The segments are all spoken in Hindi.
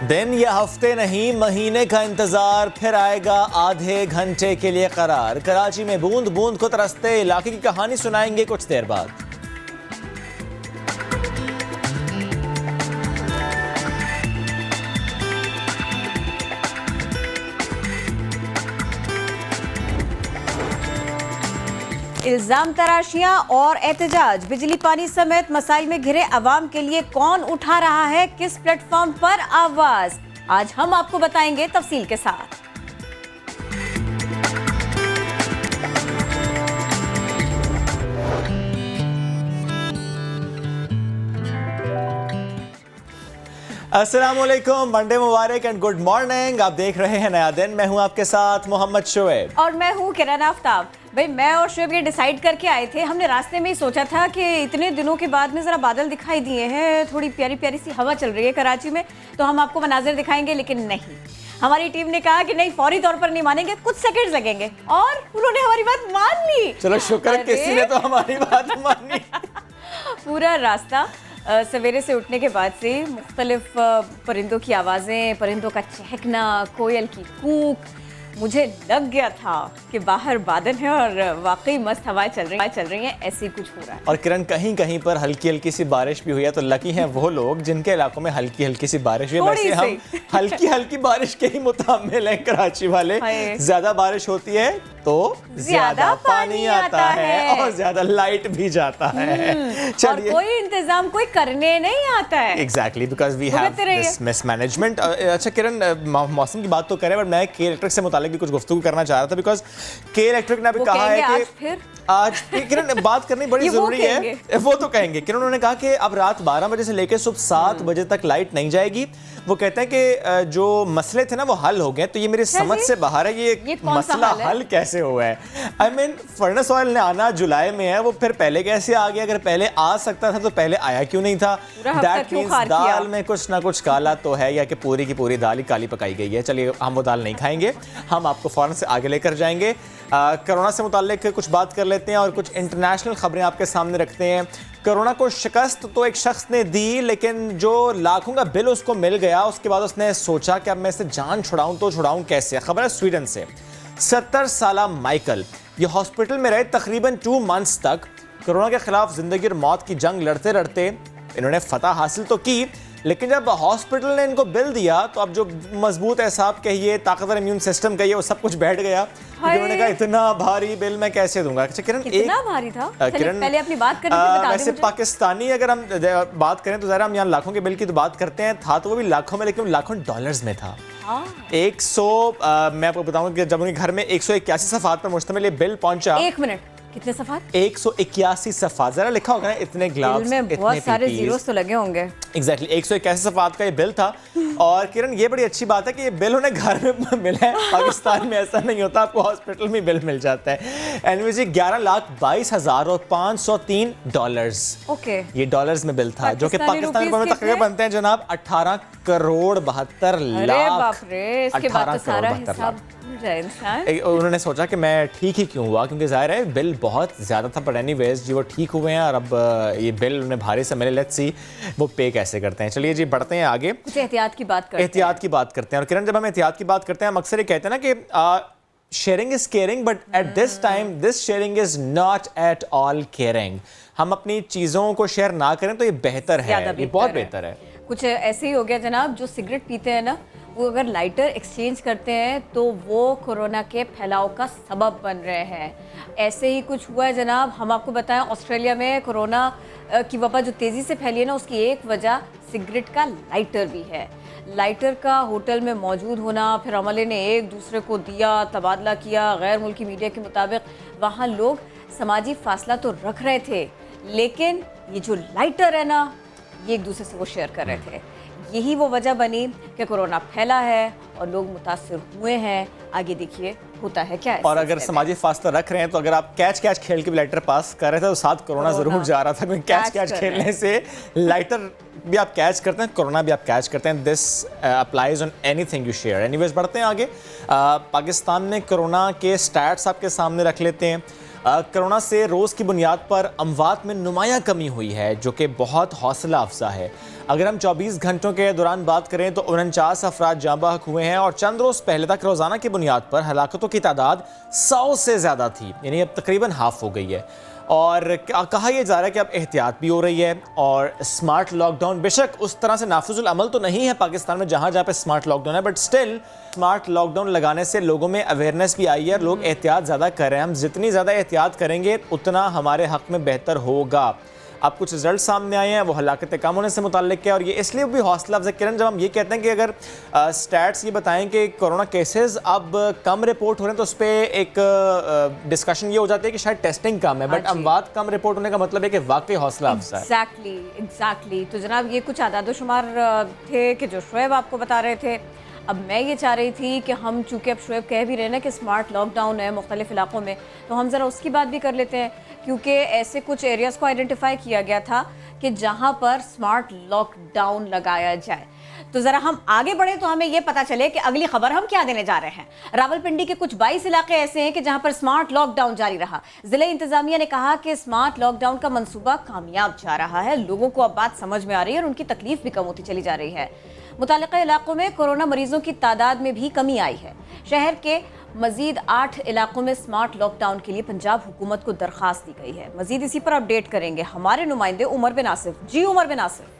दिन या हफ्ते नहीं महीने का इंतजार, फिर आएगा आधे घंटे के लिए करार। कराची में बूंद बूंद को तरसते इलाके की कहानी सुनाएंगे कुछ देर बाद। इल्जाम तराशियां और एहतजाज, बिजली पानी समेत मसाइल में घिरे अवाम के लिए कौन उठा रहा है किस प्लेटफॉर्म पर आवाज, आज हम आपको बताएंगे तफसील के साथ। अस्सलाम वालेकुम, Monday Mubarak and good morning. आप देख रहे हैं नया दिन। मैं हूं आपके साथ मोहम्मद शोएब और मैं हूं किरण आफ्ताब। भाई मैं और शोएब ये डिसाइड करके आए थे, हमने रास्ते में ही सोचा था कि इतने दिनों के बाद में ज़रा बादल दिखाई दिए हैं, थोड़ी प्यारी प्यारी सी हवा चल रही है कराची में, तो हम आपको मनाजिर दिखाएंगे। लेकिन नहीं, हमारी टीम ने कहा कि नहीं, फौरी तौर पर नहीं मानेंगे, कुछ सेकंड्स लगेंगे, और उन्होंने हमारी बात मान ली। चलो शुक्र, किसी ने तो हमारी बात मानी। पूरा रास्ता सवेरे से उठने के बाद से मुख्तलिफ परिंदों की आवाज़ें, परिंदों का चहकना, कोयल की कूक, मुझे लग गया था कि बाहर बादल है और वाकई मस्त हवाएं चल रही हैं, ऐसे ही कुछ हो रहा है। और किरण, कहीं कहीं पर हल्की हल्की सी बारिश भी हुई है, तो लकी हैं वो लोग जिनके इलाकों में हल्की हल्की सी बारिश हुई है। वैसे हम हल्की हल्की बारिश के ही मुताबिल हैं कराची वाले। ज्यादा बारिश होती है तो ज्यादा पानी आता है और ज्यादा लाइट भी जाता है। चलिए, कोई इंतजाम कोई करने नहीं आता है। Exactly, because we have this mismanagement. अच्छा किरण, मौसम की बात तो करें, बट मैं के इलेक्ट्रिक से मुतालिक भी कुछ गुफ्तगू करना चाह रहा था, बिकॉज के इलेक्ट्रिक ने अभी कहा है कि आज किरण बात करनी बड़ी जरूरी है। वो तो कहेंगे किरण, उन्होंने कहा कि अब रात 12 बजे से लेकर सुबह 7 बजे तक लाइट नहीं जाएगी। वो कहते हैं कि जो मसले थे ना वो हल हो गए। तो ये मेरी समझ से बाहर है, ये मसला हल कैसे हुआ है? आई मीन, फर्नेस ऑयल ने आना जुलाई में है, वो फिर पहले कैसे आ गया? अगर पहले आ सकता था तो पहले आया क्यों नहीं था? दैट मींस दाल में कुछ ना कुछ काला तो है, या कि पूरी की पूरी दाल ही काली पकाई गई है। चलिए, हम वो दाल नहीं खाएंगे, हम आपको फौरन से आगे लेकर जाएंगे। कोरोना से मुताल्लिक कुछ बात कर लेते हैं और कुछ इंटरनेशनल खबरें आपके सामने रखते हैं। कोरोना को शिकस्त तो एक शख्स ने दी, लेकिन जो लाखों का बिल उसको मिल गया, उसके बाद उसने सोचा कि अब मैं इसे जान छुड़ाऊं तो छुड़ाऊं कैसे। खबर है स्वीडन से। 70 साला माइकल, ये हॉस्पिटल में रहे तकरीबन 2 मंथ्स तक। कोरोना के खिलाफ जिंदगी और मौत की जंग लड़ते लड़ते इन्होंने फतह हासिल तो की, लेकिन जब हॉस्पिटल ने इनको बिल दिया तो अब जो मजबूत एहसाब कहिए, ताकतवर इम्यून सिस्टम कहिए, वो सब कुछ बैठ गया। उन्होंने कहा इतना भारी बिल मैं कैसे दूंगा। अच्छा किरण, कितना भारी था? किरण, पहले अपनी बात करने के बता वैसे पाकिस्तानी अगर हम बात करें तो जरा हम यहाँ लाखों के बिल की तो बात करते हैं, था तो वो भी लाखों में, लेकिन लाखों डॉलर्स में था। 100 मैं आपको बताऊं कि जब उनके घर में 181 सफ़ात पर मुश्तमिल ये बिल पहुंचा। 1 मिनट, कितने सफ़ात? 181 सफ़ात। जरा लिखा होगा ना, इतने ग्लास में बहुत सारे जीरोस तो लगे होंगे। एग्जैक्टली, 181 सफ़ात का ये बिल था। और किरण, ये बड़ी अच्छी बात है कि ये बिल उन्हें घर में मिला है। पाकिस्तान में ऐसा नहीं होता, आपको हॉस्पिटल में बिल मिल जाता है। एनवीजी 11,22,503 डॉलर्स। ओके, ये डॉलर्स में बिल था, जो कि पाकिस्तान में तकरीबन बनते हैं जनाब 18 करोड़ 72 लाख। इसके बाद तो सारा हिसाब उन्होंने सोचा कि मैं ठीक ही क्यों हुआ, क्योंकि जाहिर है बिल बहुत ज़्यादा था। बट एनीवेज जी, वो ठीक हुए हैं और अब ये बिल उन्हें भारी से मिले। लेट्स सी वो पे कैसे करते हैं। चलिए जी, बढ़ते हैं आगे, कुछ एहतियात की बात करते हैं। और किरण, जब हम एहतियात की बात करते हैं, हम अक्सर ये कहते हैं ना कि sharing is caring, but at this time this sharing is not at all caring. हम अपनी चीज़ों को शेयर ना करें तो ये बेहतर है, ये बहुत बेहतर है। कुछ ऐसे ही हो गया जनाब, जो सिगरेट पीते हैं ना, वो अगर लाइटर एक्सचेंज करते हैं तो वो कोरोना के फैलाव का सबब बन रहे हैं। ऐसे ही कुछ हुआ है जनाब। हम आपको बताएं, ऑस्ट्रेलिया में कोरोना की वबा जो तेज़ी से फैली है ना, उसकी एक वजह सिगरेट का लाइटर भी है। लाइटर का होटल में मौजूद होना, फिर अमले ने एक दूसरे को दिया, तबादला किया। गैर मुल्की मीडिया के मुताबिक वहाँ लोग समाजी फासला तो रख रहे थे, लेकिन ये जो लाइटर है ना, ये एक दूसरे से वो शेयर कर रहे थे। यही वो वजह बनी कि कोरोना फैला है और लोग मुतासिर हुए हैं। आगे देखिए होता है क्या। और अगर समाजी फासला रख रहे हैं तो अगर आप कैच खेल के भी लाइटर पास कर रहे थे तो साथ कोरोना जरूर जा रहा था, क्योंकि कैच खेलने से लाइटर भी आप कैच करते हैं, कोरोना भी आप कैच करते हैं। This applies on anything you share. Anyways, बढ़ते हैं आगे। पाकिस्तान में कोरोना के स्टैट्स आपके सामने रख लेते हैं। कोरोना से रोज़ की बुनियाद पर अमवात में नुमायां कमी हुई है, जो कि बहुत हौसला अफजा है। अगर हम 24 घंटों के दौरान बात करें तो 49 अफराद जाँ बहक हुए हैं और चंद रोज़ पहले तक रोज़ाना की बुनियाद पर हलाकतों की तादाद 100 से ज़्यादा थी, यानी अब तकरीबन हाफ हो गई है। और कहा यह जा रहा है कि अब एहतियात भी हो रही है और स्मार्ट लॉकडाउन बेशक उस तरह से नाफिजुल अमल तो नहीं है पाकिस्तान में जहाँ पे स्मार्ट लॉकडाउन है, बट स्टिल स्मार्ट लॉकडाउन लगाने से लोगों में अवेयरनेस भी आई है, लोग एहतियात ज़्यादा कर रहे हैं। हम जितनी ज़्यादा एहतियात करेंगे उतना हमारे हक़ में बेहतर होगा। अब कुछ रिजल्ट सामने आए हैं, वो हलाकतें कम होने से मुताल्लिक है और ये इसलिए भी हौसला अफजा किरण जब हम ये कहते हैं कि अगर स्टैट्स ये बताएं कि कोरोना केसेस अब कम रिपोर्ट हो रहे हैं तो उस पर एक डिस्कशन ये हो जाती है कि शायद टेस्टिंग कम है, बट अमवात कम रिपोर्ट होने का मतलब है कि वाकई हौसला अफजा है। एग्जैक्टली। तो जनाब ये कुछ आदाद-ओ-शुमार थे कि जो शोएब आपको बता रहे थे। अब मैं ये चाह रही थी कि हम चूँकि अब शोएब कह भी रहे ना कि स्मार्ट लॉकडाउन है मुख्तलिफ इलाकों में, तो हम ज़रा उसकी बात भी कर लेते हैं, क्योंकि ऐसे कुछ एरियाज़ को आइडेंटिफाई किया गया था कि जहाँ पर स्मार्ट लॉकडाउन लगाया जाए। तो ज़रा हम आगे बढ़े तो हमें ये पता चले कि अगली खबर हम क्या देने जा रहे हैं। रावलपिंडी के कुछ 22 इलाके ऐसे हैं कि जहाँ पर स्मार्ट लॉकडाउन जारी रहा। ज़िला इंतज़ामिया ने कहा कि स्मार्ट लॉकडाउन का मंसूबा कामयाब जा रहा है, लोगों को अब बात समझ में आ रही है और उनकी तकलीफ भी कम होती चली जा रही है। मुतालिका इलाकों में कोरोना मरीजों की तादाद में भी कमी आई है। शहर के मजीद 8 इलाकों में स्मार्ट लॉकडाउन के लिए पंजाब हुकूमत को दरखास्त दी गई है। मजीद इसी पर अपडेट करेंगे हमारे नुमाइंदे उमर बिन आसिफ। जी उमर बिन आसिफ।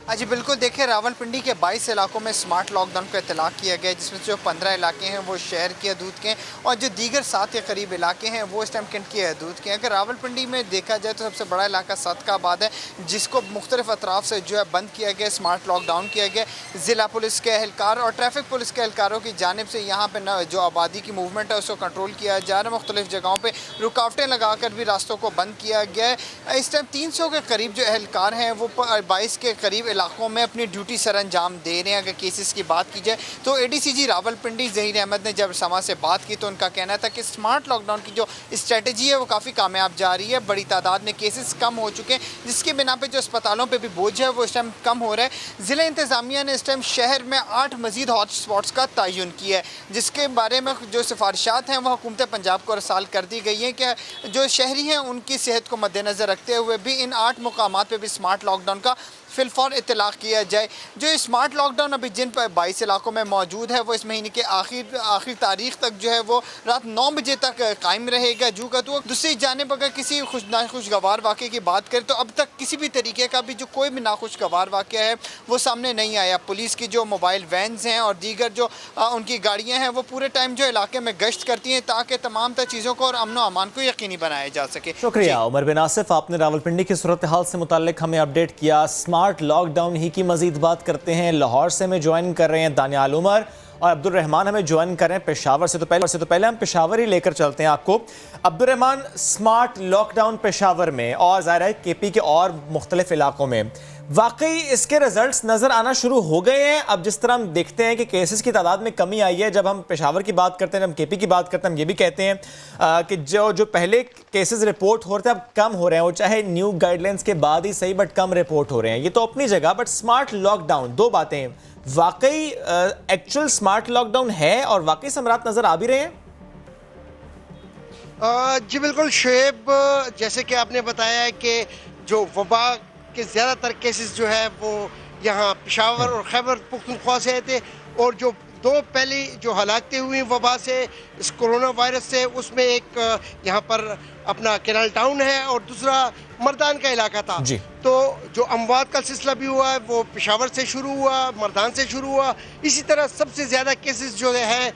जी बिल्कुल, देखिए रावलपिंडी के 22 इलाकों में स्मार्ट लॉकडाउन का इतलाक़ किया गया है, जिसमें जो 15 इलाके हैं वो शहर की हदूद के हैं और जो दीगर 7 के करीब इलाके हैं वो इस टाइम कैंट की हदूद के हैं। अगर रावलपिंडी में देखा जाए तो सबसे बड़ा इलाका सदकाबाद है, जिसको मुख्तलिफ अतराफ से जो है बंद किया गया, स्मार्ट लॉकडाउन किया गया। ज़िला पुलिस के एहलकार और ट्रैफिक पुलिस के एहलकारों की जानिब से यहाँ पर जो आबादी की मूवमेंट है उसको कंट्रोल किया जा रहा है। मुख्तलिफ जगहों पर रुकावटें लगा कर भी रास्तों को बंद किया गया है। इस टाइम 300 के करीब जो एहलकार हैं वो 22 के करीब इलाकों में अपनी ड्यूटी सर अंजाम दे रहे हैं। अगर केसेस की बात की जाए तो एडीसीजी रावलपिंडी ज़हीर अहमद ने जब समा से बात की तो उनका कहना था कि स्मार्ट लॉकडाउन की जो स्ट्रेटजी है वो काफ़ी कामयाब जा रही है। बड़ी तादाद में केसेस कम हो चुके हैं, जिसकी बिना पे जो अस्पतालों पे भी बोझ है वो इस टाइम कम हो रहा है। ज़िला इंतज़ामिया ने इस टाइम शहर में 8 मज़ीद हॉट स्पॉट्स का तयन किया है, जिसके बारे में जो सिफारिशात हैं वो हुकूमत पंजाब को रसाल कर दी गई हैं कि जो शहरी हैं उनकी सेहत को मद्देनज़र रखते हुए भी इन 8 मुकामात पर भी स्मार्ट लॉकडाउन का फिलफौर इतलाक़ किया जाए। जो स्मार्ट लॉकडाउन अभी जिन 22 इलाकों में मौजूद है वो इस महीने के आखिर तारीख तक जो है वो रात 9 बजे तक कायम रहेगा। जू का तो दूसरी जानिब अगर किसी नाखुशगवार वाक़े की बात करें तो अब तक किसी भी तरीके का भी जो कोई भी नाखुशगवार वाक़या है वो सामने नहीं आया। पुलिस की जो मोबाइल वैन्स हैं और दीगर जो उनकी गाड़ियाँ हैं वो पूरे टाइम जो इलाके में गश्त करती हैं ताकि तमाम तर चीज़ों को और अमन अमान को यकीनी बनाया जा सके। शुक्रिया उमर बिन आसिफ, आपने रावलपिंडी की सूरत हाल से मुताल्लिक हमें अपडेट किया। स्मार्ट लॉकडाउन ही की मजीद बात करते हैं। लाहौर से हमें ज्वाइन कर रहे हैं दानियाल उमर और अब्दुल रहमान हमें ज्वाइन कर रहे हैं पेशावर से। तो पहले हम पेशावर ही लेकर चलते हैं आपको। अब्दुल रहमान, स्मार्ट लॉकडाउन पेशावर में और ज़ाहिर है केपी के और मुख्तलिफ इलाकों में वाकई इसके रिजल्ट्स नज़र आना शुरू हो गए हैं। अब जिस तरह हम देखते हैं कि केसेस की तादाद में कमी आई है, जब हम पेशावर की बात करते हैं, जब हम केपी की बात करते हैं, हम ये भी कहते हैं कि जो पहले केसेस रिपोर्ट हो रहे थे अब कम हो रहे हैं, वो चाहे न्यू गाइडलाइंस के बाद ही सही बट कम रिपोर्ट हो रहे हैं। ये तो अपनी जगह, बट स्मार्ट लॉकडाउन, दो बातें, वाकई एक्चुअल स्मार्ट लॉकडाउन है और वाकई समरात नज़र आ भी रहे हैं? जी बिल्कुल शोएब, जैसे कि आपने बताया है कि जो वबा के ज़्यादातर केसेस जो है वो यहाँ पेशावर और खैबर पख्तूनख्वा से आए थे और जो 2 पहली जो हलाकतें हुई वबा से, इस कोरोना वायरस से, उसमें एक यहाँ पर अपना कैनाल टाउन है और दूसरा मर्दान का इलाका था। तो जो अमवात का सिलसिला भी हुआ है वो पेशावर से शुरू हुआ, मर्दान से शुरू हुआ। इसी तरह सबसे ज़्यादा केसेस जो है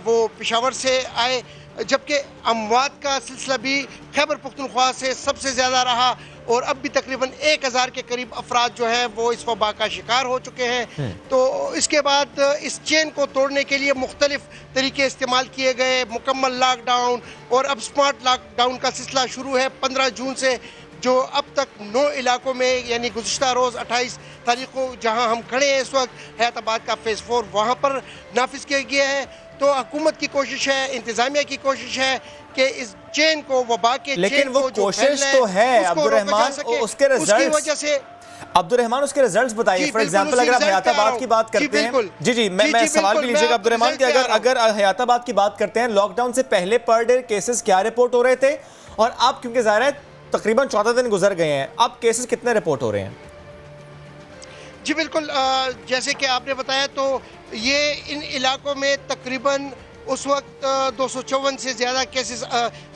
वो पेशावर से आए, जबकि अमवात का सिलसिला भी खैबर पख्तूनख्वा से सबसे ज़्यादा रहा और अब भी तकरीबन 1000 के करीब अफराद जो हैं वो इस वबा का शिकार हो चुके हैं। तो इसके बाद इस चेन को तोड़ने के लिए मुख्तलिफ तरीके इस्तेमाल किए गए, मुकम्मल लॉकडाउन और अब स्मार्ट लॉकडाउन का सिलसिला शुरू है 15 जून से, जो अब तक 9 इलाकों में, यानी गुज़िश्ता रोज़ 28 तारीख को जहाँ हम खड़े हैं इस वक्त हैदराबाद का फेज़ 4 वहाँ पर नाफिज किया गया है। तो हुकूमत की कोशिश है, इंतज़ामिया की कोशिश है कि इस चेन को, वबा के लेकिन चेन वो को कोशिश तो है अब्दुल रहमान, उसके रिजल्ट्स वजह से अब्दुल-रहमान उसके रिजल्ट्स बताइए। फॉर एग्जांपल अगर आप हयाताबाद की बात करते हैं, जी मैं सवाल भी लीजिएगा अब्दुल-रहमान कि अगर हयाताबाद की बात करते हैं, लॉकडाउन से पहले पर डे केसेस क्या रिपोर्ट हो रहे थे, और अब क्योंकि ज़ाहिर है तकरीबन 14 दिन गुजर गए हैं, अब केसेस कितने रिपोर्ट हो रहे हैं? जी बिल्कुल, जैसे कि आपने बताया तो ये इन इलाकों में तकरीबन उस वक्त 254 से ज़्यादा केसेस,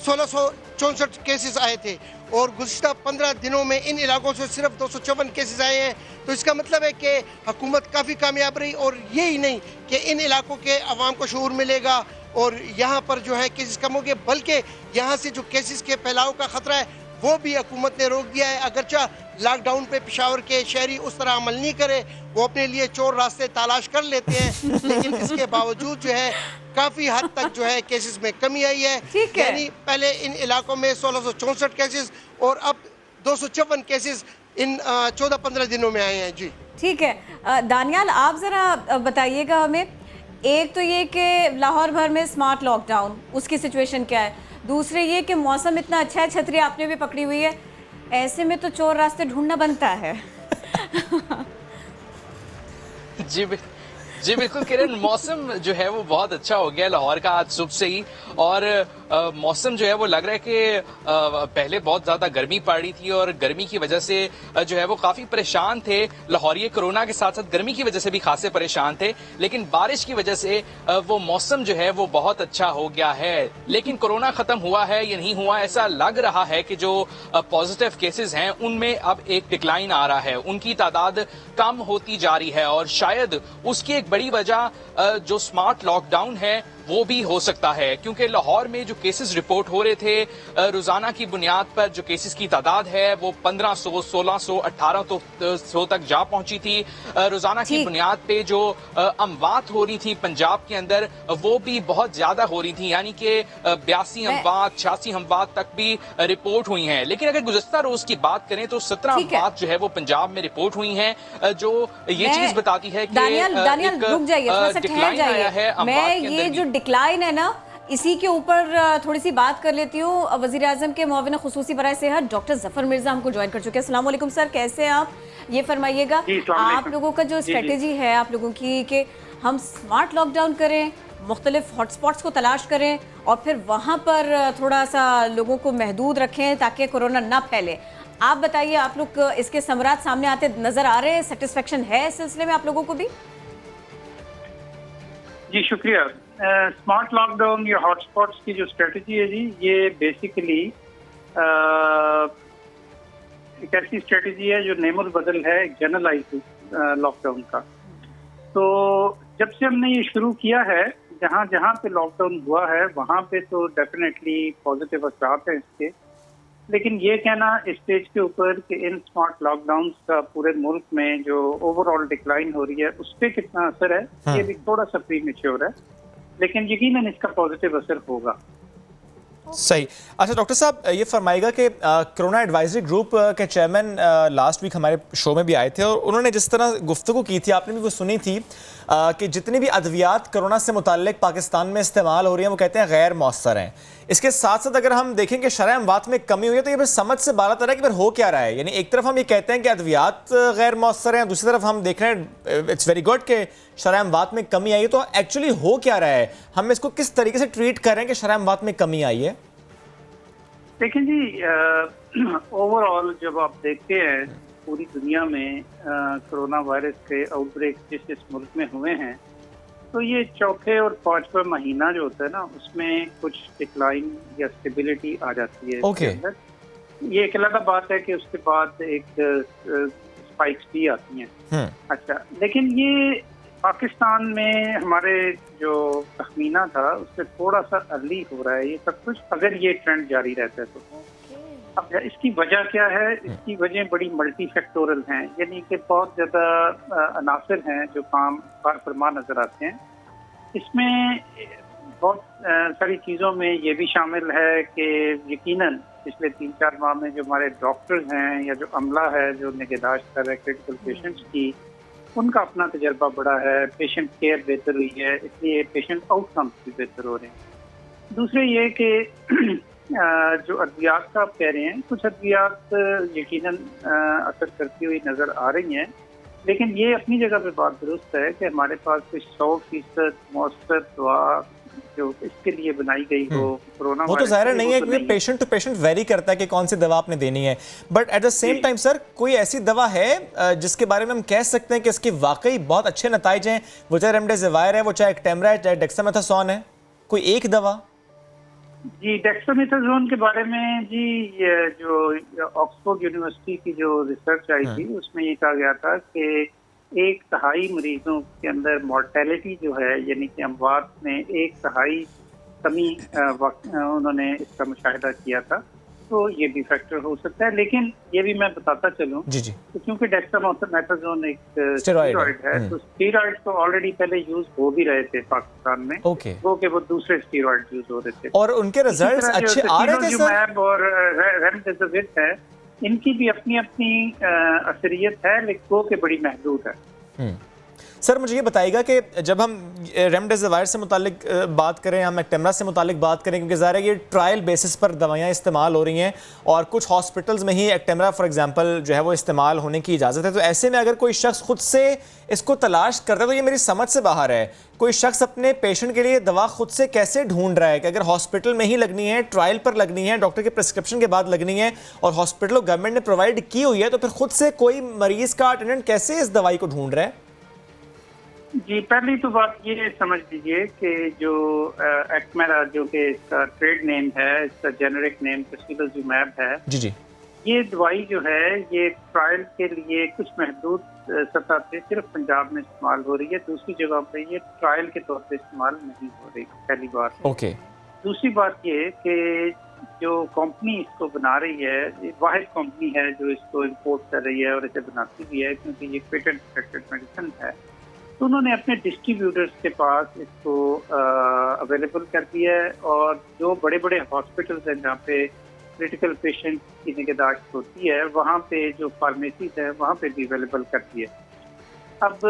1664 केसेस आए थे, और गुज़िश्ता 15 दिनों में इन इलाकों से सिर्फ 254 केसेस आए हैं। तो इसका मतलब है कि हुकूमत काफ़ी कामयाब रही, और यही नहीं कि इन इलाकों के अवाम को शऊर मिलेगा और यहाँ पर जो है केसेस कम हो गए, बल्कि यहाँ से जो केसेस के फैलाव का ख़तरा है वो भी हुकूमत ने रोक दिया है। अगरचा लॉकडाउन पे पेशावर के शहरी उस तरह अमल नहीं करे, वो अपने लिए चोर रास्ते तलाश कर लेते हैं, लेकिन इसके बावजूद जो है काफ़ी हद तक जो है केसेस में कमी आई है। यानी पहले इन इलाकों में 1664 केसेस और अब 254 केसेस इन 14-15 दिनों में आए हैं। जी ठीक है, दानियाल आप ज़रा बताइएगा हमें, एक तो ये कि लाहौर भर में स्मार्ट लॉकडाउन, उसकी सिचुएशन क्या है, दूसरे ये कि मौसम इतना अच्छा है, छतरी आपने भी पकड़ी हुई है, ऐसे में तो चोर रास्ते ढूंढना बनता है। जी बिल्कुल किरण, मौसम जो है वो बहुत अच्छा हो गया लाहौर का आज सुबह से ही, और मौसम जो है वो लग रहा है कि पहले बहुत ज्यादा गर्मी पड़ रही थी और गर्मी की वजह से जो है वो काफी परेशान थे लाहौरी। कोरोना के साथ साथ गर्मी की वजह से भी खासे परेशान थे, लेकिन बारिश की वजह से वो मौसम जो है वो बहुत अच्छा हो गया है। लेकिन कोरोना खत्म हुआ है या नहीं हुआ, ऐसा लग रहा है कि जो पॉजिटिव केसेस हैं उनमें अब एक डिक्लाइन आ रहा है, उनकी तादाद कम होती जा रही है, और शायद उसकी एक बड़ी वजह जो स्मार्ट लॉकडाउन है वो भी हो सकता है, क्योंकि लाहौर में जो केसेस रिपोर्ट हो रहे थे रोजाना की बुनियाद पर जो केसेस की तादाद है वो 1500, 1600, 1800 तक जा पहुंची थी। रोजाना की बुनियाद पे जो अमवात हो रही थी पंजाब के अंदर वो भी बहुत ज्यादा हो रही थी, यानी कि 82 अमवात, 86 अमवात तक भी रिपोर्ट हुई हैं। लेकिन अगर गुज़श्ता रोज की बात करें तो 17 अमवात जो है वो पंजाब में रिपोर्ट हुई हैं, जो ये चीज बताती है कि दानियाल रुक जाइए, थोड़ा सा ठहर जाइए। मैं ये जो डिक्लाइन है ना, इसी के ऊपर थोड़ी सी बात कर लेती हूँ। वज़ीर आज़म के मुआविन खुसूसी बराए सेहत डॉक्टर जफर मिर्जा हमको ज्वाइन कर चुके हैं। अस्सलाम वालेकुम सर, कैसे हैं आप? ये फरमाइएगा आप लोगों का जो स्ट्रेटेजी है आप लोगों की कि हम स्मार्ट लॉकडाउन करें, मुख्तलिफ हॉटस्पॉट्स को तलाश करें और फिर वहाँ पर थोड़ा सा लोगों को महदूद रखें ताकि कोरोना ना फैले। आप बताइए, आप लोग इसके समरात सामने आते नजर आ रहे हैं? सेटिस्फेक्शन है इस सिलसिले में आप लोगों को भी? जी शुक्रिया। स्मार्ट लॉकडाउन या हॉटस्पॉट्स की जो स्ट्रेटजी है जी, ये बेसिकली एक ऐसी स्ट्रेटजी है जो नेमुल बदल है एक जनरलाइज लॉकडाउन का। तो जब से हमने ये शुरू किया है, जहाँ जहाँ पे लॉकडाउन हुआ है वहाँ पे तो डेफिनेटली पॉजिटिव असरात हैं इसके, लेकिन ये कहना इस स्टेज के ऊपर कि इन स्मार्ट लॉकडाउन का पूरे मुल्क में जो ओवरऑल डिक्लाइन हो रही है उस पर कितना असर है, ये भी थोड़ा सा प्रीमेच्योर है, लेकिन यकीनन इसका पॉजिटिव असर होगा। सही। अच्छा डॉक्टर साहब, ये फरमाइएगा कि कोरोना एडवाइजरी ग्रुप के चेयरमैन लास्ट वीक हमारे शो में भी आए थे और उन्होंने जिस तरह गुफ्तगू की थी, आपने भी वो सुनी थी कि जितनी भी अद्वियात कोरोना से मुताल्लिक पाकिस्तान में इस्तेमाल हो रही हैं वो कहते हैं गैर मौसर हैं। इसके साथ साथ अगर हम देखें कि शरह अमवात में कमी हुई है तो ये फिर समझ से बाला तर है कि फिर हो क्या रहा है। यानी एक तरफ हम ये कहते हैं कि अद्वियात गैर मौसर हैं, दूसरी तरफ हम देख रहे हैं इट्स वेरी गुड कि शरह अमवात में कमी आई है, तो एक्चुअली हो क्या रहा है? हम इसको किस तरीके से ट्रीट कर रहे हैं कि शरह अमवात में कमी आई है? देखिए जी, ओवरऑल जब आप देखते हैं पूरी दुनिया में कोरोना वायरस के आउटब्रेक जिस मुल्क में हुए हैं, तो ये चौथे और पांचवा महीना जो होता है ना, उसमें कुछ डिक्लाइन या स्टेबिलिटी आ जाती है। Okay. ये एक अलग बात है कि उसके बाद एक स्पाइक्स भी आती हैं। अच्छा, लेकिन ये पाकिस्तान में हमारे जो तखमीना था उससे थोड़ा सा अर्ली हो रहा है ये सब कुछ, अगर ये ट्रेंड जारी रहता है तो। अब इसकी वजह क्या है? इसकी वजह बड़ी मल्टी फैक्टोरल हैं, यानी कि बहुत ज़्यादा अनासर हैं जो काम कार फरमा नज़र आते हैं। इसमें बहुत सारी चीज़ों में ये भी शामिल है कि यकीनन पिछले 3-4 माह में जो हमारे डॉक्टर्स हैं या जो अमला है जो निगहदाश्त कर रहे हैं क्रिटिकल पेशेंट्स की, उनका अपना तजर्बा बड़ा है, पेशेंट केयर बेहतर हुई है, इसलिए पेशेंट आउटकम्स भी बेहतर हो रहे हैं। दूसरे ये कि जो अद्वियात का आप कह रहे हैं, कुछ अद्वियात यकीनन असर करती हुई नजर आ रही हैं, लेकिन ये अपनी जगह पे बात दुरुस्त है कि हमारे पास कोई 100% मौसर दवा जो इसके लिए बनाई गई हो कोरोना वो तो ज़ाहिर नहीं है कि पेशेंट टू पेशेंट वेरी करता है कि कौन सी दवा आपने देनी है, but at the same time sir कोई ऐसी दवा है जिसके बारे में हम कह सकते हैं कि इसकी वाकई बहुत अच्छे नताइज हैं, वो चाहे रेमडेसिविर है, वो चाहे एक्टेमरा है, चाहे डेक्सामेथासोन है, कोई एक दवा? जी, डेक्सामेथासोन के बारे में जी ये जो ऑक्सफोर्ड यूनिवर्सिटी की जो रिसर्च आई थी उसमें ये कहा गया था कि 1/3 मरीजों के अंदर मोर्टेलिटी जो है यानी कि अमवात में 1/3 कमी उन्होंने इसका मुशाहिदा किया था, तो ये भी फैक्टर हो सकता है। लेकिन ये भी मैं बताता चलूं जी जी तो क्योंकि डेक्सामेथासोन एक स्टेरॉइड है तो स्टेरॉइड तो ऑलरेडी पहले यूज हो भी रहे थे पाकिस्तान में, ओके, वो दूसरे स्टेरॉइड यूज हो रहे थे और उनके रिजल्ट्स अच्छे आ रहे थे सर। और रेमडेसिविर है, इनकी भी अपनी अपनी असरियत है, लेकिन वो के बड़ी महदूद है। सर मुझे ये बताइएगा कि जब हम रेमडेसिविर से मुतालिक बात करें, हम एक्टेमरा से मुतालिक बात करें, क्योंकि ज़ाहिर है ये ट्रायल बेसिस पर दवाइयाँ इस्तेमाल हो रही हैं और कुछ हॉस्पिटल्स में ही एक्टेमरा फॉर एग्जांपल जो है वो इस्तेमाल होने की इजाज़त है, तो ऐसे में अगर कोई शख्स खुद से इसको तलाश करता है तो ये मेरी समझ से बाहर है, कोई शख्स अपने पेशेंट के लिए दवा खुद से कैसे ढूंढ रहा है कि अगर हॉस्पिटल में ही लगनी है, ट्रायल पर लगनी है, डॉक्टर के प्रिस्क्रिप्शन के बाद लगनी है और हॉस्पिटल गवर्नमेंट ने प्रोवाइड की हुई है, तो फिर खुद से कोई मरीज का अटेंडेंट कैसे इस दवाई को ढूंढ रहा है? जी, पहली तो बात ये समझ लीजिए कि जो एक्टेमरा जो कि इसका ट्रेड नेम है, इसका जेनेरिक नेम टोसिलिजुमैब है, जी जी, ये दवाई जो है ये ट्रायल के लिए कुछ महदूद सतह पे सिर्फ पंजाब में इस्तेमाल हो रही है, दूसरी जगह पे ये ट्रायल के तौर पे इस्तेमाल नहीं हो रही, पहली बात। ओके, दूसरी बात ये कि जो कंपनी इसको बना रही है, वाहिद कंपनी है जो इसको इम्पोर्ट कर रही है और इसे बनाती भी है क्योंकि ये पेटेंट प्रोटेक्टेड मेडिसिन है, तो उन्होंने अपने डिस्ट्रीब्यूटर्स के पास इसको अवेलेबल कर दिया है और जो बड़े बड़े हॉस्पिटल्स हैं जहाँ पे क्रिटिकल पेशेंट की निगहदाश्त होती है वहाँ पे जो फार्मेसीज है वहाँ पे भी अवेलेबल कर दिया। अब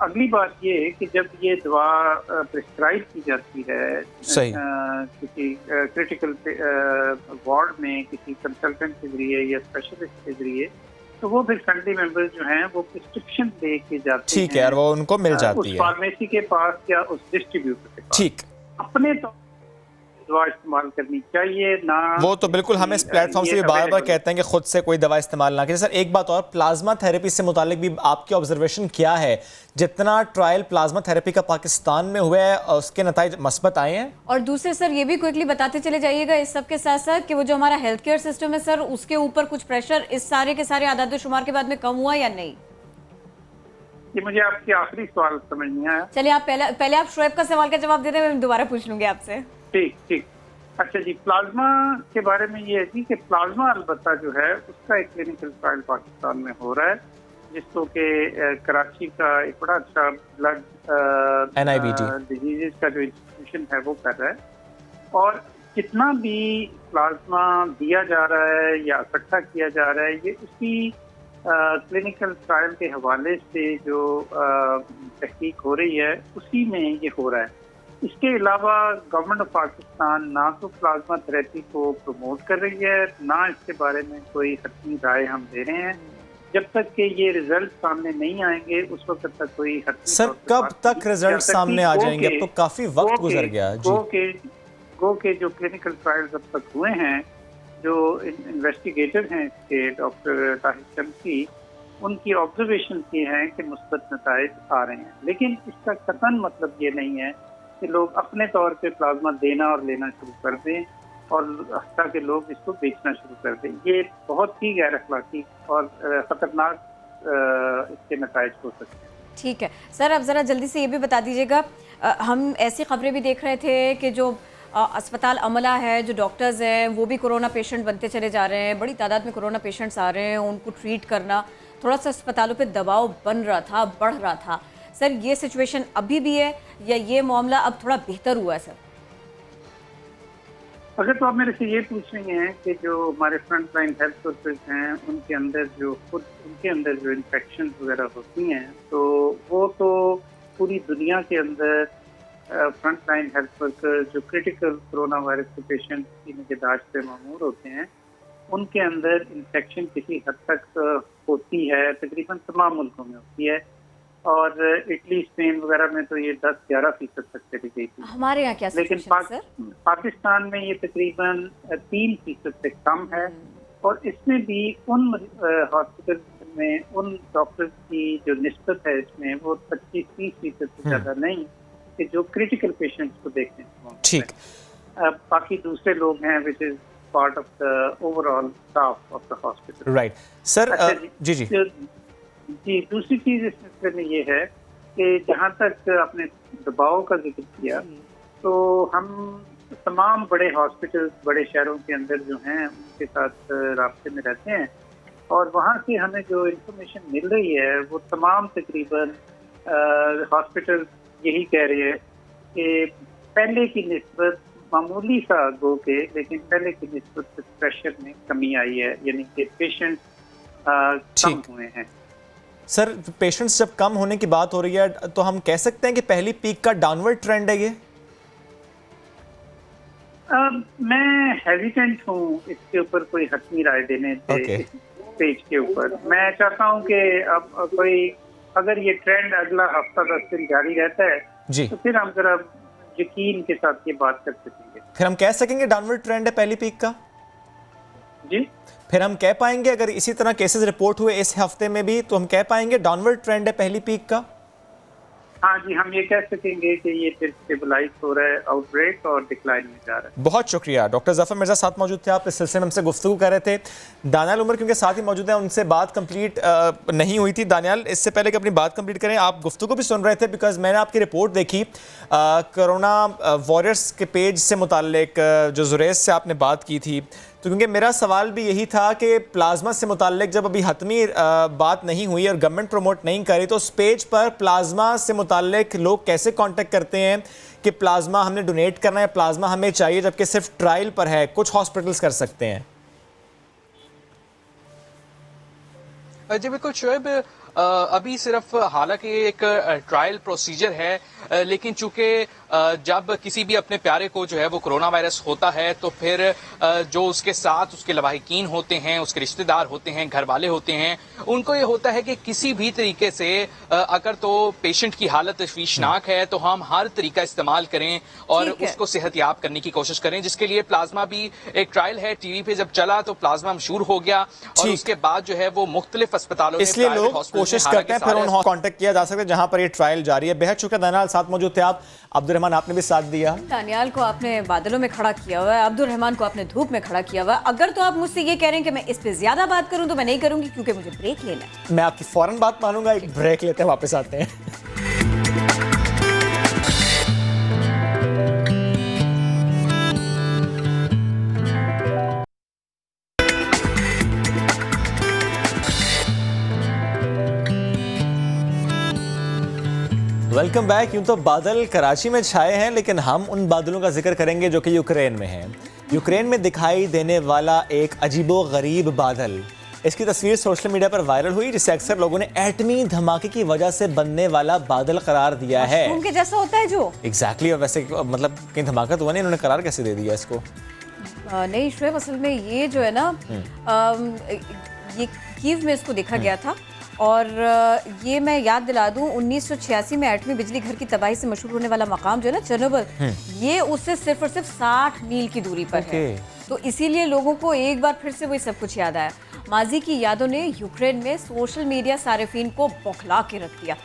अगली बात ये है कि जब ये दवा प्रिस्क्राइब की जाती है किसी क्रिटिकल वार्ड में किसी कंसल्टेंट के जरिए या स्पेशलिस्ट के जरिए, तो वो फिर फैमिली मेंबर्स जो हैं वो प्रिस्क्रिप्शन दे के जाते हैं, ठीक है, और वो उनको मिल जाती है उस फार्मेसी के पास या उस डिस्ट्रीब्यूटर के पास। ठीक, अपने तो दवा इस्तेमाल करनी चाहिए ना, वो तो बिल्कुल हम इस प्लेटफॉर्म से भी बार बार कहते हैं कि खुद से कोई दवा इस्तेमाल ना करें। सर एक बात और, प्लाज्मा थेरेपी से मुतालिक भी आपकी ऑब्जर्वेशन क्या है? जितना ट्रायल प्लाज्मा थेरेपी का पाकिस्तान में हुआ है उसके नतीजे मस्बत आए हैं? और दूसरे सर ये भी क्विकली बताते चले जाइएगा इस सब के साथ साथ कि वो जो हमारा हेल्थ केयर सिस्टम है सर, उसके ऊपर कुछ प्रेशर इस सारे के सारे आदाद शुमार के बाद में कम हुआ या नहीं? ये मुझे आपकी आखिरी सवाल समझ नहीं आया। चलिए आप पहले आप शोएब का सवाल का जवाब दे दें, मैं दोबारा पूछ लूंगी आपसे। ठीक। अच्छा जी, प्लाज्मा के बारे में ये है जी कि प्लाज्मा अलबत्ता जो है उसका एक क्लिनिकल ट्रायल पाकिस्तान में हो रहा है, जिसको कि कराची का एक बड़ा अच्छा ब्लड डिजीजेस का जो इंस्टीट्यूशन है वो कर रहा है, और जितना भी प्लाज्मा दिया जा रहा है या इकट्ठा किया जा रहा है ये उसी क्लिनिकल ट्रायल के हवाले से जो तहकीक हो रही है उसी में ये हो रहा है। इसके अलावा गवर्नमेंट ऑफ पाकिस्तान ना तो प्लाज्मा थेरेपी को प्रमोट कर रही है, ना इसके बारे में कोई हतमी राय हम दे रहे हैं। जब तक कि ये रिजल्ट सामने नहीं आएंगे उस वक्त तक कोई हतमी। सर कब तक रिजल्ट सामने आ जाएंगे? अब तो काफी वक्त गुजर गया जी। गो के जो क्लिनिकल ट्रायल्स अब तक हुए हैं, जो इन्वेस्टिगेटर हैं इसके डॉक्टर ताहिर शमसी, उनकी ऑब्जर्वेशन ये है कि मुस्बत नताइज आ रहे हैं, लेकिन इसका कतन मतलब ये नहीं है कि लोग अपने तौर पे प्लाज्मा देना और लेना शुरू कर दें और हत्ता के लोग इसको बेचना शुरू कर दें। ये बहुत ही गैर अखलाकी और खतरनाक इसके नताइज हो सकते हैं। ठीक है सर, अब ज़रा जल्दी से ये भी बता दीजिएगा, हम ऐसी खबरें भी देख रहे थे कि जो अस्पताल अमला है, जो डॉक्टर्स हैं वो भी कोरोना पेशेंट बनते चले जा रहे हैं, बड़ी तादाद में कोरोना पेशेंट्स आ रहे हैं, उनको ट्रीट करना थोड़ा सा अस्पतालों पे दबाव बन रहा था, बढ़ रहा था। सर ये सिचुएशन अभी भी है या ये मामला अब थोड़ा बेहतर हुआ है सर? अगर तो आप मेरे से ये पूछ रही हैं कि जो हमारे फ्रंट लाइन हेल्थ वर्कर्स हैं उनके अंदर जो इन्फेक्शन वगैरह होती हैं, तो वो तो पूरी दुनिया के अंदर फ्रंट लाइन हेल्थ वर्कर जो क्रिटिकल कोरोना वायरस के पेशेंट की निगहदाश्त पे मामूर होते हैं, उनके अंदर इंफेक्शन किसी हद तक होती है, तकरीबन तमाम मुल्कों में होती है। और इटली, स्पेन वगैरह में तो ये 10-11% तक चली गई थी। हमारे यहाँ क्या लेकिन पाकिस्तान में ये तकरीबन 3% से कम है। और इसमें भी उन हॉस्पिटल में उन डॉक्टर्स की जो निस्बत है इसमें वो 25-30% से ज़्यादा नहीं कि जो क्रिटिकल पेशेंट्स को देखने हैं। ठीक। बाकी दूसरे लोग हैं which is part of the overall staff of the hospital. Right sir. जी जी जी, दूसरी चीज़ इस सिलसिले में ये है कि जहाँ तक आपने दबाव का जिक्र किया, तो हम तमाम बड़े हॉस्पिटल बड़े शहरों के अंदर जो हैं उनके साथ राब्ते में रहते हैं, और वहाँ से हमें जो इंफॉर्मेशन मिल रही है वो तमाम तकरीबन हॉस्पिटल यही कह रहे हैं कि पहले की निस्बत मामूली सा गो के, लेकिन पहले की निस्बत प्रेशर में कमी आई है, यानी कि पेशेंट कम हुए हैं। सर, पेशेंट्स जब कम होने की बात हो रही है तो हम कह सकते हैं कि पहली पीक का डाउनवर्ड ट्रेंड है ये? मैं हेजिटेंट हूँ इसके ऊपर कोई हतमी राय देने से। स्टेज के ऊपर मैं चाहता हूँ कि अब कोई अगर ये ट्रेंड अगला हफ्ता 10 दिन जारी रहता है जी, तो फिर हम जरा यकीन के साथ ये बात कर सकेंगे। फिर हम कह सकेंगे डाउनवर्ड ट्रेंड है पहली पीक का जी। फिर हम कह पाएंगे अगर इसी तरह केसेस रिपोर्ट हुए इस हफ्ते में भी तो हम कह पाएंगे डाउनवर्ड ट्रेंड है पहली पीक का? हाँ जी, हम ये कह सकेंगे कि ये फिर स्टेबलाइज हो रहा है, आउटब्रेक और डिक्लाइन में जा रहा है। बहुत शुक्रिया। डॉक्टर जफर मिर्जा साथ मौजूद थे, आप इस सिलसिले में हमसे गुफ्तगू कर रहे थे। दानियाल उमर क्योंकि साथ ही मौजूद हैं, उनसे बात कंप्लीट नहीं हुई थी। दानियाल, इससे पहले कि अपनी बात कंप्लीट करें, आप गुफ्तगू भी सुन रहे थे बिकॉज मैंने आपकी रिपोर्ट देखी कोरोना वॉरियर्स के पेज से मुताल्लिक जो जुरैस से आपने बात की थी, तो क्योंकि मेरा सवाल भी यही था कि प्लाज्मा से मुताल्लिक जब अभी हतमी बात नहीं हुई और गवर्नमेंट प्रमोट नहीं करी तो उस पेज पर प्लाज्मा से मुताल्लिक लोग कैसे कांटेक्ट करते हैं कि प्लाज्मा हमने डोनेट करना है, प्लाज्मा हमें चाहिए, जबकि सिर्फ ट्रायल पर है, कुछ हॉस्पिटल्स कर सकते हैं। जी बिल्कुल शोएब, अभी सिर्फ हालांकि एक ट्रायल प्रोसीजर है, लेकिन चूंकि जब किसी भी अपने प्यारे को जो है वो कोरोना वायरस होता है तो फिर जो उसके साथ उसके लवाहिकीन होते हैं, उसके रिश्तेदार होते हैं, घर वाले होते हैं, उनको ये होता है कि किसी भी तरीके से अगर तो पेशेंट की हालत तशवीशनाक है तो हम हर तरीका इस्तेमाल करें और उसको सेहतयाब करने की कोशिश करें, जिसके लिए प्लाज्मा भी एक ट्रायल है। टीवी पे जब चला तो प्लाज्मा मशहूर हो गया और उसके बाद जो है वो मुख्तलिफ अस्पतालों में, इसलिए लोग कोशिश करते हैं फिर उन कांटेक्ट किया जा सकता है जहां पर ये ट्रायल जारी है। बेहद शुक्रिया दानियाल, साथ मौजूद थे आप। अब्दुर्रहमान, आपने भी साथ दिया। दानियाल को आपने बादलों में खड़ा किया हुआ है, अब्दुर्रहमान को आपने धूप में खड़ा किया हुआ है। अगर तो आप मुझसे ये कह रहे हैं कि मैं इस पे ज्यादा बात करूं तो मैं नहीं करूंगी क्योंकि मुझे ब्रेक लेना है। मैं आपकी फौरन बात मानूंगा, एक ब्रेक लेते हैं, वापस आते हैं। Welcome back. यूं तो बादल कराची में छाए हैं, लेकिन हम उन बादलों का जिक्र करेंगे जो कि यूक्रेन में हैं। यूक्रेन में दिखाई देने वाला एक अजीबो गरीब बादल, इसकी तस्वीर सोशल मीडिया पर वायरल हुई, जिसे अक्सर लोगों ने एटमी धमाके की वजह से बनने वाला बादल करार दिया है। उनके जैसा होता है जो एग्जैक्टली। और वैसे मतलब कहीं धमाका तो हुआ नहीं, इन्होंने करार कैसे दे दिया इसको? नहीं शोएब, असल में ये जो है ना ये कीव में इसको देखा गया था। और ये मैं याद दिला दूं, 1986 में एटमी बिजली घर की तबाही से मशहूर होने वाला मकाम जो है ना चेरनोबिल, ये उससे सिर्फ और सिर्फ 60 मील की दूरी पर है। तो इसीलिए लोगों को एक बार फिर से वही सब कुछ याद आया। माजी की यादों ने यूक्रेन में सोशल मीडिया सारिफीन को बौखला के रख दिया।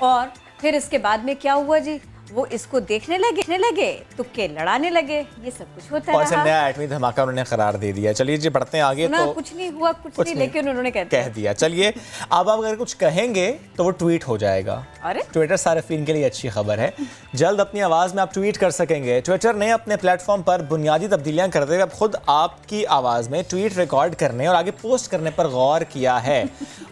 और फिर इसके बाद में क्या हुआ जी, वो इसको देखने लगे तुक्के लड़ाने लगे, ये सब कुछ होता है। कौन सा नया एटमी धमाका उन्होंने करार दे दिया। चलिए जी बढ़ते हैं आगे। तो कुछ नहीं हुआ, कुछ नहीं, लेकिन उन्होंने कह दिया। चलिए अब आप अगर कुछ कहेंगे तो वो ट्वीट हो जाएगा। अरे ट्विटर सारिफीन के लिए अच्छी खबर है, जल्द अपनी आवाज़ में आप ट्वीट कर सकेंगे। ट्विटर ने अपने प्लेटफॉर्म पर बुनियादी तब्दीलियां करते हुए अब खुद आपकी आवाज़ में ट्वीट रिकॉर्ड करने और आगे पोस्ट करने पर गौर किया है।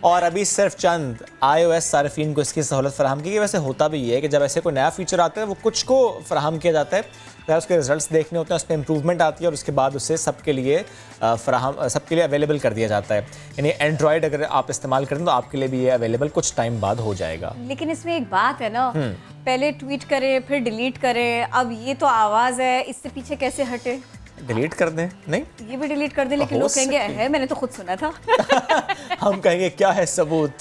और अभी सिर्फ चंद iOS सारिफीन को इसकी सहूलत फराहम की गई। वैसे होता भी ये है कि जब ऐसे कोई नया फीचर आता है वो कुछ को फराहम किया जाता है अगर उसके रिजल्ट्स देखने होते हैं, उसमें इंप्रूवमेंट आती है और उसके बाद उसे सबके लिए सबके लिए अवेलेबल कर दिया जाता है। यानी एंड्रॉयड अगर आप इस्तेमाल करें तो आपके लिए भी ये अवेलेबल कुछ टाइम बाद हो जाएगा। लेकिन इसमें एक बात है ना, पहले ट्वीट करें फिर डिलीट करें, अब ये तो आवाज़ है, इससे पीछे कैसे हटे? डिलीट कर दें? नहीं, ये भी डिलीट कर दें, लेकिन लोग कहेंगे है मैंने तो खुद सुना था। हम कहेंगे क्या है सबूत,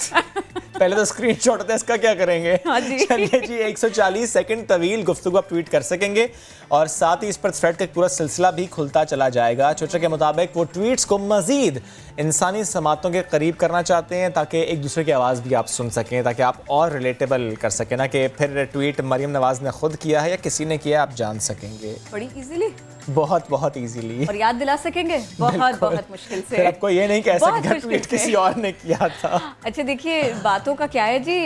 पहले तो स्क्रीनशॉट होता है, इसका क्या करेंगे? हाँ जी। चलिए जी, 140 सेकंड तवील गुफ्तगू आप ट्वीट कर सकेंगे और साथ ही इस पर थ्रेड का एक पूरा सिलसिला भी खुलता चला जाएगा। ट्विटर के मुताबिक वो ट्वीट्स को मजीद इंसानी समातों के करीब करना चाहते हैं ताकि एक दूसरे की आवाज़ भी आप सुन सकें, ताकि आप और रिलेटेबल कर सकें, ना कि फिर ट्वीट मरियम नवाज ने खुद किया है या किसी ने किया, आप जान सकेंगे बड़ी इजीली, बहुत इजीली, और याद दिला सकेंगे बहुत मुश्किल से। फिर आपको ये नहीं कह सकते ट्वीट किसी और ने किया था। अच्छा देखिए, बातों का क्या है जी,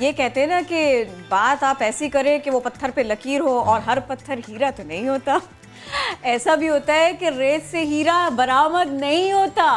ये कहते हैं ना कि बात आप ऐसी करें कि वो पत्थर पे लकीर हो, और हर पत्थर हीरा तो नहीं होता। ऐसा भी होता है कि रेत से हीरा बरामद नहीं होता,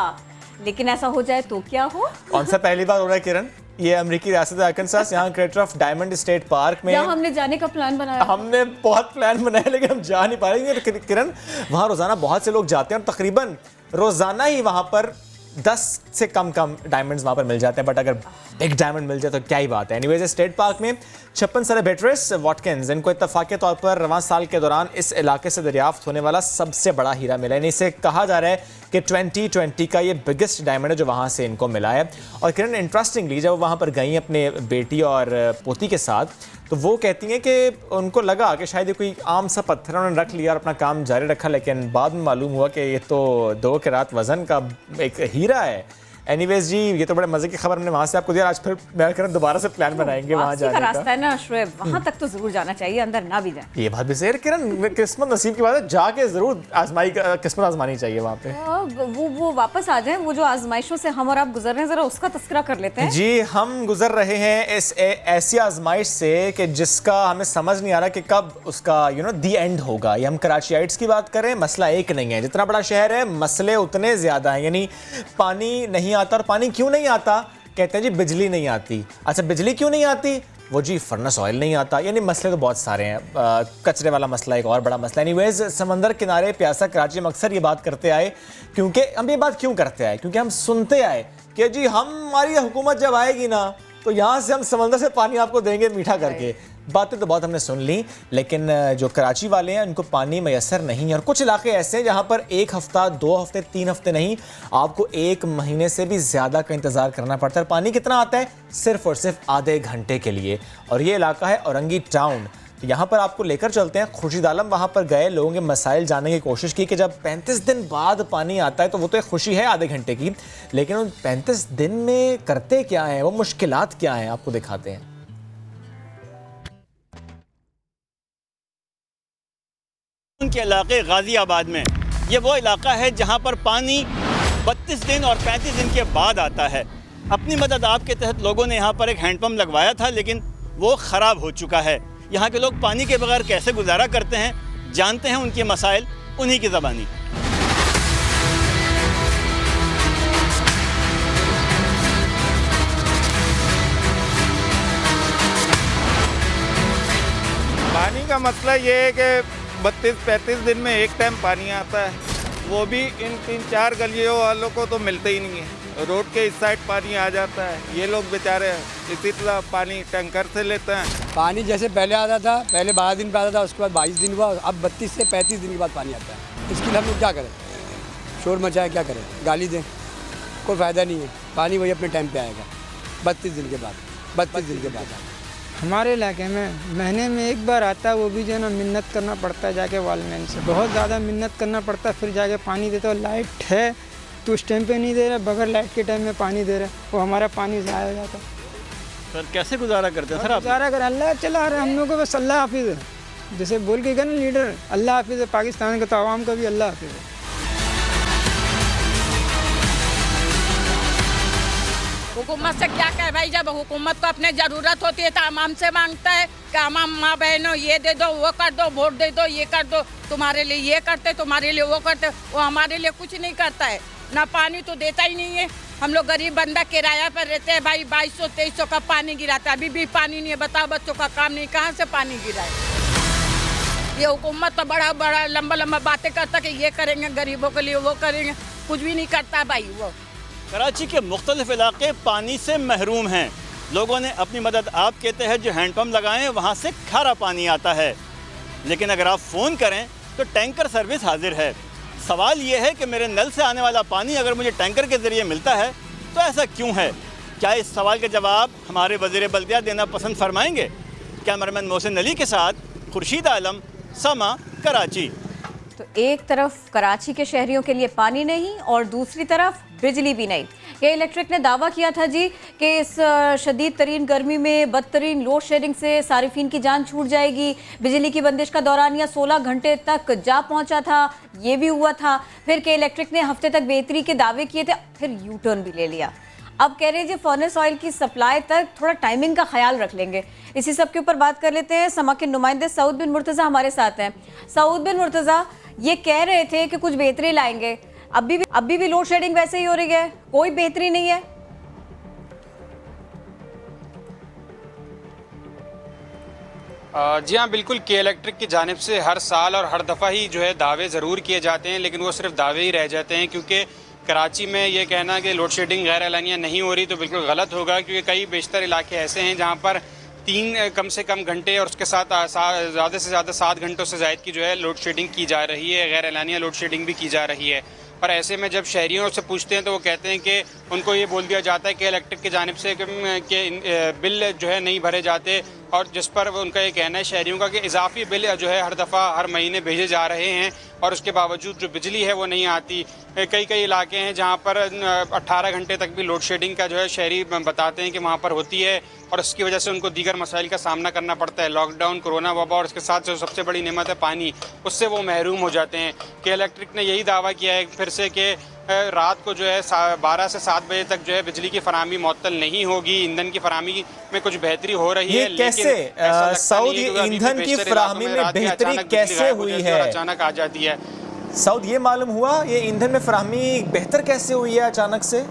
लेकिन ऐसा हो जाए तो क्या हो? कौन सा पहली बार हो रहा है किरण? ये अमेरिकी रियासत आर्कनसास, यहाँ creator of diamond state park में हमने जाने का प्लान बनाया। हमने बहुत प्लान बनाया लेकिन हम जा नहीं पा रहे। किरण, वहाँ रोजाना बहुत से लोग जाते हैं और तकरीबन रोजाना ही वहाँ पर 10 से कम डायमंड्स वहाँ पर मिल जाते हैं, बट अगर बिग डायमंड मिल जाए तो क्या ही बात है। एनीवेज, स्टेट पार्क में 56 साल बेट्रेस वॉटकिंस, इनको इत्तफाक़ी तौर पर रवां साल के दौरान इस इलाके से दरियाफ्त होने वाला सबसे बड़ा हीरा मिला है। इसे कहा जा रहा है कि 2020 का ये बिगेस्ट डायमंड है जो वहाँ से इनको मिला है। और किरण, इंटरेस्टिंगली जब वहाँ पर गई अपने बेटी और पोती के साथ, तो वो कहती हैं कि उनको लगा कि शायद ये कोई आम सा पत्थर उन्होंने रख लिया और अपना काम जारी रखा, लेकिन बाद में मालूम हुआ कि ये तो 2 कैरात वज़न का एक हीरा है। एनीवेज जी, ये तो बड़े मजे की खबर हमने वहाँ से आपको दिया। आज फिर मैं कह रहा हूँ दोबारा से प्लान बनाएंगे वहाँ जाने का। रास्ता है ना शुएब, वहाँ तक तो जरूर जाना चाहिए, अंदर ना भी जाए। ये बात भी सही है किरण, किस्मत नसीब की बात है, जाके जरूर किस्मत आजमानी चाहिए वहाँ पे। वो वापस आ जाए, वो जो आजमाइशों से हम और आप गुजर रहे हैं, जरा उसका तस्करा कर लेते हैं। जी, हम गुजर रहे हैं इस ऐसी आजमाइश से कि जिसका हमें समझ नहीं आ रहा कि कब उसका दी एंड होगा। ये हम कराचियाइट्स की बात करें, मसला एक नहीं है, जितना बड़ा शहर है मसले उतने ज़्यादा हैं। यानी पानी नहीं आता, और पानी क्यों नहीं आता? कहते हैं जी बिजली नहीं आती। अच्छा, बिजली क्यों नहीं आती? वो जी फर्नेस ऑयल नहीं आता। यानी मसले तो बहुत सारे हैं। कचरे वाला मसला एक और बड़ा मसला। एनीवेज, समंदर किनारे प्यासा कराची में अक्सर ये बात करते आए, क्योंकि हम ये बात क्यों करते आए? क्योंकि हम सुनते आए कि जी हमारी हुकूमत जब आएगी ना तो यहाँ से हम समंदर से पानी आपको देंगे मीठा करके। बातें तो बहुत हमने सुन ली, लेकिन जो कराची वाले हैं उनको पानी मैसर नहीं है। और कुछ इलाके ऐसे हैं जहाँ पर 1 हफ्ता, 2 हफ्ते, 3 हफ्ते नहीं, आपको 1 महीने से भी ज़्यादा का इंतज़ार करना पड़ता है। पानी कितना आता है? सिर्फ और सिर्फ आधे घंटे के लिए। और ये इलाका है औरंगी टाउन। तो यहाँ पर आपको लेकर चलते हैं। खुर्शीद आलम वहाँ पर गए, लोगों के मसाइल जानने की कोशिश की कि जब 35 दिन बाद पानी आता है तो वो तो एक खुशी है आधे घंटे की, लेकिन उन 35 दिन में करते क्या हैं, वो मुश्किलात क्या हैं, आपको दिखाते हैं। उनके इलाके गाजियाबाद में, ये वो इलाका है जहाँ पर पानी 32 दिन और 35 दिन के बाद आता है। अपनी मदद आपके तहत लोगों ने यहाँ पर एक हैंडपम्प लगवाया था, लेकिन वो ख़राब हो चुका है। यहाँ के लोग पानी के बगैर कैसे गुजारा करते हैं, जानते हैं उनके मसाइल उन्हीं की ज़बानी। पानी का मसला ये है कि 32-35 दिन में एक टाइम पानी आता है, वो भी इन 3-4 गलियों वालों को तो मिलते ही नहीं है। रोड के इस साइड पानी आ जाता है, ये लोग बेचारे इसी तरह पानी टैंकर से लेते हैं। पानी जैसे पहले आता था, पहले 12 दिन पे आता था, उसके बाद 22 दिन हुआ, अब 32 से 35 दिन के बाद पानी आता है। इसके लिए हम लोग क्या करें? शोर मचाए, क्या करें? गाली दें? कोई फ़ायदा नहीं है। पानी वही अपने टाइम पे आएगा 32 दिन के बाद, 32 दिन के बाद। हमारे इलाके में महीने में एक बार आता है, वो भी जो है ना मिन्नत करना पड़ता है जाके वालमैन से, बहुत ज़्यादा मिन्नत करना पड़ता है, फिर जाके पानी देते हो। लाइट है तो उस टाइम पे नहीं दे रहे, बगैर लाइट के टाइम में पानी दे रहे, वो हमारा पानी ज़ाया हो जाता है। सर कैसे गुजारा करते हैं सर आप? गुजारा कर अल्लाह चला रहे हम लोग को, बस अल्लाह हाफिज़ है, जैसे बोल के गए ना लीडर, अल्लाह हाफिज़ है। पाकिस्तान का तो आवाम का भी अल्लाह हाफिज़ है। हुकूमत से क्या कहे भाई, जब हुकूमत को अपने ज़रूरत होती है तो आवाम से मांगता है कि आवाम माँ बहनों ये दे दो, वो कर दो, वोट दे दो, ये कर दो, तुम्हारे लिए ये करते, तुम्हारे लिए वो करते। वो हमारे लिए कुछ नहीं करता है, ना पानी तो देता ही नहीं है। हम लोग गरीब बंदा किराया पर रहते हैं भाई, 2200-2300 का पानी गिराता है, अभी भी पानी नहीं है। बताओ, बच्चों का काम नहीं, कहाँ से पानी गिराए? ये हुकूमत तो बड़ा बड़ा लंबा लंबा बातें करता कि ये करेंगे गरीबों के लिए, वो करेंगे, कुछ भी नहीं करता भाई वो। कराची के मुख्तलिफ इलाके पानी से महरूम हैं। लोगों ने अपनी मदद आप के तहत जो हैंडपम्प लगाए वहाँ से खारा पानी आता है, लेकिन अगर आप फ़ोन करें तो टैंकर सर्विस हाजिर है। सवाल ये है कि मेरे नल से आने वाला पानी अगर मुझे टैंकर के ज़रिए मिलता है तो ऐसा क्यों है? क्या इस सवाल का जवाब हमारे वज़ीर बल्दिया देना पसंद फरमाएंगे? कैमरामैन मोहसिन अली के साथ खुर्शीद आलम, समा, कराची। तो एक तरफ कराची के शहरियों के लिए पानी नहीं और दूसरी तरफ बिजली भी नहीं। के इलेक्ट्रिक ने दावा किया था जी कि इस शदीद तरीन गर्मी में बदतरीन लोड शेडिंग से सारिफीन की जान छूट जाएगी। बिजली की बंदिश का दौरानिया 16 घंटे तक जा पहुंचा था, ये भी हुआ था। फिर के इलेक्ट्रिक ने हफ्ते तक बेहतरी के दावे किए थे, फिर यू टर्न भी ले लिया। अब कह रहे हैं जी फर्नेस ऑयल की सप्लाई तक थोड़ा टाइमिंग का ख्याल रख लेंगे। इसी सब के ऊपर बात कर लेते हैं। समा के नुमाइंदे सऊद बिन मुर्तज़ा हमारे साथ हैं। सऊद बिन मुर्तज़ा, ये कह रहे थे कि कुछ बेहतरी लाएंगे, अभी भी लोड शेडिंग वैसे ही हो रही है, कोई बेहतरी नहीं है। जी हाँ, बिल्कुल। के इलेक्ट्रिक की जानिब से हर साल और हर दफ़ा ही जो है दावे ज़रूर किए जाते हैं, लेकिन वो सिर्फ दावे ही रह जाते हैं, क्योंकि कराची में ये कहना कि लोड शेडिंग गैर एलानिया नहीं हो रही तो बिल्कुल गलत होगा, क्योंकि कई बेशतर इलाके ऐसे हैं जहाँ पर 3 कम से कम घंटे और उसके साथ ज़्यादा से ज़्यादा 7 घंटों से ज़ायद की जो है लोड शेडिंग की जा रही है, गैर एलानिया लोड शेडिंग भी की जा रही है। और ऐसे में जब शहरियों से पूछते हैं तो वो कहते हैं कि उनको ये बोल दिया जाता है कि इलेक्ट्रिक की जानिब से कि बिल जो है नहीं भरे जाते, और जिस पर उनका ये कहना है शहरियों का कि इजाफी बिल जो है हर दफ़ा हर महीने भेजे जा रहे हैं और उसके बावजूद जो बिजली है वो नहीं आती। कई इलाके हैं जहाँ पर 18 घंटे तक भी लोड शेडिंग का जो है शहरी बताते हैं कि वहाँ पर होती है, और उसकी वजह से उनको दीगर मसाइल का सामना करना पड़ता है, लॉकडाउन, कोरोना वबा, और उसके साथ जो सबसे बड़ी नेमत है पानी, उससे वो महरूम हो जाते हैं। कि इलेक्ट्रिक ने यही दावा किया है फिर से कि रात को जो है 12 से 7 बजे तक जो है बिजली की फराहमी मुअत्तल नहीं होगी। ईंधन की फराहमी में कुछ बेहतरी हो रही है, कैसे सऊद ईंधन की फराहमी में बेहतरी कैसे हुई है? अचानक आ जाती है सऊद, ये मालूम हुआ ये ईंधन में फराहमी बेहतर कैसे हुई है अचानक से?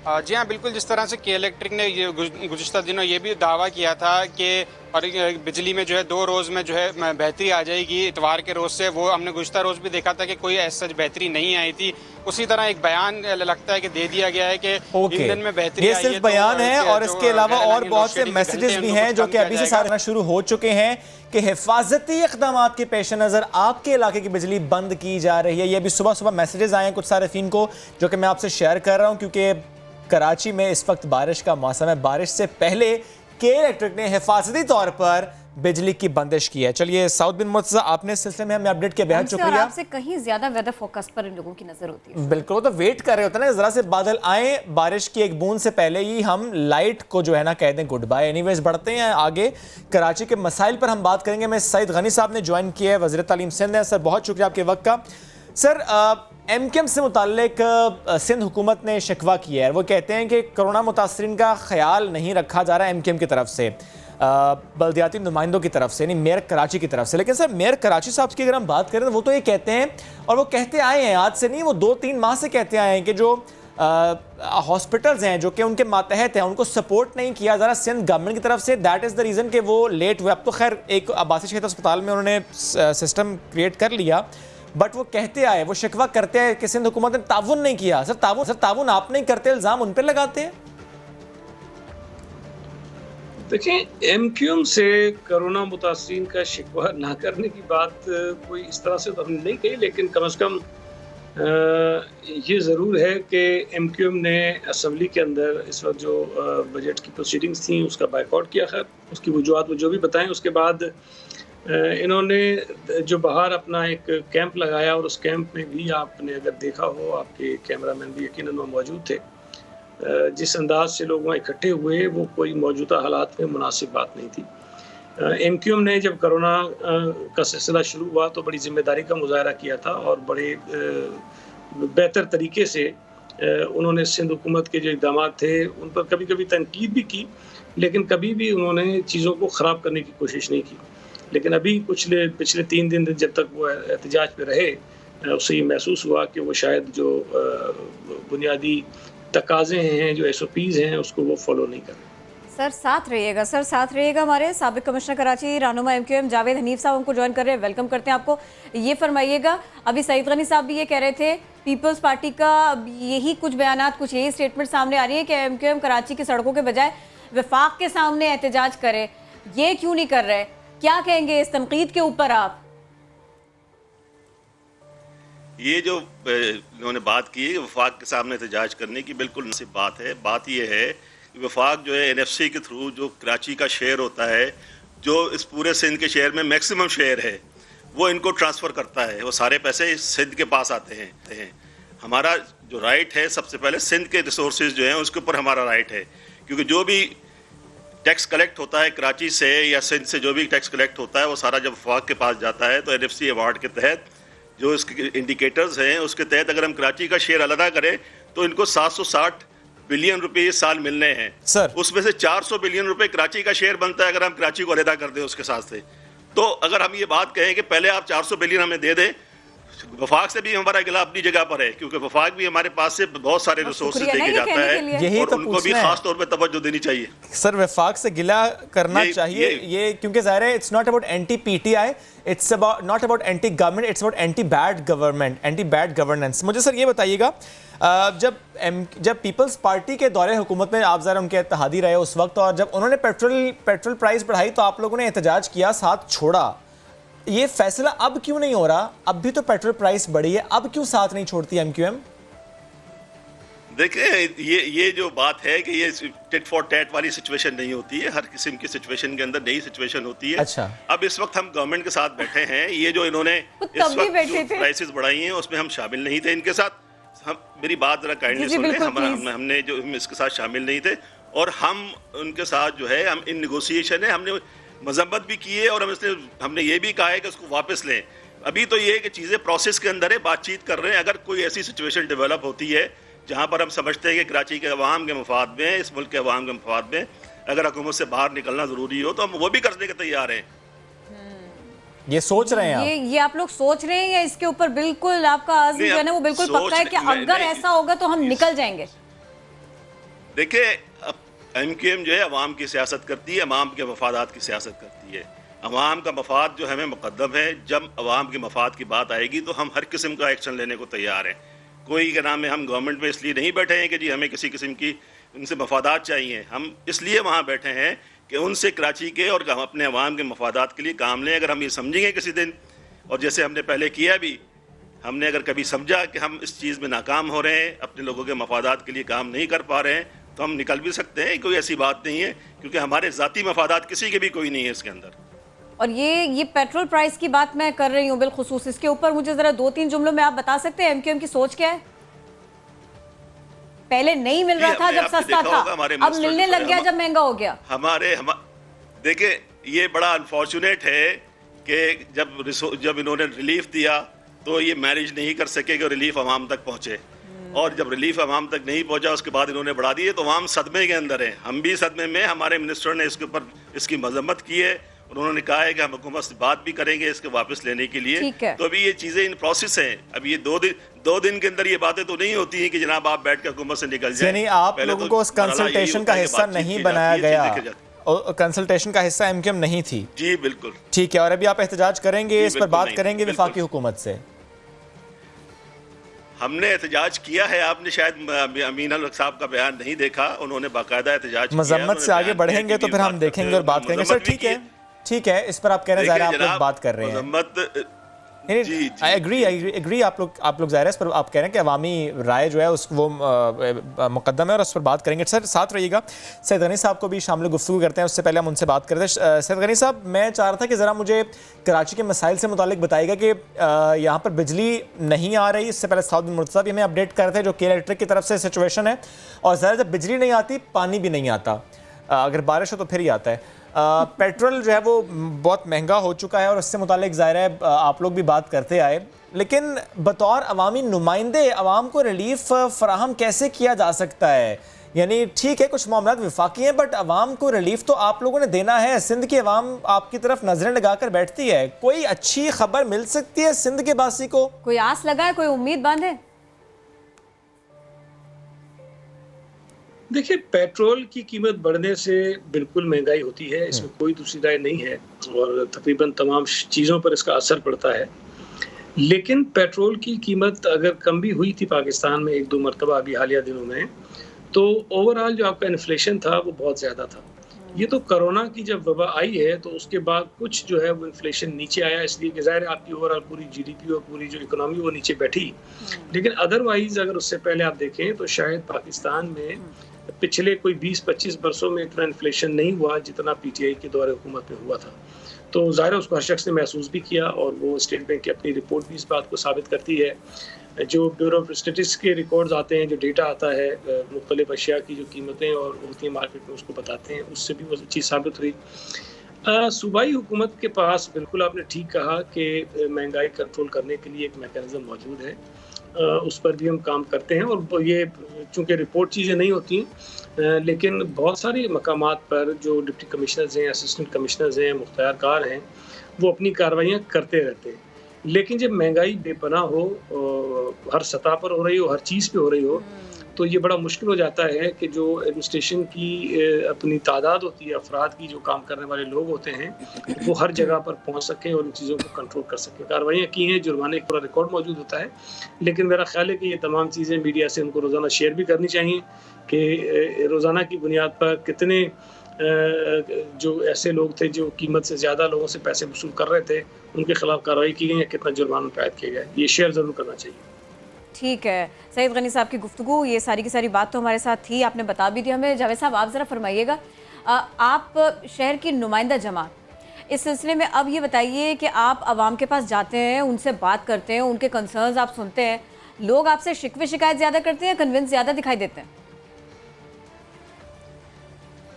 जी हाँ, बिल्कुल। जिस तरह से के इलेक्ट्रिक ने ये गुज़िश्ता दिनों ये भी दावा किया था कि और बिजली में जो है 2 रोज़ में जो है बेहतरी आ जाएगी, इतवार के रोज़ से, वो हमने गुज़िश्ता रोज़ भी देखा था कि कोई ऐसा बेहतरी नहीं आई थी। उसी तरह एक बयान लगता है कि दे दिया गया है कि ईंधन में बेहतरी। ये सिर्फ बयान है और इसके अलावा और बहुत से मैसेजेस भी हैं जो कि अभी से सारे शुरू हो चुके हैं कि हिफाजती इक़दाम के पेश नज़र आपके इलाके की बिजली बंद की जा रही है। ये अभी सुबह सुबह मैसेजेस आए हैं कुछ सारिफीन को, जो कि मैं आपसे शेयर कर रहा हूँ, क्योंकि कराची में इस वक्त बारिश का मौसम है। बारिश से पहले के इलेक्ट्रिक ने हिफाजती तौर पर बिजली की बंदिश की है। चलिए सऊद बिन मुर्तज़ा, आपने इस सिलसिले में हमें अपडेट किया, बेहद शुक्रिया। आपसे कहीं ज्यादा वेदर फोकस पर इन लोगों की नजर होती है। बिल्कुल, तो वेट कर रहे होते हैं ना, जरा से बादल आए, बारिश की एक बूंद से पहले ही हम लाइट को जो है ना कह दें गुड बाय। एनीवेज बढ़ते हैं आगे, कराची के मसाइल पर हम बात करेंगे। मैं सईद गनी साहब ने ज्वाइन किया है, वज़ीर तालीम सिंध है। सर बहुत शुक्रिया आपके वक्त का। सर MKM से मुताल्लिक सिंध हुकूमत ने शिकवा किया है, वो कहते हैं कि कोरोना मुतासरीन का ख्याल नहीं रखा जा रहा है MKM की तरफ से, बल्दियाती नुमाइंदों की तरफ से, यानी मेयर कराची की तरफ से। लेकिन सर मेयर कराची साहब की अगर हम बात करें तो वो तो ये कहते हैं, और वो कहते आए हैं आज से नहीं, वो 2-3 माह से कहते आए हैं कि जो हॉस्पिटल्स हैं जो कि उनके मातहत हैं उनको सपोर्ट नहीं किया जा रहा सिंध गवर्नमेंट की तरफ से। दैट इज़ द रीज़न कि वो लेट हुए। अब तो खैर एक आबासी क्षेत्र अस्पताल में उन्होंने सिस्टम क्रिएट कर लिया, बट वो कहते आए, वो शिकवा करते हैं कि सिंध हुकूमत ने ताउन नहीं किया। सर ताउन आप नहीं करते, इल्ज़ाम उन पर लगाते हैं। देखिए, MQM से कोरोना मुतासरीन का शिकवा ना करने की बात कोई इस तरह से तो हमने नहीं कही, लेकिन कम से कम ये ज़रूर है कि MQM ने असम्बली के अंदर इस वक्त जो बजट की प्रोसीडिंग्स थी उसका बायकॉट किया। खैर उसकी वजूहत वो जो भी बताएं, उसके बाद इन्होंने जो बाहर अपना एक कैंप लगाया, और उस कैंप में भी आपने अगर देखा हो, आपके कैमरामैन भी यकीनन वो मौजूद थे, जिस अंदाज से लोग वहाँ इकट्ठे हुए वो कोई मौजूदा हालात में मुनासिब बात नहीं थी। MQM ने जब कोरोना का सिलसिला शुरू हुआ तो बड़ी जिम्मेदारी का मुजाहरा किया था, और बड़े बेहतर तरीके से उन्होंने सिंध हुकूमत के जो इक़दाम थे उन पर कभी कभी तनकीद भी की, लेकिन कभी भी उन्होंने चीज़ों को ख़राब करने की कोशिश नहीं की। लेकिन अभी पिछले 3 दिन जब तक वो एहतजाज पे रहे, उससे ये महसूस हुआ कि वो शायद जो बुनियादी तकाज़े हैं, जो SOPs हैं, उसको वो फॉलो नहीं कर रहे। सर साथ रहिएगा हमारे साबिक कमिश्नर कराची रहनुमा MQM जावेद हनीफ साहब हमको ज्वाइन कर रहे हैं, वेलकम करते हैं आपको। ये फरमाइएगा, अभी सईद गनी साहब भी ये कह रहे थे, पीपल्स पार्टी का यही कुछ बयानात, कुछ यही स्टेटमेंट सामने आ रही है कि MQM कराची की सड़कों के बजाय वफाक के सामने एहतजाज करे, ये क्यों नहीं कर रहे? क्या कहेंगे इस तनकीद के ऊपर आप? ये जो इन्होंने बात की है वफाक के सामने एहतजाज करने की, बिल्कुल नसीब बात है। बात ये है कि वफाक जो है NFC के थ्रू जो कराची का शेयर होता है, जो इस पूरे सिंध के शेयर में मैक्सिमम शेयर है, वो इनको ट्रांसफ़र करता है। वो सारे पैसे सिंध के पास आते हैं। हमारा जो राइट है, सबसे पहले सिंध के रिसोर्सेज जो हैं उसके ऊपर हमारा राइट है, क्योंकि जो भी टैक्स कलेक्ट होता है कराची से या सिंध से, जो भी टैक्स कलेक्ट होता है वो सारा जब वफाक के पास जाता है तो NFC अवार्ड के तहत जो इसके इंडिकेटर्स हैं उसके तहत अगर हम कराची का शेयर अलग करें तो इनको 760 बिलियन रुपए इस साल मिलने हैं सर। उसमें से 400 बिलियन रुपए कराची का शेयर बनता है अगर हम कराची को अलग कर दें उसके साथ से। तो अगर हम ये बात कहें कि पहले आप 400 बिलियन हमें दे दें, वफाक से भी हमारा गिला अपनी जगह पर है, क्योंकि वफाक भी हमारे पास से बहुत सारे रिसोर्सेज लेके जाता है, यही और तो उनको भी खास तौर पे तवज्जो देनी चाहिए। सर वफाक से गिला करना चाहिए ये क्योंकि ज़ाहिर है it's not about anti PTI, it's about not about anti government, it's about anti bad government, anti bad governance. मुझे सर ये बताइएगा, जब पीपल्स पार्टी के दौरे हुकूमत में आप ज़रा उनके इत्तेहादी रहे उस वक्त, और जब उन्होंने पेट्रोल प्राइस बढ़ाई तो आप लोगों ने एहतजाज किया, साथ छोड़ा। ये फैसला अब क्यों नहीं हो रहा? अब भी तो पेट्रोल प्राइस बढ़ी है, अब क्यों साथ नहीं छोड़ती MQM? देखिए ये जो बात है कि ये टिट फॉर टैट वाली सिचुएशन नहीं होती है, हर किस्म की सिचुएशन के अंदर नई सिचुएशन होती है। अच्छा। अब इस वक्त हम गवर्नमेंट के साथ बैठे हैं, ये जो इन्होंने इस वक्त जो प्राइसेस बढ़ाई हैं उसमें हम शामिल नहीं थे इनके साथ। हम मेरी बात जरा काइंडली सुन लें, हमने जो इसके साथ शामिल नहीं थे, और हम उनके साथ जो है हम इन नेगोशिएशन है, हमने मजम्मत भी की है और हमने ये भी कहा है कि उसको वापस लें। अभी तो ये है कि चीज़ें प्रोसेस के अंदर है, बातचीत कर रहे हैं। अगर कोई ऐसी सिचुएशन डेवलप होती है जहाँ पर हम समझते हैं कि कराची के अवाम के मफाद में, इस मुल्क के अवाम के मफाद में अगर हुकूमत से बाहर निकलना ज़रूरी हो तो हम वो भी करने के तैयार हैं। ये सोच रहे हैं ये आप लोग सोच रहे हैं या इसके ऊपर बिल्कुल आपका आज़म जो है ना वो बिल्कुल पक्का है कि अगर ऐसा होगा तो हम निकल जाएंगे? देखिए MQM जो है अवाम की सियासत करती है, अवाम के मफादात की सियासत करती है। अवाम का मफाद जो हमें मुकद्दम है। जब अवाम के मफाद की बात आएगी तो हम हर किस्म का एक्शन लेने को तैयार हैं। कोई के नाम है हम गवर्नमेंट में इसलिए नहीं बैठे हैं कि जी हमें किसी किस्म की उनसे मफादात चाहिए। हम इसलिए वहाँ बैठे हैं कि उनसे कराची के और हम अपने अवाम के मफादात के लिए काम लें। अगर हम ये समझेंगे किसी दिन, और जैसे हमने पहले किया भी, हमने अगर कभी समझा कि हम इस चीज़ में नाकाम हो रहे हैं, अपने लोगों के मफादात के लिए काम नहीं कर पा रहे हैं, तो हम निकल भी सकते हैं। कोई ऐसी बात नहीं है, क्योंकि हमारे ज़ाती मफादात किसी के भी कोई नहीं है इसके अंदर। और ये पेट्रोल प्राइस की बात मैं कर रही हूँ बिलखुसूस, इसके ऊपर मुझे ज़रा 2-3 जुमलों में आप बता सकते हैं MQM की सोच क्या है? पहले नहीं मिल रहा था जब सस्ता था, अब मिलने लग गया जब महंगा हो गया। देखिए ये बड़ा अनफॉर्चुनेट है कि जब इन्होंने रिलीफ दिया तो ये मैनेज नहीं कर सके कि रिलीफ अवाम तक पहुँचे, और जब रिलीफ अवाम तक नहीं पहुंचा उसके बाद इन्होंने बढ़ा दिए, तो अवाम सदमे के अंदर है। हम भी सदमे में, हमारे मिनिस्टर ने इसके ऊपर इसकी मजम्मत की है, उन्होंने कहा है कि हम हुकूमत से बात भी करेंगे इसके वापस लेने के लिए। तो अभी ये चीज़ें इन प्रोसेस हैं। अभी ये दो दिन के अंदर ये बातें तो नहीं होती हैं कि जनाब आप बैठ कर हुकूमत से निकल जाए। यानी आप लोगों को उस कंसल्टेशन का हिस्सा नहीं बनाया गया, और कंसल्टेशन का हिस्सा MQM नहीं थी? जी बिल्कुल ठीक है। और अभी आप एहतजाज करेंगे, इस पर बात करेंगे वफाकी हुकूमत से? हमने एहतजाज किया है, आपने शायद अमीन अल साहब का बयान नहीं देखा, उन्होंने बाकायदा एहतजाज किया। मजम्मत से आगे बढ़ेंगे तो फिर हम देखेंगे और बात करेंगे। सर ठीक है, इस पर आप कह रहे हैं, आप लोग बात कर रहे हैं। आई एग्री आप लोग ज़ाहिर है इस पर आप कह रहे हैं कि अवामी राय जो है उस वो मुकद्दम है और उस पर बात करेंगे। सर साथ रहिएगा, सैयद गनी साहब को भी शामिल गुफ्तगू करते हैं। उससे पहले हम उनसे बात करते हैं। सैयद गनी साहब, मैं चाह रहा था कि ज़रा मुझे कराची के मसाइल से मुतालिक बताइएगा कि यहाँ पर बिजली नहीं आ रही। इससे पहले साउद मुर्तज़ा भी हमें अपडेट कर रहे थे जो के इलेक्ट्रिक की तरफ से सिचुएशन है, और ज़रा जब बिजली नहीं आती पानी भी नहीं आता, अगर बारिश हो तो फिर ही आता है। पेट्रोल जो है वो बहुत महंगा हो चुका है और उससे मुतालिक ज़ाहिर है आप लोग भी बात करते आए, लेकिन बतौर अवामी नुमाइंदे अवाम को रिलीफ फराहम कैसे किया जा सकता है? यानी ठीक है कुछ मामलात विफाकी हैं, बट अवाम को रिलीफ तो आप लोगों ने देना है। सिंध की अवाम आपकी तरफ नजरें लगाकर बैठती है, कोई अच्छी खबर मिल सकती है सिंध के बासी को? कोई आस लगाए, कोई उम्मीद बांधे? देखिए, पेट्रोल की कीमत बढ़ने से बिल्कुल महंगाई होती है, इसमें कोई दूसरी राय नहीं है और तकरीबन तमाम चीज़ों पर इसका असर पड़ता है। लेकिन पेट्रोल की कीमत अगर कम भी हुई थी पाकिस्तान में 1-2 मरतबा अभी हालिया दिनों में, तो ओवरऑल जो आपका इन्फ्लेशन था वो बहुत ज़्यादा था। ये तो कोरोना की जब वबा आई है तो उसके बाद कुछ जो है वो इन्फ्लेशन नीचे आया, इसलिए कि ज़ाहिर है आपकी ओवरऑल पूरी जीडीपी और पूरी जो इकोनॉमी वो नीचे बैठी। लेकिन अदरवाइज़ अगर उससे पहले आप देखें तो शायद पाकिस्तान में पिछले कोई 20-25 वर्षों में इतना इन्फ्लेशन नहीं हुआ जितना पीटीआई के दौरे हुकूमत में हुआ था। तो ज़ाहिर है उसको हर शख्स ने महसूस भी किया और वो स्टेट बैंक की अपनी रिपोर्ट भी इस बात को साबित करती है। जो ब्यूरो ऑफ स्टैटिस्टिक्स के रिकॉर्ड्स आते हैं, जो डेटा आता है मुख्तलिफ अशिया की जो कीमतें और होती हैं मार्केट में उसको बताते हैं, उससे भी वो चीज़ साबित हुई। सूबाई हुकूमत के पास बिल्कुल आपने ठीक कहा कि महंगाई कंट्रोल करने के लिए एक मैकेनिज़्म मौजूद है, उस पर भी हम काम करते हैं और ये चूँकि रिपोर्ट चीज़ें नहीं होती लेकिन बहुत सारे मकामात पर जो डिप्टी कमिश्नर्स हैं, असिस्टेंट कमिश्नर्स हैं, मुख्तियार कार हैं, वो अपनी कार्रवाइयाँ करते रहते हैं। लेकिन जब महंगाई बेपनाह हो, हर सतह पर हो रही हो, हर चीज़ पे हो रही हो, तो ये बड़ा मुश्किल हो जाता है कि जो एडमिनिस्ट्रेशन की अपनी तादाद होती है, अफराद की जो काम करने वाले लोग होते हैं, वो हर जगह पर पहुंच सकें और इन चीज़ों को कंट्रोल कर सकें। कार्रवाइयाँ की हैं, जुर्माने का पूरा रिकॉर्ड मौजूद होता है, लेकिन मेरा ख्याल है कि ये तमाम चीज़ें मीडिया से उनको रोज़ाना शेयर भी करनी चाहिए कि रोज़ाना की बुनियाद पर कितने जो ऐसे लोग थे जो कीमत से ज़्यादा लोगों से पैसे वसूल कर रहे थे, उनके खिलाफ कार्रवाई की गई या कितना जुर्माना आयद किया गया, ये शेयर ज़रूर करना चाहिए। ठीक है, सईद गनी साहब की गुफ्तगू, ये सारी की सारी बात तो हमारे साथ थी, आपने बता भी दिया हमें। जावेद साहब, आप ज़रा फरमाइएगा, आप शहर की नुमाइंदा जमात, इस सिलसिले में अब ये बताइए कि आप आवाम के पास जाते हैं, उनसे बात करते हैं, उनके कंसर्न्स आप सुनते हैं, लोग आपसे शिकवे शिकायत ज़्यादा करते हैं, कन्विंस ज़्यादा दिखाई देते हैं?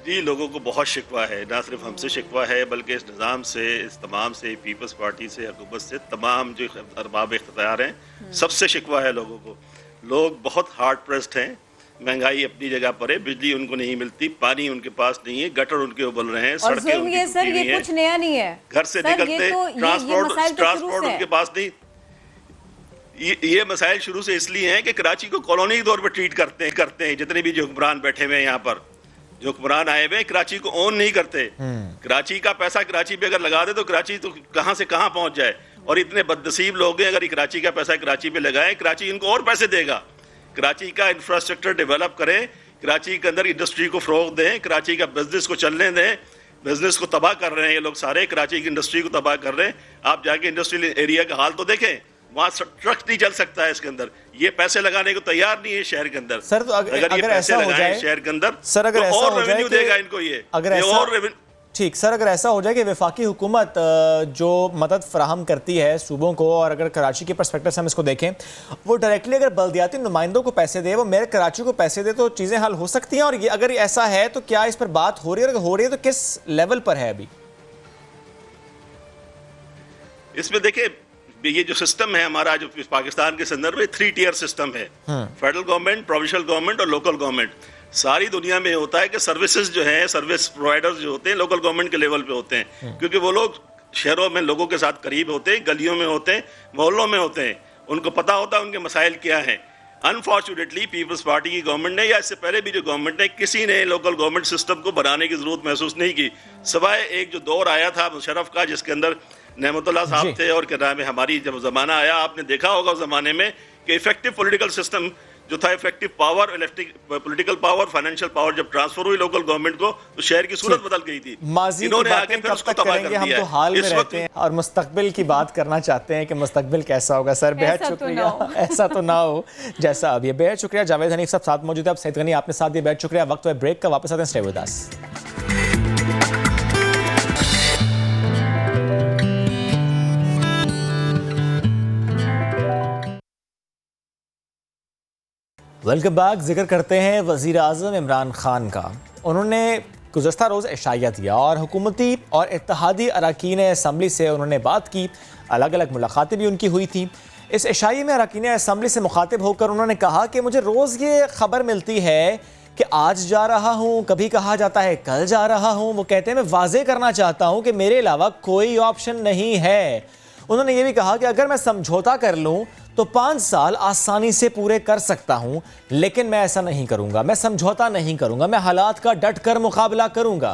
जी, लोगों को बहुत शिकवा है, ना सिर्फ हमसे शिकवा है बल्कि इस निज़ाम से, इस तमाम से, पीपल्स पार्टी से, हुकूमत से, तमाम जो अरबाब इख्तियार हैं, सबसे शिकवा है लोगों को। लोग बहुत हार्ड प्रेस्ड हैं, महंगाई अपनी जगह पर है, बिजली उनको नहीं मिलती, पानी उनके पास नहीं है, गटर उनके उबल रहे हैं, सड़कें उनकी सर, ये कुछ नया नहीं है, घर से निकलते ट्रांसपोर्ट उनके पास नहीं। ये मसाइल शुरू से इसलिए हैं कि कराची को कॉलोनी के तौर पर ट्रीट करते हैं जितने भी जो हुक्मरान बैठे हुए हैं यहाँ पर, जो हुक्मरान आए हुए कराची को ओन नहीं करते। कराची का पैसा कराची पे अगर लगा दे तो कराची तो कहां से कहां पहुंच जाए, और इतने बदनसीब लोग हैं अगर कराची का पैसा कराची पे लगाएं, कराची इनको और पैसे देगा। कराची का इंफ्रास्ट्रक्चर डेवलप करें, कराची के अंदर इंडस्ट्री को फ़रोग़ दें, कराची का बिजनेस को चलने दें। बिजनेस को तबाह कर रहे हैं ये लोग सारे, कराची की इंडस्ट्री को तबाह कर रहे हैं। आप जाके इंडस्ट्रियल एरिया का हाल तो देखें, वहाँ ट्रक नहीं चल सकता है इसके अंदर, ये पैसे लगाने को तैयार नहीं है शहर के अंदर। सर, तो अगर ये पैसे लगाएं शहर के अंदर, सर, अगर ऐसा हो जाए कि देगा इनको ये, अगर ऐसा, ठीक सर, अगर ऐसा हो जाए कि वफाकी हुकूमत जो मदद फराहम करती है सूबों को, और अगर कराची के पर्सपेक्टिव से हम इसको देखें, वो डायरेक्टली अगर बल्दियाती नुमाइंदों को पैसे दे, वो मेयर कराची को पैसे दे, तो चीज़ें हल हो सकती हैं। और ये अगर ऐसा है तो क्या इस पर बात हो रही है, अगर हो रही है तो किस लेवल पर है अभी? इसमें देखिए, ये जो सिस्टम है हमारा जो पाकिस्तान के संदर्भ में 3 टियर सिस्टम है, फेडरल गवर्नमेंट, प्रोविंशियल गवर्नमेंट और लोकल गवर्नमेंट। सारी दुनिया में होता है कि सर्विसेज जो है, सर्विस प्रोवाइडर्स जो होते हैं लोकल गवर्नमेंट के लेवल पे होते हैं, क्योंकि वो लोग शहरों में लोगों के साथ करीब होते हैं, गलियों में होते हैं, मोहल्लों में होते हैं, उनको पता होता है उनके मसाइल क्या हैं। अनफॉर्चुनेटली पीपल्स पार्टी की गवर्नमेंट ने, या इससे पहले भी जो गवर्नमेंट ने, किसी ने लोकल गवर्नमेंट सिस्टम को बनाने की जरूरत महसूस नहीं की, सिवाय एक जो दौर आया था मुशर्रफ का, जिसके अंदर नेमतुल्लाह साहब थे और क्या नाम है, हमारी जब ज़माना आया, आपने देखा होगा उस ज़माने में कि इफेक्टिव पॉलिटिकल सिस्टम जो था, effective power, political power, financial power जब ट्रांसफर हुई लोकल गवर्नमेंट को, तो शहर की सूरत बदल गई थी। इन्होंने आके फिर उसको तबाह कर दिया। हम तो हाल में रहते हैं और मुस्तकबिल की बात करना चाहते हैं कि मुस्तकबिल कैसा होगा। सर, बेहद शुक्रिया। ऐसा तो ना हो जैसा अब ये। बेहद शुक्रिया। जावेद हनीफ साहब साथ मौजूद है, अब सईद गनी आपने साथ दिया, बेहद शुक्रिया। वक्त है ब्रेक का, वापस आते हैं, stay with us. Welcome back. जिक्र करते हैं वज़ीर आज़म इमरान खान का। उन्होंने गुज़श्ता रोज़ इशाइया दिया और हुकूमती और इत्तेहादी अरकान असम्बली से उन्होंने बात की। अलग अलग मुलाकातें भी उनकी हुई थी। इस इशाइये में अरकान असम्बली से मुखातिब होकर उन्होंने कहा कि मुझे रोज़ ये ख़बर मिलती है कि आज जा रहा हूँ, कभी कहा जाता है कल जा रहा हूँ। वो कहते हैं मैं वाज़े करना चाहता हूँ कि मेरे अलावा कोई ऑप्शन नहीं है। उन्होंने ये भी कहा कि अगर मैं समझौता कर लूं तो 5 साल आसानी से पूरे कर सकता हूं, लेकिन मैं ऐसा नहीं करूंगा, मैं समझौता नहीं करूंगा, मैं हालात का डट कर मुकाबला करूंगा।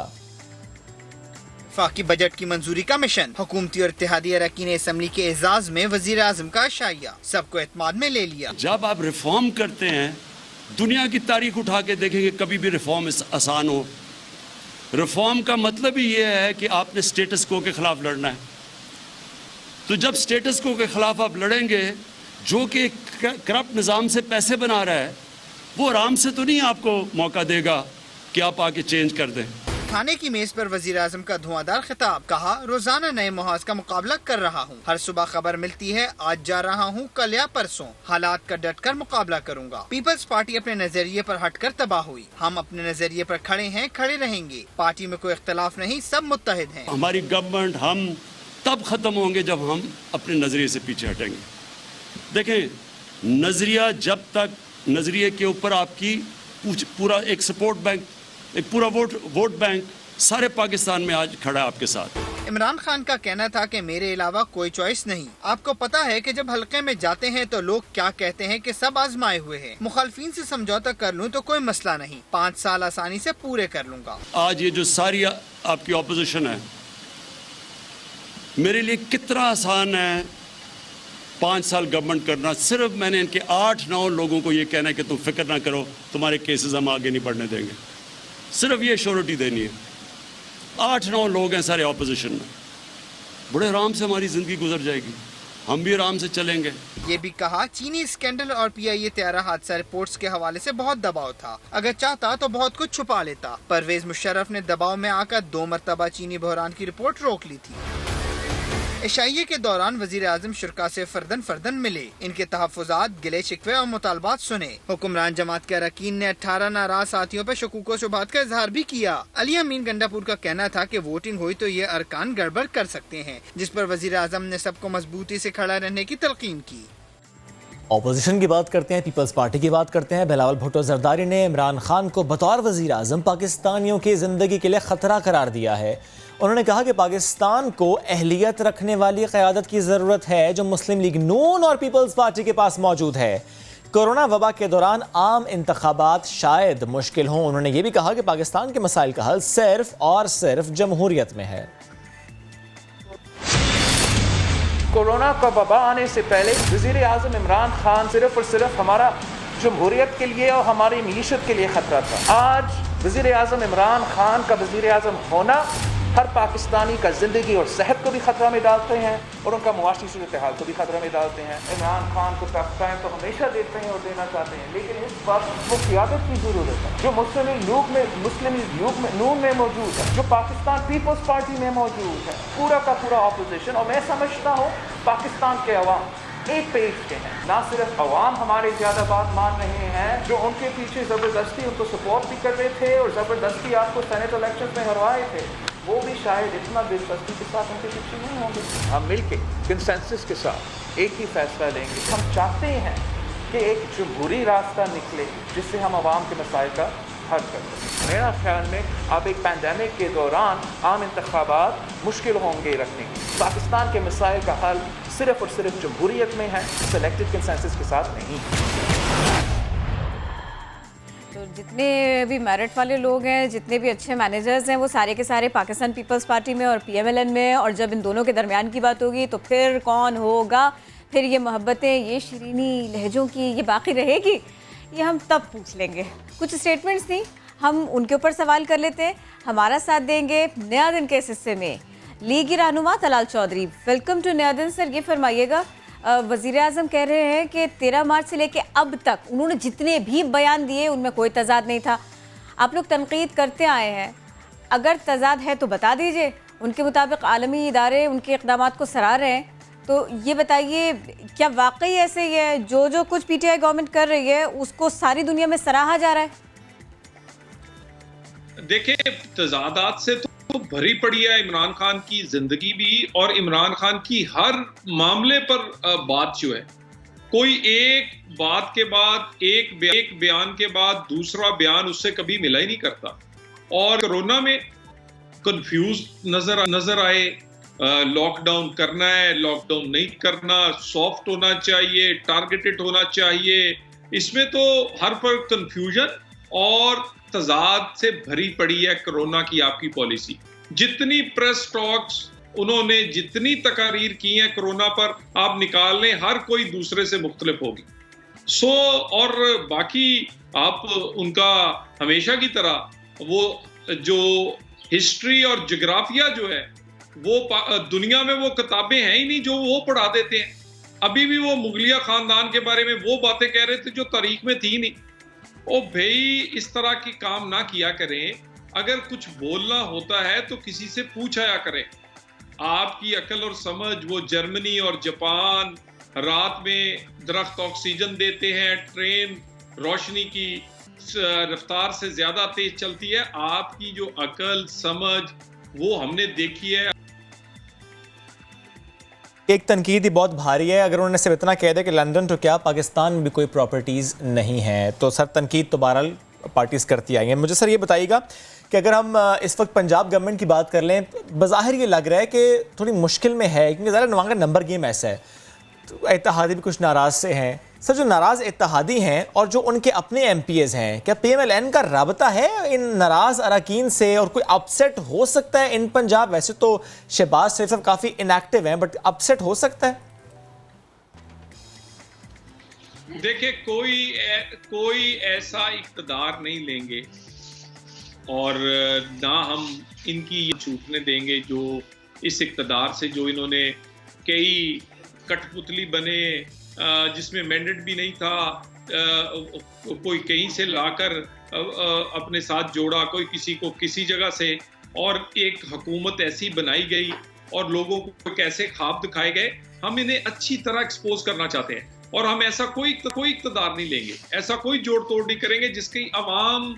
वफाकी बजट की मंजूरी का मिशन, हुकूमती और इत्तेहादी अरकान असम्बली के एजाज में वजीर आजम का शाइया, सबको एतमाद में ले लिया। जब आप रिफॉर्म करते हैं, दुनिया की तारीख उठा के देखेंगे, कभी भी रिफॉर्म आसान हो। रिफॉर्म का मतलब ही ये है कि आपने स्टेटस को के खिलाफ लड़ना है। तो जब स्टेटस को के खिलाफ आप लड़ेंगे, जो कि करप्ट निज़ाम से पैसे बना रहा है, वो आराम से तो नहीं आपको मौका देगा कि आप आके चेंज कर दें। खाने की मेज पर वजीर आजम का धुआंधार खिताब, कहा रोजाना नए मुहाज का मुकाबला कर रहा हूँ, हर सुबह खबर मिलती है, आज जा रहा हूँ, कल या परसों, हालात का डट कर मुकाबला करूँगा। पीपल्स पार्टी अपने नजरिए पर हटकर तबाह हुई, हम अपने नजरिए पर खड़े हैं, खड़े रहेंगे, पार्टी में कोई इख्तलाफ नहीं, सब मुत्तहिद हैं। हमारी गवर्नमेंट हम तब खत्म होंगे जब हम अपने नजरिए से पीछे हटेंगे। देखें, नजरिया जब तक नजरिए के ऊपर आपकी पूरा एक सपोर्ट बैंक, एक पूरा वोट बैंक सारे पाकिस्तान में आज खड़ा है आपके साथ। इमरान खान का कहना था कि मेरे अलावा कोई चॉइस नहीं। आपको पता है कि जब हल्के में जाते हैं तो लोग क्या कहते हैं कि सब आजमाए हुए हैं, मुखालफिन से समझौता कर लूं तो कोई मसला नहीं, 5 साल आसानी से पूरे कर लूंगा। आज ये जो सारी आपकी ऑपोजिशन है, मेरे लिए कितना आसान है 5 साल गवर्नमेंट करना। सिर्फ मैंने इनके 8-9 लोगों को ये कहना है कि तुम फिक्र ना करो, तुम्हारे केसेस हम आगे नहीं बढ़ने देंगे। सिर्फ ये श्योरिटी देनी है। 8-9 लोग हैं सारे ऑपोजिशन में, बड़े आराम से हमारी जिंदगी गुजर जाएगी, हम भी आराम से चलेंगे। ये भी कहा चीनी स्कैंडल और PIA 13 हादसा रिपोर्ट्स के हवाले से बहुत दबाव था, अगर चाहता तो बहुत कुछ छुपा लेता। परवेज मुशर्रफ ने दबाव में आकर 2 मरतबा चीनी बहरान की रिपोर्ट रोक ली थी। इशाइये के दौरान वजीर आजम शुरा से फर्दन मिले, इनके तहफ़्फ़ुज़ात, गिले शिकवे और मुतालबात सुने। हुक्मरान जमात के अरकान ने 18 नाराज साथियों पर शकूक व शुबहात का इजहार भी किया। अली अमीन गंडापुर का कहना था कि वोटिंग हुई तो ये अरकान गड़बड़ कर सकते हैं, जिस पर वजीर आजम ने सबको मजबूती से खड़ा रहने की तलकीन की। ऑपोजिशन की बात करते हैं, पीपल्स पार्टी की बात करते हैं। बिलावल भुट्टो जरदारी ने इमरान खान को बतौर वजीर आजम पाकिस्तानियों की जिंदगी के लिए खतरा करार दिया है। उन्होंने कहा कि पाकिस्तान को अहलियत रखने वाली क़यादत की ज़रूरत है जो मुस्लिम लीग नून और पीपल्स पार्टी के पास मौजूद है। कोरोना वबा के दौरान आम इंतखाबात शायद मुश्किल हों। उन्होंने ये भी कहा कि पाकिस्तान के मसाइल का हल सिर्फ और सिर्फ जमहूरियत में है। कोरोना का वबा आने से पहले वज़ीर आज़म इमरान खान सिर्फ और सिर्फ हमारा जमहूरियत के लिए और हमारी मीशत के लिए ख़तरा था। आज वज़ीर आज़म इमरान खान का वज़ीर आज़म होना हर पाकिस्तानी का ज़िंदगी और सेहत को भी ख़तरा में डालते हैं और उनका मुआशी सूरत हाल को भी ख़तरा में डालते हैं। इमरान खान को टाइम तो हमेशा देते हैं और देना चाहते हैं, लेकिन इस वक्त वो क़यादत की ज़रूरत है जो मुस्लिम लीग नून में मौजूद है, जो पाकिस्तान पीपल्स पार्टी में मौजूद है, पूरा का पूरा अपोजिशन। और मैं समझता हूँ पाकिस्तान के अवाम एक पेज के हैं, ना सिर्फ अवाम हमारे ज़्यादा बात मान रहे हैं, जो उनके पीछे ज़बरदस्ती उनको सपोर्ट भी कर रहे थे और ज़बरदस्ती आपको सेनेट इलेक्शन में हरवाए थे, वो भी शायद इतना दिलचस्पी के साथ उनके पीछे नहीं होंगे। हम मिलके कंसेंसस के साथ एक ही फैसला लेंगे। हम चाहते हैं कि एक जमहूरी रास्ता निकले जिससे हम आवाम के मसाइल का हल कर सकें। मेरा ख्याल में अब एक पैंडेमिक के दौरान आम इंतखाबात मुश्किल होंगे रखने की। पाकिस्तान के मसाइल का हल सिर्फ और सिर्फ जमहूरियत में है, सेलेक्टेड कंसेंसस के साथ नहीं। तो जितने भी मेरिट वाले लोग हैं, जितने भी अच्छे मैनेजर्स हैं, वो सारे के सारे पाकिस्तान पीपल्स पार्टी में और PMLN में। और जब इन दोनों के दरमियान की बात होगी तो फिर कौन होगा, फिर ये मोहब्बतें, ये शीरीनी लहजों की ये बाकी रहेगी, ये हम तब पूछ लेंगे। कुछ स्टेटमेंट्स थी, हम उनके ऊपर सवाल कर लेते हैं। हमारा साथ देंगे नया दिन के इस हिस्से में लीगी रहनुमा तलाल चौधरी। वेलकम टू नया दिन। सर, ये फरमाइएगा, वज़ीर आज़म कह रहे हैं कि 13 मार्च से लेकर अब तक उन्होंने जितने भी बयान दिए उनमें कोई तजाद नहीं था। आप लोग तनकीद करते आए हैं, अगर तजाद है तो बता दीजिए। उनके मुताबिक आलमी इदारे उनके इक़दामात को सराह रहे हैं, तो ये बताइए क्या वाकई ऐसे ही है जो कुछ PTI गवर्नमेंट कर रही है उसको सारी दुनिया में सराहा जा रहा है? देखिए, तजादात से तो भरी पड़ी है इमरान खान की जिंदगी भी, और इमरान खान की हर मामले पर बात जो है, कोई एक बात के बाद एक बयान के बाद दूसरा बयान उससे कभी मिला ही नहीं करता। और कोरोना में कंफ्यूज नजर आए, लॉकडाउन करना है, लॉकडाउन नहीं करना, सॉफ्ट होना चाहिए, टारगेटेड होना चाहिए, इसमें तो हर पर कंफ्यूजन और तजाद से भरी पड़ी है कोरोना की आपकी पॉलिसी। जितनी प्रेस टॉक्स उन्होंने, जितनी तकारीर की हैं कोरोना पर, आप निकाल लें, हर कोई दूसरे से मुख्तलिफ होगी। और बाकी आप उनका हमेशा की तरह वो जो हिस्ट्री और जोग्राफिया जो है वो दुनिया में वो किताबें हैं ही नहीं जो वो पढ़ा देते हैं। अभी भी वो मुगलिया खानदान के बारे में वो बातें कह रहे थे जो तारीख में थी नहीं। ओ भाई, इस तरह की काम ना किया करें। अगर कुछ बोलना होता है तो किसी से पूछाया करें। आपकी अकल और समझ, वो जर्मनी और जापान रात में दरख्त ऑक्सीजन देते हैं, ट्रेन रोशनी की रफ्तार से ज्यादा तेज चलती है। आपकी जो अकल समझ वो हमने देखी है। एक तनकीद ही बहुत भारी है अगर उन्होंने सिर्फ इतना कह दिया कि लंदन तो क्या पाकिस्तान में भी कोई प्रॉपर्टीज़ नहीं है, तो सर तनकीद तो बहरहाल पार्टीज़ करती आई हैं। मुझे सर ये बताइएगा कि अगर हम इस वक्त पंजाब गवर्नमेंट की बात कर लें, बज़ाहिर ये लग रहा है कि थोड़ी मुश्किल में है क्योंकि ज़रा वहाँ का नंबर गेम ऐसा है। तो इत्तेहादी भी कुछ नाराज़ से हैं। सर, जो नाराज़ इत्तेहादी हैं और जो उनके अपने MPs हैं, क्या PMLN का राबता है इन नाराज़ अरकान से और कोई अपसेट हो सकता है इन पंजाब? वैसे तो शहबाज शरीफ साहब काफ़ी इनएक्टिव हैं, बट अपसेट हो सकता है? देखिए, कोई ऐसा इक़्तिदार नहीं लेंगे और ना हम इनकी ये छूटने देंगे जो इस इक़्तिदार से, जो इन्होंने कई कठपुतली बने जिसमें मैंडेट भी नहीं था, कोई कहीं से लाकर अपने साथ जोड़ा, कोई किसी को किसी जगह से, और एक हुकूमत ऐसी बनाई गई और लोगों को कैसे ख्वाब दिखाए गए। हम इन्हें अच्छी तरह एक्सपोज करना चाहते हैं और हम ऐसा कोई इक़्तिदार नहीं लेंगे, ऐसा कोई जोड़ तोड़ नहीं करेंगे जिसकी आवाम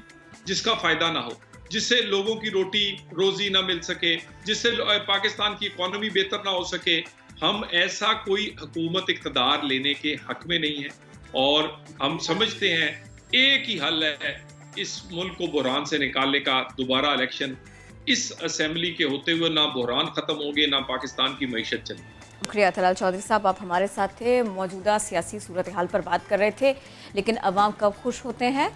जिसका फायदा ना हो, जिससे लोगों की रोटी रोजी ना मिल सके, जिससे पाकिस्तान की इकॉनमी बेहतर ना हो सके। हम ऐसा कोई हुकूमत इक़्तिदार लेने के हक में नहीं है और हम समझते हैं एक ही हल है इस मुल्क को बहरान से निकालने का, दोबारा इलेक्शन। इस असेंबली के होते हुए ना बहरान ख़त्म होंगे, ना पाकिस्तान की मईशत चलेगी। शुक्रिया तलाल चौधरी साहब, आप हमारे साथ थे। मौजूदा सियासी सूरत हाल पर बात कर रहे थे, लेकिन अवाम कब खुश होते हैं?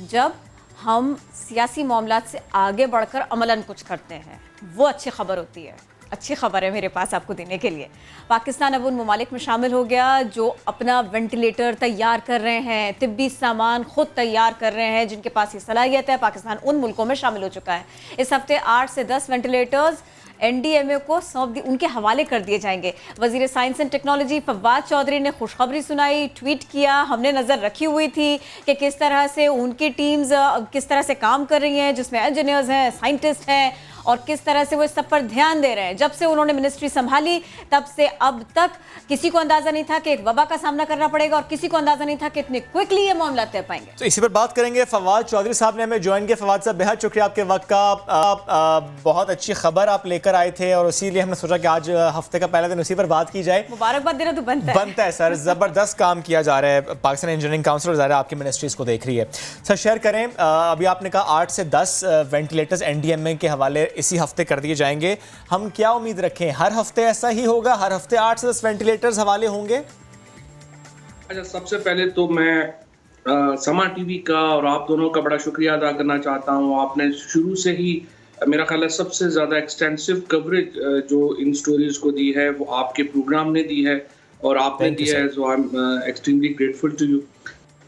जब हम सियासी मामलात से आगे बढ़कर अमलन कुछ करते हैं, वो अच्छी खबर होती है। अच्छी खबर है मेरे पास आपको देने के लिए। पाकिस्तान अब उन ममालिक में शामिल हो गया जो अपना वेंटिलेटर तैयार कर रहे हैं, तिब्बी सामान खुद तैयार कर रहे हैं, जिनके पास ये सलाहियत है। पाकिस्तान उन मुल्कों में शामिल हो चुका है। इस हफ्ते 8 से 10 वेंटिलेटर्स NDMA को उनके हवाले कर दिए जाएंगे। वजीर science and technology Fawad Chaudhry ने खुशखबरी सुनाई, ट्वीट किया। हमने नज़र रखी हुई थी कि किस तरह से उनकी टीम्स किस तरह से काम कर रही हैं, जिसमें इंजीनियर्स हैं, साइंटिस्ट हैं, और किस तरह से वो इस सब पर ध्यान दे रहे हैं। जब से उन्होंने मिनिस्ट्री संभाली तब से अब तक किसी को अंदाजा नहीं था कि एक वबा का सामना करना पड़ेगा और किसी को अंदाजा नहीं था कि इतने क्विकली ये मामला तय पाएंगे। तो इसी पर बात करेंगे। फवाद चौधरी साहब ने हमें ज्वाइन किया। फवाद साहब, बेहद शुक्रिया आपके वक्त का। बहुत अच्छी खबर आप लेकर आए थे और इसीलिए हमने सोचा कि आज हफ्ते का पहला दिन उसी पर बात की जाए। मुबारकबाद देना तो बनता है सर, जबरदस्त काम किया जा रहा है। पाकिस्तान इंजीनियरिंग काउंसिल ज़ाहिर आपकी मिनिस्ट्रीज को देख रही है। सर, शेयर करें, अभी आपने कहा 8 से 10 वेंटिलेटर्स NDMA के हवाले इसी हफ्ते कर दिए जाएंगे। हम क्या उम्मीद रखें, हर हफ्ते ऐसा ही होगा? हर हफ्ते 8 से 10 वेंटिलेटर्स हवाले होंगे? अच्छा, सबसे पहले तो मैं समा टीवी का और आप दोनों का बड़ा शुक्रिया अदा करना चाहता हूँ। आपने शुरू से ही मेरा ख्याल है सबसे ज़्यादा एक्सटेंसिव कवरेज जो इन स्टोरीज को दी है वो आपके प्रोग्राम ने दी है और आपने दी है। So I am extremely grateful to you,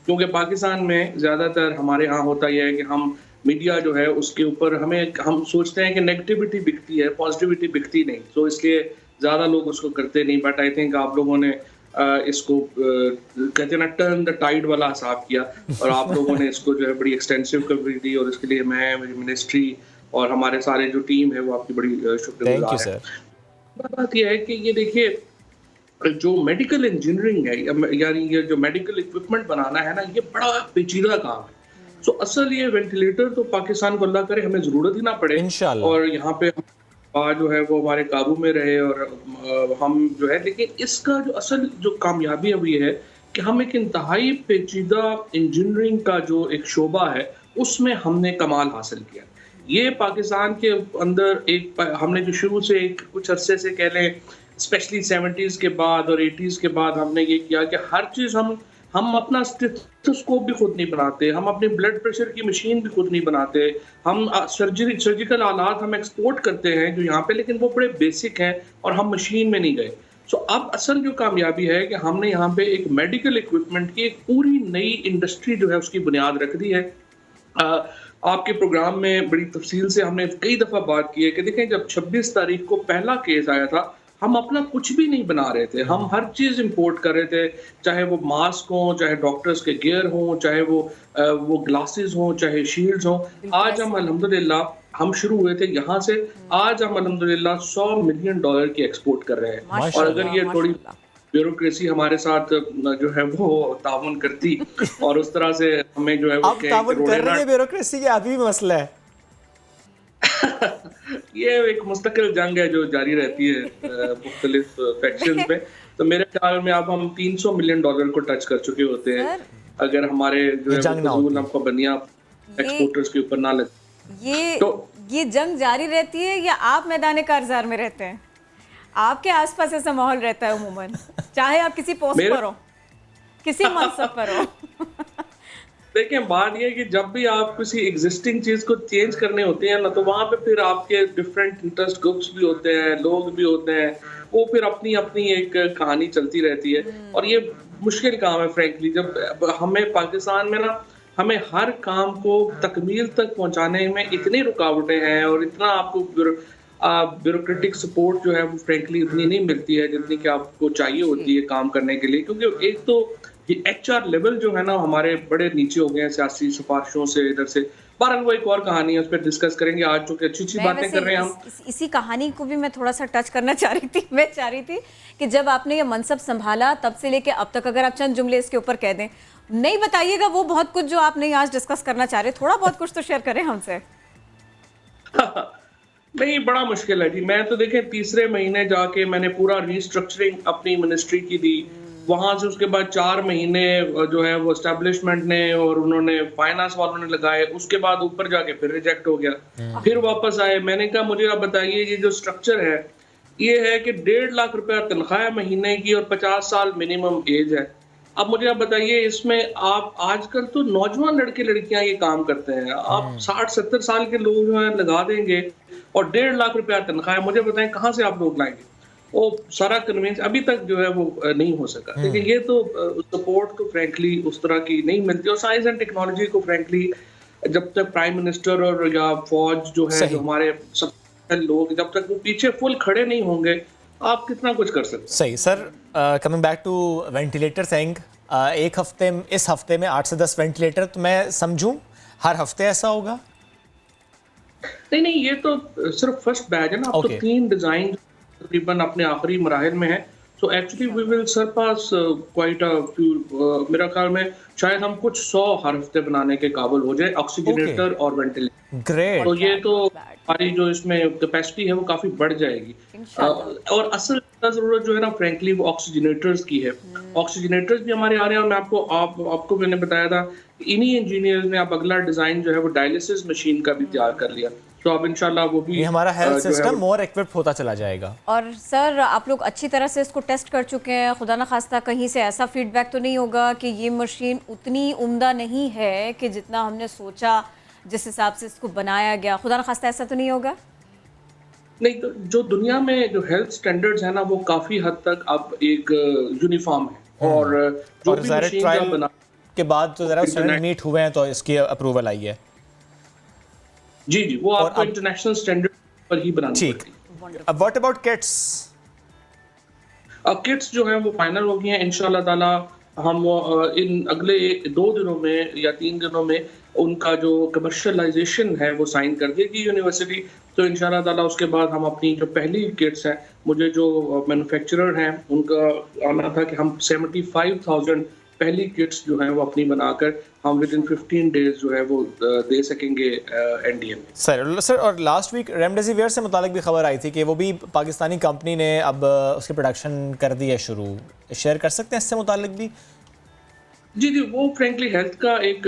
क्योंकि पाकिस्तान में ज़्यादातर हमारे यहाँ होता यह है कि हम मीडिया जो है उसके ऊपर हम सोचते हैं कि नेगेटिविटी बिकती है, पॉजिटिविटी बिकती नहीं, तो इसलिए ज़्यादा लोग उसको करते नहीं। बट आई थिंक आप लोगों ने इसको कहते हैं ना टर्न द टाइड वाला हिसाब किया और आप लोगों ने इसको जो है बड़ी एक्सटेंसिव कवरेज दी और इसके लिए मैं, मेरी मिनिस्ट्री और हमारे सारे जो टीम है वो आपकी बड़ी शुक्रगुजार है। बात यह है कि ये देखिए जो मेडिकल इंजीनियरिंग है यानी ये जो मेडिकल इक्विपमेंट बनाना है ना, ये बड़ा पेचीदा काम है। सो असल ये वेंटिलेटर तो पाकिस्तान को अल्लाह करे हमें ज़रूरत ही ना पड़े और यहाँ पे जो है वो हमारे काबू में रहे और हम जो है, लेकिन इसका जो असल जो कामयाबी हुई है कि हम एक इंतहाई पेचीदा इंजीनियरिंग का जो एक शोबा है उसमें हमने कमाल हासिल किया। ये पाकिस्तान के अंदर एक हमने जो शुरू से एक कुछ अरसे से कह लें, स्पेशली 70s के बाद और 80s के बाद हमने ये किया कि हर चीज़ हम अपना स्टेथोस्कोप भी खुद नहीं बनाते, हम अपने ब्लड प्रेशर की मशीन भी खुद नहीं बनाते, हम सर्जिकल आलात हम एक्सपोर्ट करते हैं जो यहाँ पे, लेकिन वो बड़े बेसिक हैं और हम मशीन में नहीं गए। सो अब असल जो कामयाबी है कि हमने यहाँ पे एक मेडिकल इक्विपमेंट की एक पूरी नई इंडस्ट्री जो है उसकी बुनियाद रख दी है। आपके प्रोग्राम में बड़ी तफसील से हमने कई दफ़ा बात की है कि देखें, जब 26 तारीख को पहला केस आया था, हम अपना कुछ भी नहीं बना रहे थे, हम हर चीज़ इंपोर्ट कर रहे थे, चाहे वो मास्क हो, चाहे डॉक्टर्स के गियर हो, चाहे वो ग्लासेस हो, चाहे शील्ड्स हो। आज हम अल्हम्दुलिल्लाह हम शुरू हुए थे यहाँ से, आज हम अल्हम्दुलिल्लाह $100 मिलियन की एक्सपोर्ट कर रहे हैं। और अगर ये थोड़ी ब्यूरोक्रेसी हमारे साथ जो है वो ताउन करती और उस तरह से हमें जो है वो ताउन कर रही है ब्यूरोक्रेसी, ये अभी भी मसला है। ये एक मुस्तकिल जंग है जो जारी रहती है मुख्तलिफ फैक्शंस में। तो मेरे ख्याल में अब हम $300 मिलियन को टच कर चुके होते हैं अगर हमारे जो है फजूल पाबंदियां एक्सपोर्टर्स के ऊपर ना लगे। ये जंग जारी रहती है या आप मैदान कारज़ार में रहते हैं? आपके आसपास ऐसा माहौल रहता है उमूमन, चाहे आप किसी पोस्ट पर हो, किसी मनसब पर हो? देखें, बात यह है कि जब भी आप किसी एग्जिस्टिंग चीज को चेंज करने होते हैं ना, तो वहां पे फिर आपके डिफरेंट इंटरेस्ट ग्रुप्स भी होते हैं, लोग भी होते हैं, वो फिर अपनी अपनी एक कहानी चलती रहती है। और ये मुश्किल काम है फ्रैंकली। जब हमें पाकिस्तान में ना, हमें हर काम को तकमील तक पहुंचाने में इतनी रुकावटें हैं और इतना आपको ब्यूरोक्रेटिक सपोर्ट जो है वो फ्रैंकली इतनी नहीं मिलती है जितनी कि आपको चाहिए होती है काम करने के लिए। क्योंकि एक तो ये HR लेवल जो है ना हमारे बड़े नीचे हो गए हैं सियासी सिफारिशों से, इधर से। बहरहाल वो एक और कहानी है, उस पर डिस्कस करेंगे आज, चूंकि अच्छी बातें कर रहे हैं हम। इसी कहानी को भी मैं थोड़ा सा टच करना चाह रही थी। मैं चाह रही थी कि जब आपने ये मनसब संभाला तब से लेके अब तक, अगर आप चंद जुमले इसके ऊपर कह दें, नहीं बताइएगा वो बहुत कुछ जो आप नहीं आज डिस्कस करना चाह रहे, थोड़ा बहुत कुछ तो शेयर करें हमसे। नहीं, बड़ा मुश्किल है जी। मैं तो देखें, तीसरे महीने जाके मैंने पूरा रीस्ट्रक्चरिंग अपनी मिनिस्ट्री की दी, वहां से उसके बाद 4 महीने जो है वो एस्टेब्लिशमेंट ने और उन्होंने फाइनेंस वालों ने लगाए, उसके बाद ऊपर जाके फिर रिजेक्ट हो गया, फिर वापस आए। मैंने कहा मुझे आप बताइए, ये जो स्ट्रक्चर है ये है कि 1.5 लाख रुपया तनख्वाह महीने की और 50 साल मिनिमम एज है। अब मुझे आप बताइए, इसमें आप आजकल तो नौजवान लड़के लड़कियां ये काम करते हैं, आप 60-70 साल के लोग जो है लगा देंगे और 1.5 लाख रुपया तनख्वाह है। मुझे बताएं कहाँ से आप लोग लाएंगे? वो सारा कन्विंस अभी तक जो है वो नहीं हो सका। लेकिन ये तो सपोर्ट तो फ्रैंकली उस तरह की नहीं मिलती। और साइंस एंड टेक्नोलॉजी को फ्रैंकली जब तक प्राइम मिनिस्टर और या फौज जो है, जो हमारे सब लोग, जब तक वो पीछे फुल खड़े नहीं होंगे, आप कितना कुछ कर सकते। सही sir. Coming back to ventilator saying, इस हफ्ते में 8 से 10 वेंटिलेटर, तो मैं समझूं हर हफ्ते ऐसा होगा? नहीं, ये तो सिर्फ फर्स्ट बैच है ना। अब तो 3 डिजाइन तकरीबन अपने आखिरी मराहिल में है। So actually we will surpass quite a few. मेरा ख्याल में शायद हम कुछ 100 हर हफ्ते बनाने के काबिल हो जाए, ऑक्सीजनेटर और वेंटिलेटर। ग्रेट। तो ये तो हमारी जो इसमें कैपेसिटी है वो काफी बढ़ जाएगी। और असल जरूरत जो है ना फ्रैंकली वो ऑक्सीजनेटर्स की है। ऑक्सीजनेटर्स भी हमारे आ रहे हैं। और मैं आपको मैंने बताया था, इन्हीं इंजीनियर्स ने अब अगला डिजाइन जो है वो डायलिसिस मशीन का भी तैयार कर लिया। तो अब इंशाल्लाह वो भी हमारा हेल्थ सिस्टम मोर इक्विप्ड होता चला जाएगा। और सर, आप लोग अच्छी तरह से इसको टेस्ट कर चुके हैं, खुदा ना खास्ता कहीं से ऐसा फीडबैक तो नहीं होगा कि ये मशीन उतनी उम्दा नहीं है कि जितना हमने सोचा, जिस हिसाब से इसको बनाया गया, खुदा ना खास्ता ऐसा तो नहीं होगा? नहीं, तो जो दुनिया में जो हेल्थ स्टैंडर्ड्स है ना वो काफी हद तक अब एक यूनिफॉर्म है। और जो भी मशीन बना के बाद तो जरा स्टैंडर्ड मीट हुए हैं तो इसकी अप्रूवल आई है। जी, वो आपको इंटरनेशनल स्टैंडर्ड पर ही बनानी पड़ती है। अब व्हाट अबाउट किट्स? किट्स जो है वो फाइनल हो गई हैं इंशाल्लाह ताला। हम इन अगले 2 दिनों में या 3 दिनों में उनका जो कमर्शलाइजेशन है वो साइन कर देगी यूनिवर्सिटी। तो इंशाल्लाह ताला उसके बाद हम अपनी जो पहली किट्स हैं, मुझे जो मैन्युफैक्चरर हैं उनका आना था कि हम 75,000 पहली किट्स जो हैं वो अपनी बनाकर हम विद इन 15 डेज जो है वो दे सकेंगे NDA में। सर, और लास्ट वीक रेमडेसिविर से मुतालिक भी खबर आई थी कि वो भी पाकिस्तानी कंपनी ने अब उसकी प्रोडक्शन कर दी है शुरू। शेयर कर सकते हैं इससे मुतालिक भी? जी जी, वो फ्रेंकली हेल्थ का एक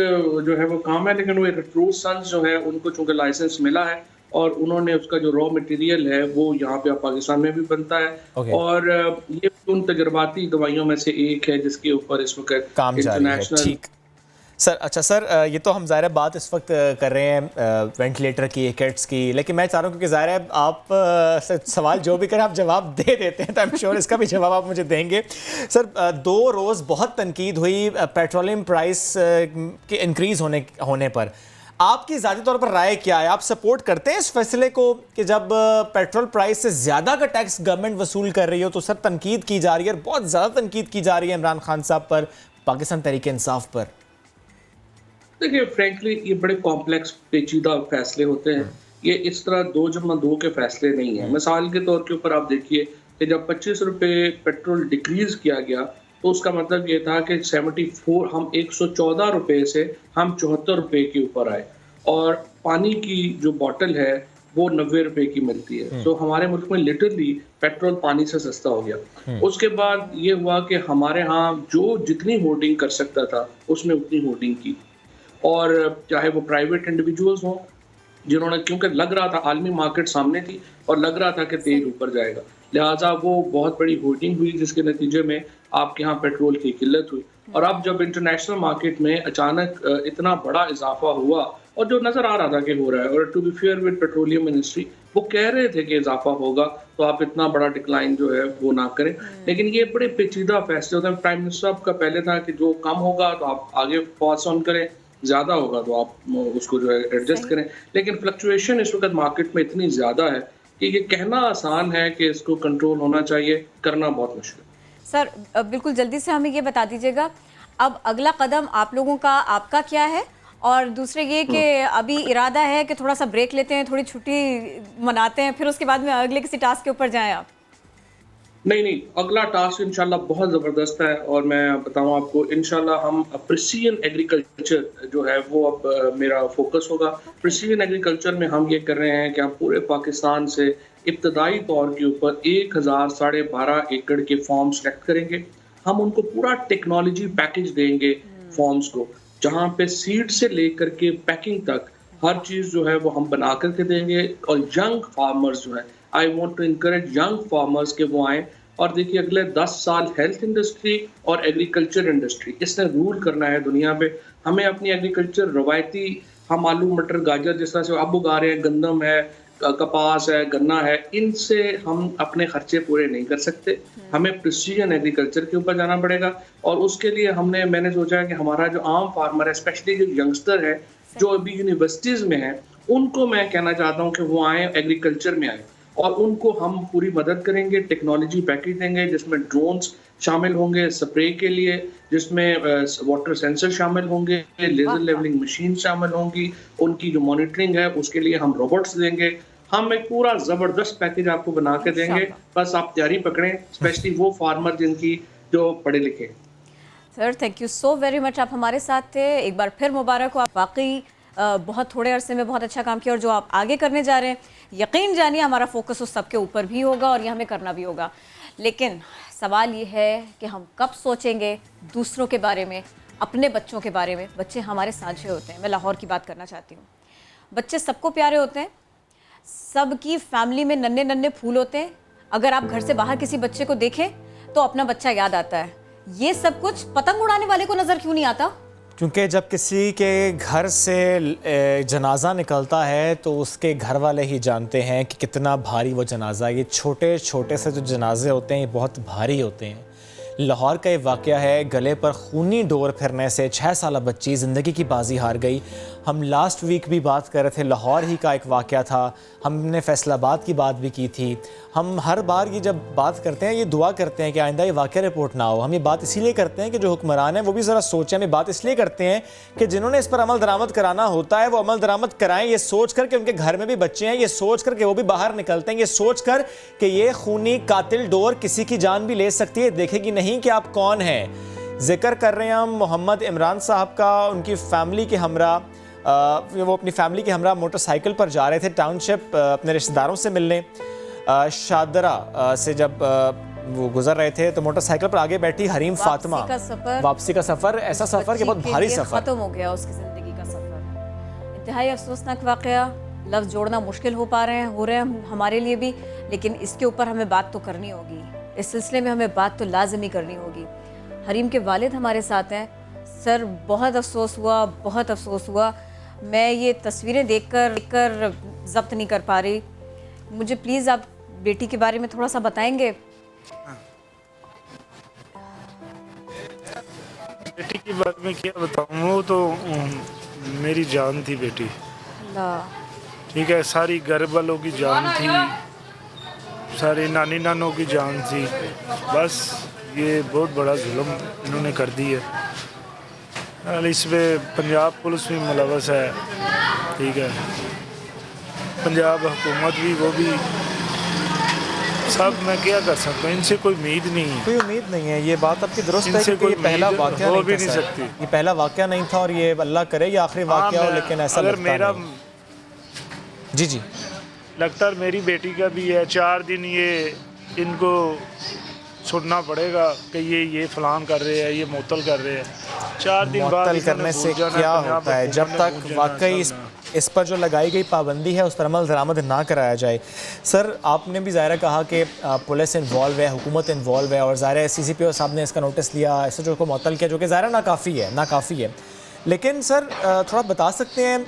जो है वो काम है, लेकिन वो एक ट्रू सन्स जो है उनको चूंकि लाइसेंस मिला है और उन्होंने उसका जो रॉ मटेरियल है वो यहाँ पे पाकिस्तान में भी बनता है और ये उन तजर्बाती दवाइयों में से एक है जिसके ऊपर इस वक्त काम जारी है। ठीक सर, अच्छा सर, ये तो हम ज़ाहिर बात इस वक्त कर रहे हैं वेंटिलेटर की, किट्स की, लेकिन मैं चाह रहा हूँ क्योंकि ज़ाहिर है आप सवाल जो भी करें आप जवाब दे देते हैं, तो आई एम श्योर इसका भी जवाब आप मुझे देंगे। सर 2 रोज़ बहुत तनकीद हुई पेट्रोलियम प्राइस के इंक्रीज़ होने पर, आपकी ज़ाती तौर पर राय क्या है? आप सपोर्ट करते हैं इस फैसले को कि जब पेट्रोल प्राइस से ज़्यादा का टैक्स गवर्नमेंट वसूल कर रही हो तो सर तनकीद की जा रही है और बहुत ज़्यादा तनकीद की जा रही है इमरान खान साहब पर, पाकिस्तान तहरीक इंसाफ पर? देखिए फ्रैंकली ये बड़े कॉम्प्लेक्स पेचीदा फैसले होते हैं, ये इस तरह 2+2 के फैसले नहीं है। मिसाल के तौर के ऊपर आप देखिए कि जब 25 रुपये पेट्रोल डिक्रीज किया गया तो उसका मतलब ये था कि 74 हम 114 रुपये से हम 74 रुपये के ऊपर आए और पानी की जो बॉटल है वो 90 रुपये की मिलती है। तो हमारे मुल्क में लिटरली पेट्रोल पानी से सस्ता हो गया। उसके बाद ये हुआ कि हमारे यहाँ जो जितनी होर्डिंग कर सकता था उसने उतनी होर्डिंग की और चाहे वो प्राइवेट इंडिविजुअल्स हों जिन्होंने, क्योंकि लग रहा था आलमी मार्केट सामने थी और लग रहा था कि तेल ऊपर जाएगा, लिहाजा वो बहुत बड़ी होर्डिंग हुई जिसके नतीजे में आपके यहाँ पेट्रोल की किल्लत हुई। और अब जब इंटरनेशनल मार्केट में अचानक इतना बड़ा इजाफा हुआ और जो नज़र आ रहा था कि हो रहा है, और to be fair with petroleum ministry वो कह रहे थे कि इजाफा होगा तो आप इतना बड़ा डिक्लाइन जो है वो ना करें, लेकिन ये बड़े पेचीदा फैसले होते हैं। प्राइम मिनिस्टर साहब का पहले था कि जो कम होगा तो आप आगे पास ऑन करें, ज़्यादा होगा तो आप उसको जो है एडजस्ट करें, लेकिन फ्लक्चुएशन इस वक्त मार्केट में इतनी ज़्यादा है कि ये कहना आसान है कि इसको कंट्रोल होना चाहिए, करना बहुत मुश्किल। सर बिल्कुल जल्दी से हमें ये बता दीजिएगा अब अगला कदम आप लोगों का आपका क्या है, और दूसरे ये कि अभी इरादा है कि थोड़ा सा ब्रेक लेते हैं, थोड़ी छुट्टी मनाते हैं, फिर उसके बाद में अगले किसी टास्क के ऊपर जाएं आप? नहीं, अगला टास्क इंशाल्लाह बहुत ज़बरदस्त है और मैं बताऊं आपको, इंशाल्लाह हम प्रिसीजन एग्रीकल्चर जो है वो अब मेरा फोकस होगा। प्रिसीजन एग्रीकल्चर में हम ये कर रहे हैं कि हम पूरे पाकिस्तान से इब्तदाई तौर के ऊपर 1000-12.5 एकड़ के फॉर्म सेलेक्ट करेंगे। हम उनको पूरा टेक्नोलॉजी पैकेज देंगे फॉर्म्स को, जहाँ पे सीड से लेकर के पैकिंग तक हर चीज़ जो है वो हम बना करके देंगे। और यंग फार्मर्स जो है, I want to encourage young farmers के वो आएँ और देखिए अगले 10 साल हेल्थ इंडस्ट्री और एग्रीकल्चर इंडस्ट्री इसने रूल करना है दुनिया पे। हमें अपनी एग्रीकल्चर रवायती, हम आलू मटर गाजर जिस तरह से अब उगा रहे हैं, गंदम है, कपास है, गन्ना है, इनसे हम अपने खर्चे पूरे नहीं कर सकते। हमें प्रिसीजन एग्रीकल्चर के ऊपर जाना पड़ेगा और उसके लिए मैंने सोचा है कि हमारा जो आम फार्मर है, स्पेशली जो यंगस्टर है जो अभी यूनिवर्सिटीज़ में है, उनको मैं कहना चाहता हूँ कि वो आए एग्रीकल्चर में आए और उनको हम पूरी मदद करेंगे। टेक्नोलॉजी पैकेज देंगे जिसमें ड्रोन्स शामिल होंगे स्प्रे के लिए, जिसमें वाटर सेंसर शामिल होंगे, लेजर लेवलिंग मशीन शामिल होंगी, उनकी जो मॉनिटरिंग है उसके लिए हम रोबोट्स देंगे। हम एक पूरा ज़बरदस्त पैकेज आपको बना के देंगे, बस आप तैयारी पकड़ें, स्पेशली वो फार्मर जिनकी जो पढ़े लिखे। Sir thank you so very much, आप हमारे साथ थे, एक बार फिर मुबारक हो, आप वाकई बहुत थोड़े अरसे में बहुत अच्छा काम किया और जो आप आगे करने जा रहे हैं यकीन जानिए हमारा फोकस उस सब के ऊपर भी होगा और ये हमें करना भी होगा। लेकिन सवाल ये है कि हम कब सोचेंगे दूसरों के बारे में, अपने बच्चों के बारे में। बच्चे हमारे साझे होते हैं, मैं लाहौर की बात करना चाहती हूँ। बच्चे सबको प्यारे होते हैं, सबकी फैमिली में नन्हे नन्हे फूल होते हैं। अगर आप घर से बाहर किसी बच्चे को देखें तो अपना बच्चा याद आता है। ये सब कुछ पतंग उड़ाने वाले को नज़र क्यों नहीं आता? क्योंकि जब किसी के घर से जनाजा निकलता है तो उसके घर वाले ही जानते हैं कि कितना भारी वो जनाजा है। ये छोटे छोटे से जो जनाजे होते हैं ये बहुत भारी होते हैं। लाहौर का ये वाक़या है, गले पर खूनी डोर फिरने से 6 साला बच्ची ज़िंदगी की बाजी हार गई। हम लास्ट वीक भी बात कर रहे थे, लाहौर ही का एक वाक़या था, हमने फैसलाबाद की बात भी की थी। हम हर बार ये जब बात करते हैं ये दुआ करते हैं कि आइंदा ये वाक़या रिपोर्ट ना हो। हम ये बात इसलिए करते हैं कि जो हुक्मरान है वो भी ज़रा सोचें। हम ये बात इसलिए करते हैं कि जिन्होंने इस पर अमल दरामद कराना होता है वो अमल दरामद कराएं, ये सोच कर कि उनके घर में भी बच्चे हैं, ये सोच कर कि वो भी बाहर निकलते हैं, ये सोच कर कि ये खूनी कातिल डोर किसी की जान भी ले सकती है, देखेगी नहीं कि आप कौन हैं। जिक्र कर रहे हैं हम मोहम्मद इमरान साहब का। उनकी फैमिली के हमरा वो अपनी फैमिली के हमरा मोटरसाइकिल पर जा रहे थे टाउनशिप अपने रिश्तेदारों से मिलने। शादरा से जब वो गुजर रहे थे तो मोटरसाइकिल पर आगे बैठी हरीम फातिमा। वापसी का सफ़र, ऐसा सफ़र कि बहुत भारी सफ़र, ख़त्म हो गया उसकी ज़िंदगी का सफ़र। इंतहाई अफसोसनाक वाक़या, लफ्ज़ जोड़ना मुश्किल हो रहे हैं हमारे लिए भी, लेकिन इसके ऊपर हमें बात तो करनी होगी, इस सिलसिले में हमें बात तो लाजमी करनी होगी। हरीम के वालिद हमारे साथ हैं। सर, बहुत अफसोस हुआ, मैं ये तस्वीरें देखकर ज़ब्त नहीं कर पा रही। मुझे प्लीज़ आप बेटी के बारे में थोड़ा सा बताएंगे? बेटी के बारे में क्या बताऊँ, वो तो मेरी जान थी बेटी। ठीक है, सारी घर वालों की जान थी, सारी नानी नानों की जान थी। बस ये बहुत बड़ा जुल्म इन्होंने कर दी है। इसमें पंजाब पुलिस भी मुलवस है, ठीक है, पंजाब हुकूमत भी, वो भी सब। मैं क्या कर सकता हूँ, इनसे कोई उम्मीद नहीं है। कोई उम्मीद नहीं है, ये बात आपकी दुरुस्त है, क्योंकि ये पहला वाक़या हो भी नहीं नहीं था सकती। ये पहला वाक़या नहीं था और ये अल्लाह करे ये आखिरी वाक़या हो, लेकिन ऐसा अगर लगता मेरा नहीं। जी लगता है मेरी बेटी का भी है। 4 दिन ये इनको सुनना पड़ेगा कि ये फलान कर रहे हैं, ये मुअत्तल कर रहे हैं। 4 दिन बाद मुअत्तल करने से क्या होता है, जब तक वाकई इस पर जो लगाई गई पाबंदी है उस पर अमल दरामद ना कराया जाए। सर, आपने भी ज़ाहिर कहा कि पुलिस इन्वॉल्व है, हुकूमत इन्वॉल्व है, और ज़ाहिर CCPO साहब ने इसका नोटिस लिया, SHO को मुअत्तल किया, जो कि ज़ाहिर नाकाफ़ी है। लेकिन सर, थोड़ा बता सकते हैं,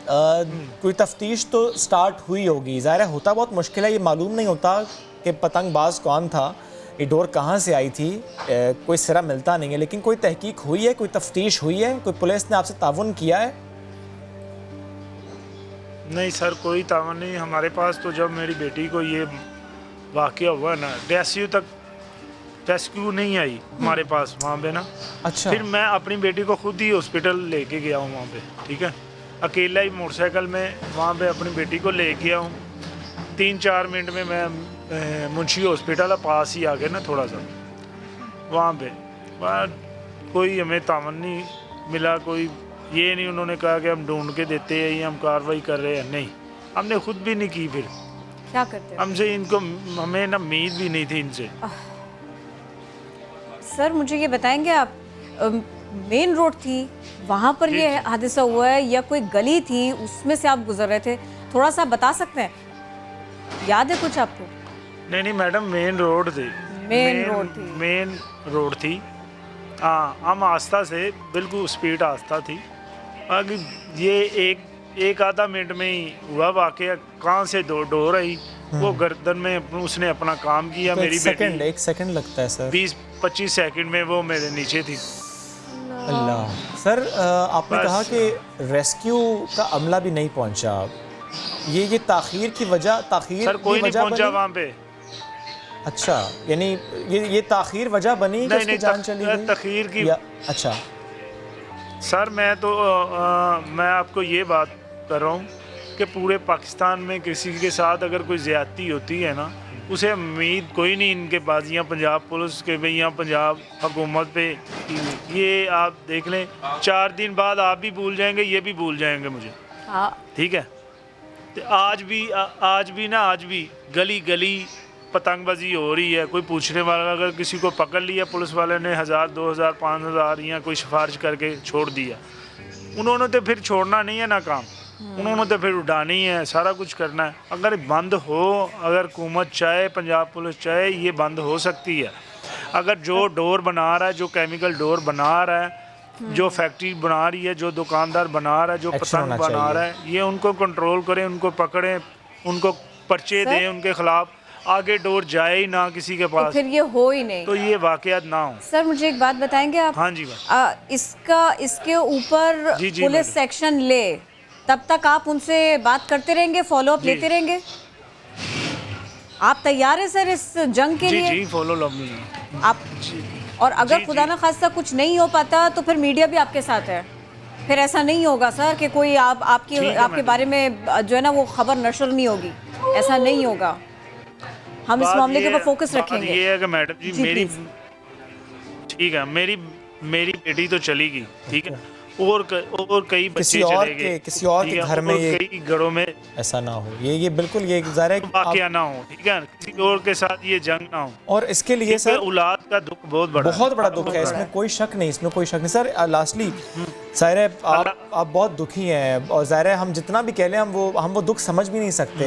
कोई तफ्तीश तो स्टार्ट हुई होगी, ज़ाहिर होता बहुत मुश्किल है, ये मालूम नहीं होता कि पतंगबाज कौन था, ये डोर कहाँ से आई थी, कोई सिरा मिलता नहीं है, लेकिन कोई तहकीक हुई है, कोई तफ्तीश हुई है, कोई पुलिस ने आपसे ताउन किया है? नहीं सर, कोई ताउन नहीं हमारे पास। तो जब मेरी बेटी को ये वाक़या हुआ ना, रेस्क्यू नहीं आई हमारे पास वहाँ पे ना। अच्छा। फिर मैं अपनी बेटी को खुद ही हॉस्पिटल लेके गया हूँ वहाँ पे, ठीक है, अकेला ही मोटरसाइकिल में वहाँ पे अपनी बेटी को ले गया हूँ। 3-4 मिनट में मैं मुंशी हॉस्पिटल पास ही आ गए ना, थोड़ा सा वहाँ पे। कोई हमें तावन नहीं मिला, कोई ये नहीं उन्होंने कहा कि हम ढूंढ के देते हैं या हम कार्रवाई कर रहे हैं, नहीं, हमने खुद भी नहीं की। फिर क्या करते हमसे इनको, हमें ना उम्मीद भी नहीं थी इनसे। सर, मुझे ये बताएंगे आप, मेन रोड थी वहाँ पर ये हादसा हुआ है या कोई गली थी उसमें से आप गुजर रहे थे? थोड़ा सा बता सकते हैं, याद है कुछ आपको? नहीं मैडम, मेन रोड थी। मेन रोड थी, हाँ। हम आस्था से, बिल्कुल स्पीड आस्था थी। बाकी ये एक आधा मिनट में ही हुआ वाक़या। कहाँ से डोर आई, वो गर्दन में उसने अपना काम किया। तो मेरी बेटी 1 सेकंड लगता है सर, 20-25 सेकंड में वो मेरे नीचे थी। अल्लाह। सर, आपने कहा कि रेस्क्यू का अमला भी नहीं पहुंचा, ये ताखीर की वजह, सर कोई नहीं पहुंचा वहाँ पे। अच्छा, यानी ये ताखीर वजह बनी कि उसकी जान चली गई? ताखीर की, अच्छा सर, मैं आपको ये बात कर रहा हूँ कि पूरे पाकिस्तान में किसी के साथ अगर कोई ज़्यादती होती है ना, उसे उम्मीद कोई नहीं इनके पास, यहाँ पंजाब पुलिस के भाई, यहाँ पंजाब हुकूमत पे। ये आप देख लें, 4 दिन बाद आप भी भूल जाएंगे, ये भी भूल जाएंगे मुझे, ठीक है। तो आज भी गली गली पतंगबाजी हो रही है। कोई पूछने वाला, अगर किसी को पकड़ लिया पुलिस वाले ने 1000, 2000, 5000 या कोई सिफारिश करके छोड़ दिया, उन्होंने तो फिर छोड़ना नहीं है ना काम, उन्होंने तो फिर उड़ानी है, सारा कुछ करना है। अगर बंद हो, अगर हुकूमत चाहे, पंजाब पुलिस चाहे, ये बंद हो सकती है। अगर जो डोर बना रहा है, जो केमिकल डोर बना रहा है, जो फैक्ट्री बना रही है, जो दुकानदार बना रहा है, जो पतंग बना रहा है, ये उनको कंट्रोल करें, उनको पकड़ें, उनको पर्चे दें उनके खिलाफ, आगे डोर जाए ही ना किसी के पास, तो फिर ये हो ही नहीं, तो ये वाकयात ना हो। सर, मुझे एक बात बताएंगे आप? हाँ जी इसके ऊपर पुलिस सेक्शन ले, तब तक आप उनसे बात करते रहेंगे, फॉलो अप लेते रहेंगे? आप तैयार हैं सर इस जंग के लिए? जी, फॉलो अप आप। और अगर खुदा न खास्ता कुछ नहीं हो पाता तो फिर मीडिया भी आपके साथ है, फिर ऐसा नहीं होगा सर कि कोई आपके बारे में जो है ना वो खबर नशर नहीं होगी, ऐसा नहीं होगा। हम इस मामले के ऊपर फोकस रखेंगे। ये है कि मैडम जी, मेरी ठीक है, मेरी बेटी तो चली गई, ठीक है, और कई बच्चे चले गए, किसी और के घर में, ये कई घरों में ऐसा ना हो। ये बिल्कुल ये ज़ाहिर है वाकया ना हो, ठीक है, किसी और के साथ ये जंग ना हो। और इसके लिए सर औलाद का दुख बहुत बड़ा दुख है, इसमें कोई शक नहीं, सर। लास्टली ज़ाहिर है आप बहुत दुखी हैं, और ज़ाहिर है हम जितना भी कह लें हम वो दुख समझ भी नहीं सकते।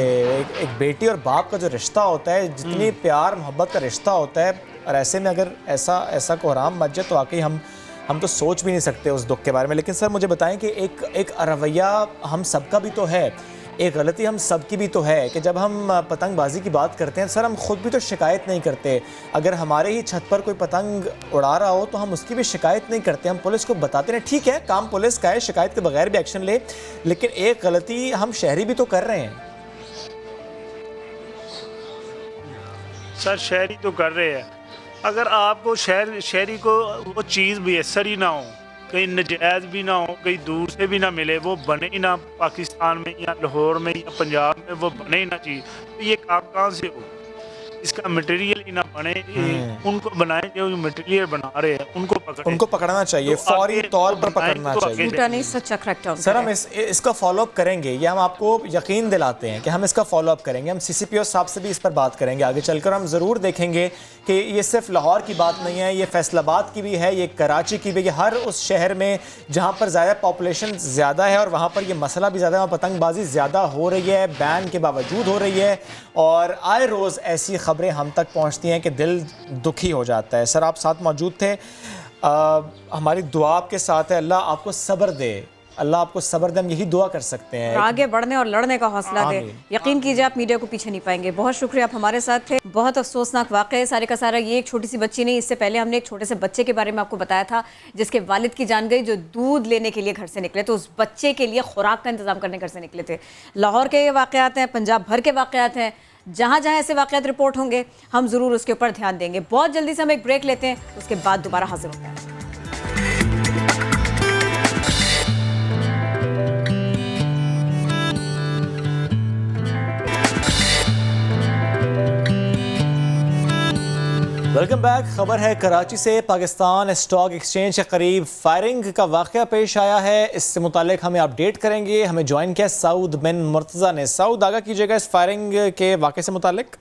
एक बेटी और बाप का जो रिश्ता होता है, जितनी प्यार मोहब्बत का रिश्ता होता है, और ऐसे में अगर ऐसा कोहराम मच जाए तो वाकई हम तो सोच भी नहीं सकते उस दुख के बारे में। लेकिन सर मुझे बताएं कि एक रवैया हम सबका भी तो है, एक गलती हम सबकी भी तो है कि जब हम पतंगबाजी की बात करते हैं सर, हम खुद भी तो शिकायत नहीं करते। अगर हमारे ही छत पर कोई पतंग उड़ा रहा हो तो हम उसकी भी शिकायत नहीं करते, हम पुलिस को बताते हैं। ठीक है, काम पुलिस का है, शिकायत के बगैर भी एक्शन ले, लेकिन एक गलती हम शहरी भी तो कर रहे हैं। सर शहरी तो कर रहे हैं, अगर आपको शहरी को वो चीज़ मैसर ही ना हो, कहीं नजायज़ भी ना हो, कहीं दूर से भी ना मिले, वो बने ही ना पाकिस्तान में या लाहौर में या पंजाब में, वो बने ही ना चाहिए, तो ये काम कहाँ से हो? इसका मटेरियल ही ना बने, उनको बनाए जो मटेरियल बना रहे हैं उनको पकड़ना चाहिए, फौरी तौर पर पकड़ना चाहिए। नहीं, सच्चा क्रैकडाउन सर हम इसका फॉलोअप करेंगे, ये हम आपको यकीन दिलाते हैं कि हम इसका फॉलोअप करेंगे। हम CCPO साहब से भी इस पर बात करेंगे, आगे चलकर हम ज़रूर देखेंगे कि ये सिर्फ लाहौर की बात नहीं है, ये फैसलाबाद की भी है, ये कराची की भी है, हर उस शहर में जहाँ पर ज़्यादा पॉपुलेशन ज़्यादा है और वहाँ पर ये मसला भी ज़्यादा है, पतंगबाजी ज़्यादा हो रही है, बैन के बावजूद हो रही है, और आए रोज़ ऐसी खबरें हम तक पहुंचती हैं कि दिल दुखी हो जाता है। सर आप साथ मौजूद थे, हमारी दुआ आपके साथ है, अल्लाह आपको सब्र दे, अल्लाह आपको सब्र दे, हम यही दुआ कर सकते हैं, आगे बढ़ने और लड़ने का हौसला दे। यकीन कीजिए आप मीडिया को पीछे नहीं पाएंगे। बहुत शुक्रिया, आप हमारे साथ थे। बहुत अफसोसनाक वाक़या है सारे का सारा। ये एक छोटी सी बच्ची नहीं, इससे पहले हमने एक छोटे से बच्चे के बारे में आपको बताया था जिसके वालिद की जान गई, जो दूध लेने के लिए घर से निकले, तो उस बच्चे के लिए खुराक का इंतजाम करने घर से निकले थे। लाहौर के ये वाक़यात हैं, पंजाब भर के वाक़यात हैं, जहाँ जहाँ ऐसे वाक़यात रिपोर्ट होंगे हम ज़रूर उसके ऊपर ध्यान देंगे। बहुत जल्दी से हम एक ब्रेक लेते हैं, उसके बाद दोबारा हाजिर होते हैं। Welcome back. खबर है कराची से, पाकिस्तान स्टॉक एक्सचेंज के करीब फायरिंग का वाक़या पेश आया है। इससे मुतालिक हमें अपडेट करेंगे, हमें ज्वाइन किया सऊद बिन मुर्तज़ा ने। सऊद आगा कीजिएगा इस फायरिंग के वाक़े से मुतालिक।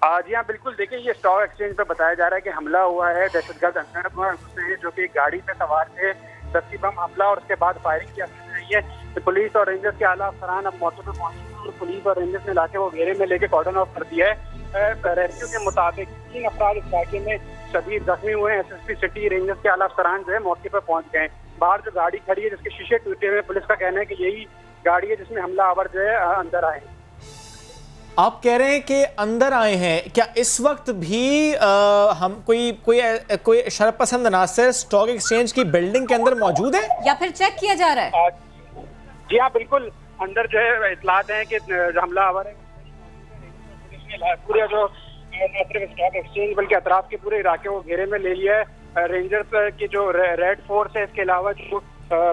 जी हाँ बिल्कुल, देखिए ये स्टॉक एक्सचेंज पर बताया जा रहा है कि हमला हुआ है, दहशतगर्द अंसर जो कि गाड़ी में सवार थे, दस्ती बम हमला और उसके बाद फायरिंग की रही है। तो पुलिस और रेंजर्स के आला अफसरान अब मौके पर पहुंचे और पुलिस और रेंजर्स ने इलाके को घेरे में लेके कॉर्डन ऑफ कर दिया है। रेस्क्यू के मुताबिक 3 अफराद इस इलाके में शदीद जख्मी हुए हैं। SSP सिटी रेंजर्स के आला अफसरान जो है मौके पर पहुंच गए। बाहर जो गाड़ी खड़ी है जिसके शीशे टूटे हुए, पुलिस का कहना है कि यही गाड़ी है जिसमें हमलावर जो है अंदर आए। आप कह रहे हैं कि अंदर आए हैं, क्या इस वक्त भी हम कोई शरपसंद अनासर स्टॉक एक्सचेंज की बिल्डिंग के अंदर मौजूद है या फिर चेक किया जा रहा है? जी हाँ बिल्कुल, अंदर जो है इतलात है कि हमलावर है पूरे जो न सिर्फ स्टॉक एक्सचेंज बल्कि अतराफ के पूरे इलाके को घेरे में ले लिया है। रेंजर्स की जो रेड फोर्स है, इसके अलावा जो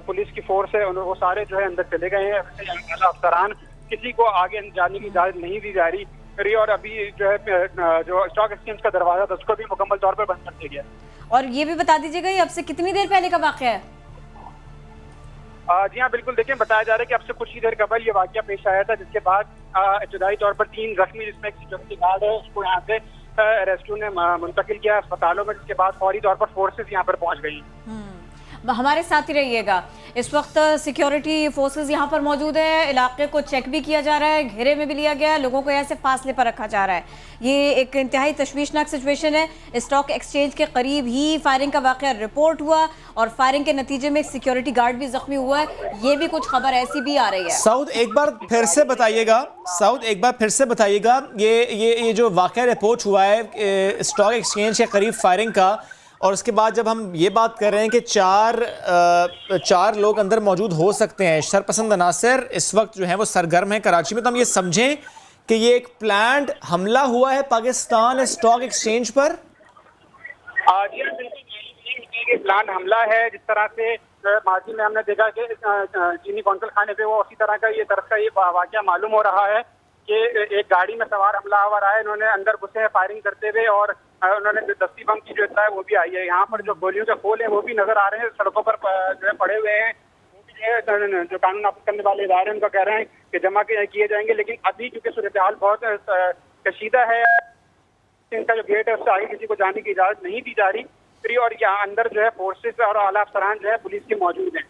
पुलिस की फोर्स है, वो सारे जो है अंदर चले गए हैं। अफसरान किसी को आगे जाने की इजाजत नहीं दी जा रही और अभी जो है जो स्टॉक एक्सचेंज का दरवाजा था उसको भी मुकम्मल तौर पर बंद कर दिया गया। और ये भी बता दीजिएगा ये अब से कितनी देर पहले का वाक़या है? जी हाँ बिल्कुल, देखिए बताया जा रहा है कि अब से कुछ ही देर कबल ये वाक़या पेश आया था, जिसके बाद इब्तदाई तौर पर 3 जख्मी जिसमें एक सिक्योरिटी गार्ड है उसको यहाँ से रेस्क्यू ने मुंतकिल किया अस्पतालों में, जिसके बाद फौरी तौर पर फोर्सेस यहाँ पर पहुँच गई। हमारे साथ ही रहिएगा। इस वक्त सिक्योरिटी फोर्सेस यहाँ पर मौजूद है, इलाके को चेक भी किया जा रहा है, घेरे में भी लिया गया है, लोगों को ऐसे फासले पर रखा जा रहा है। ये एक इंतहाई तशवीशनाक सिचुएशन है। स्टॉक एक्सचेंज के करीब ही फायरिंग का वाक़या रिपोर्ट हुआ और फायरिंग के नतीजे में एक सिक्योरिटी गार्ड भी जख्मी हुआ है। ये भी कुछ खबर ऐसी भी आ रही है। सऊद एक बार फिर से बताइएगा, ये जो वाक़या रिपोर्ट हुआ है स्टॉक एक्सचेंज के करीब फायरिंग का, और उसके बाद जब हम ये बात कर रहे हैं कि चार लोग अंदर मौजूद हो सकते हैं, शरपसंद अनासर इस वक्त जो है वो सरगर्म है कराची में, तो हम ये समझें कि ये एक प्लान्ड हमला हुआ है पाकिस्तान स्टॉक एक्सचेंज पर? प्लान हमला है, जिस तरह से माजी में हमने देखा कि चीनी कौंसल खाने पे वो उसी तरह का ये वाक़या मालूम हो रहा है कि एक गाड़ी में सवार हमलावर आए, इन्होंने अंदर घुसे फायरिंग करते हुए और उन्होंने दस्ती बम की जो इत्तला है वो भी आई है। यहाँ पर जो गोलियों के खोल है वो भी नजर आ रहे हैं, सड़कों पर जो है पड़े हुए हैं। जो कानून नाफिज करने वाले इदारे उनका कह रहे हैं कि जमा किए जाएंगे, लेकिन अभी चूंकि सूरत हाल बहुत कशीदा है, इनका जो गेट है उससे आगे किसी को जाने की इजाजत नहीं दी जा रही और यहाँ अंदर जो है फोर्सेस और आला अफसरान जो है पुलिस के मौजूद हैं।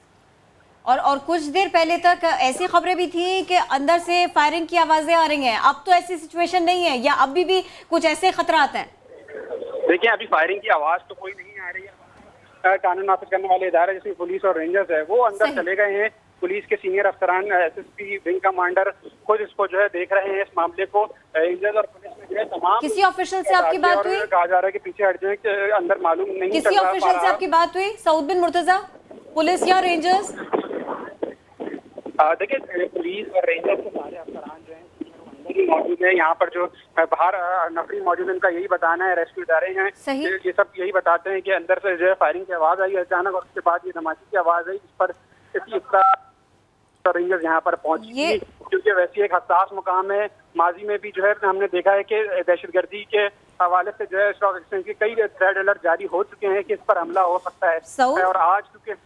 और कुछ देर पहले तक ऐसी खबरें भी थी कि अंदर से फायरिंग की आवाजें आ रही हैं, अब तो ऐसी सिचुएशन नहीं है, या अभी भी कुछ ऐसे खतरात हैं? देखिए अभी फायरिंग की आवाज तो कोई नहीं आ रही है। कानून नाफिज करने वाले इदारे जिसमें पुलिस और रेंजर्स है वो अंदर चले गए हैं। पुलिस के सीनियर अफसरान, एसएसपी, विंग कमांडर खुद इसको जो है देख रहे हैं, इस मामले को। रेंजर्स और पुलिस में जो है तमाम किसी ऑफिशियल से आपकी बात हुई? कहा जा रहा है कि पीछे हट जाए, अंदर मालूम नहीं। किसी ऑफिशियल से आपकी बात हुई? सऊद बिन मुर्तजा, पुलिस या रेंजर्स? देखिए पुलिस और रेंजर्स के सारे अफसरान जो है अंदर ही मौजूद है। यहाँ पर जो बाहर नफरी मौजूद है, उनका यही बताना है, रेस्क्यू इदारे हैं ये सब यही बताते हैं कि अंदर से जो है फायरिंग की आवाज आई अचानक और उसके बाद ये धमाके की आवाज आई, इस पर इसकी रेंजर्स यहाँ पर पहुंची क्योंकि वैसे एक हसास मुकाम है। माजी में भी जो है हमने देखा है कि दहशतगर्दी के हवाले से जो है स्टॉक एक्सचेंज के कई रेड अलर्ट जारी हो चुके हैं कि इस पर हमला हो सकता है। और आज क्योंकि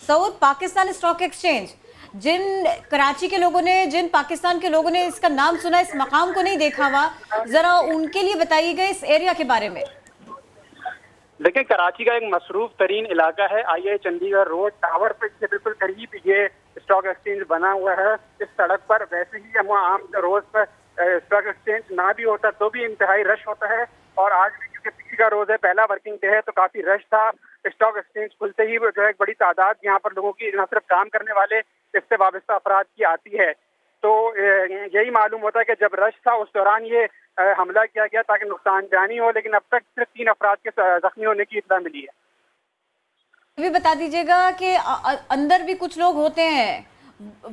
सऊद पाकिस्तान स्टॉक एक्सचेंज, जिन कराची के लोगों ने, जिन पाकिस्तान के लोगों ने इसका नाम सुना, इस मकाम को नहीं देखा हुआ, जरा उनके लिए बताइएगा इस एरिया के बारे में। देखिए कराची का एक मसरूफ तरीन इलाका है। आईआई चंडीगढ़ रोड टावर पे के बिल्कुल करीब ये स्टॉक एक्सचेंज बना हुआ है। इस सड़क पर वैसे ही हम आम रोज पर स्टॉक एक्सचेंज ना भी होता तो भी इंतहाई रश होता है और आज भी क्योंकि पिछली का रोज है, पहला वर्किंग डे है, तो काफी रश था। स्टॉक एक्सचेंज खुलते ही जो है एक बड़ी तादाद यहाँ पर लोगों की, न सिर्फ काम करने वाले, इससे वाबस्ता अफराद की आती है। तो यही मालूम होता है कि जब रश था उस दौरान ये हमला किया गया ताकि नुकसान जानी हो, लेकिन अब तक सिर्फ 3 अफराद के जख्मी होने की इत्तला मिली है। भी बता दीजिएगा कि अंदर भी कुछ लोग होते हैं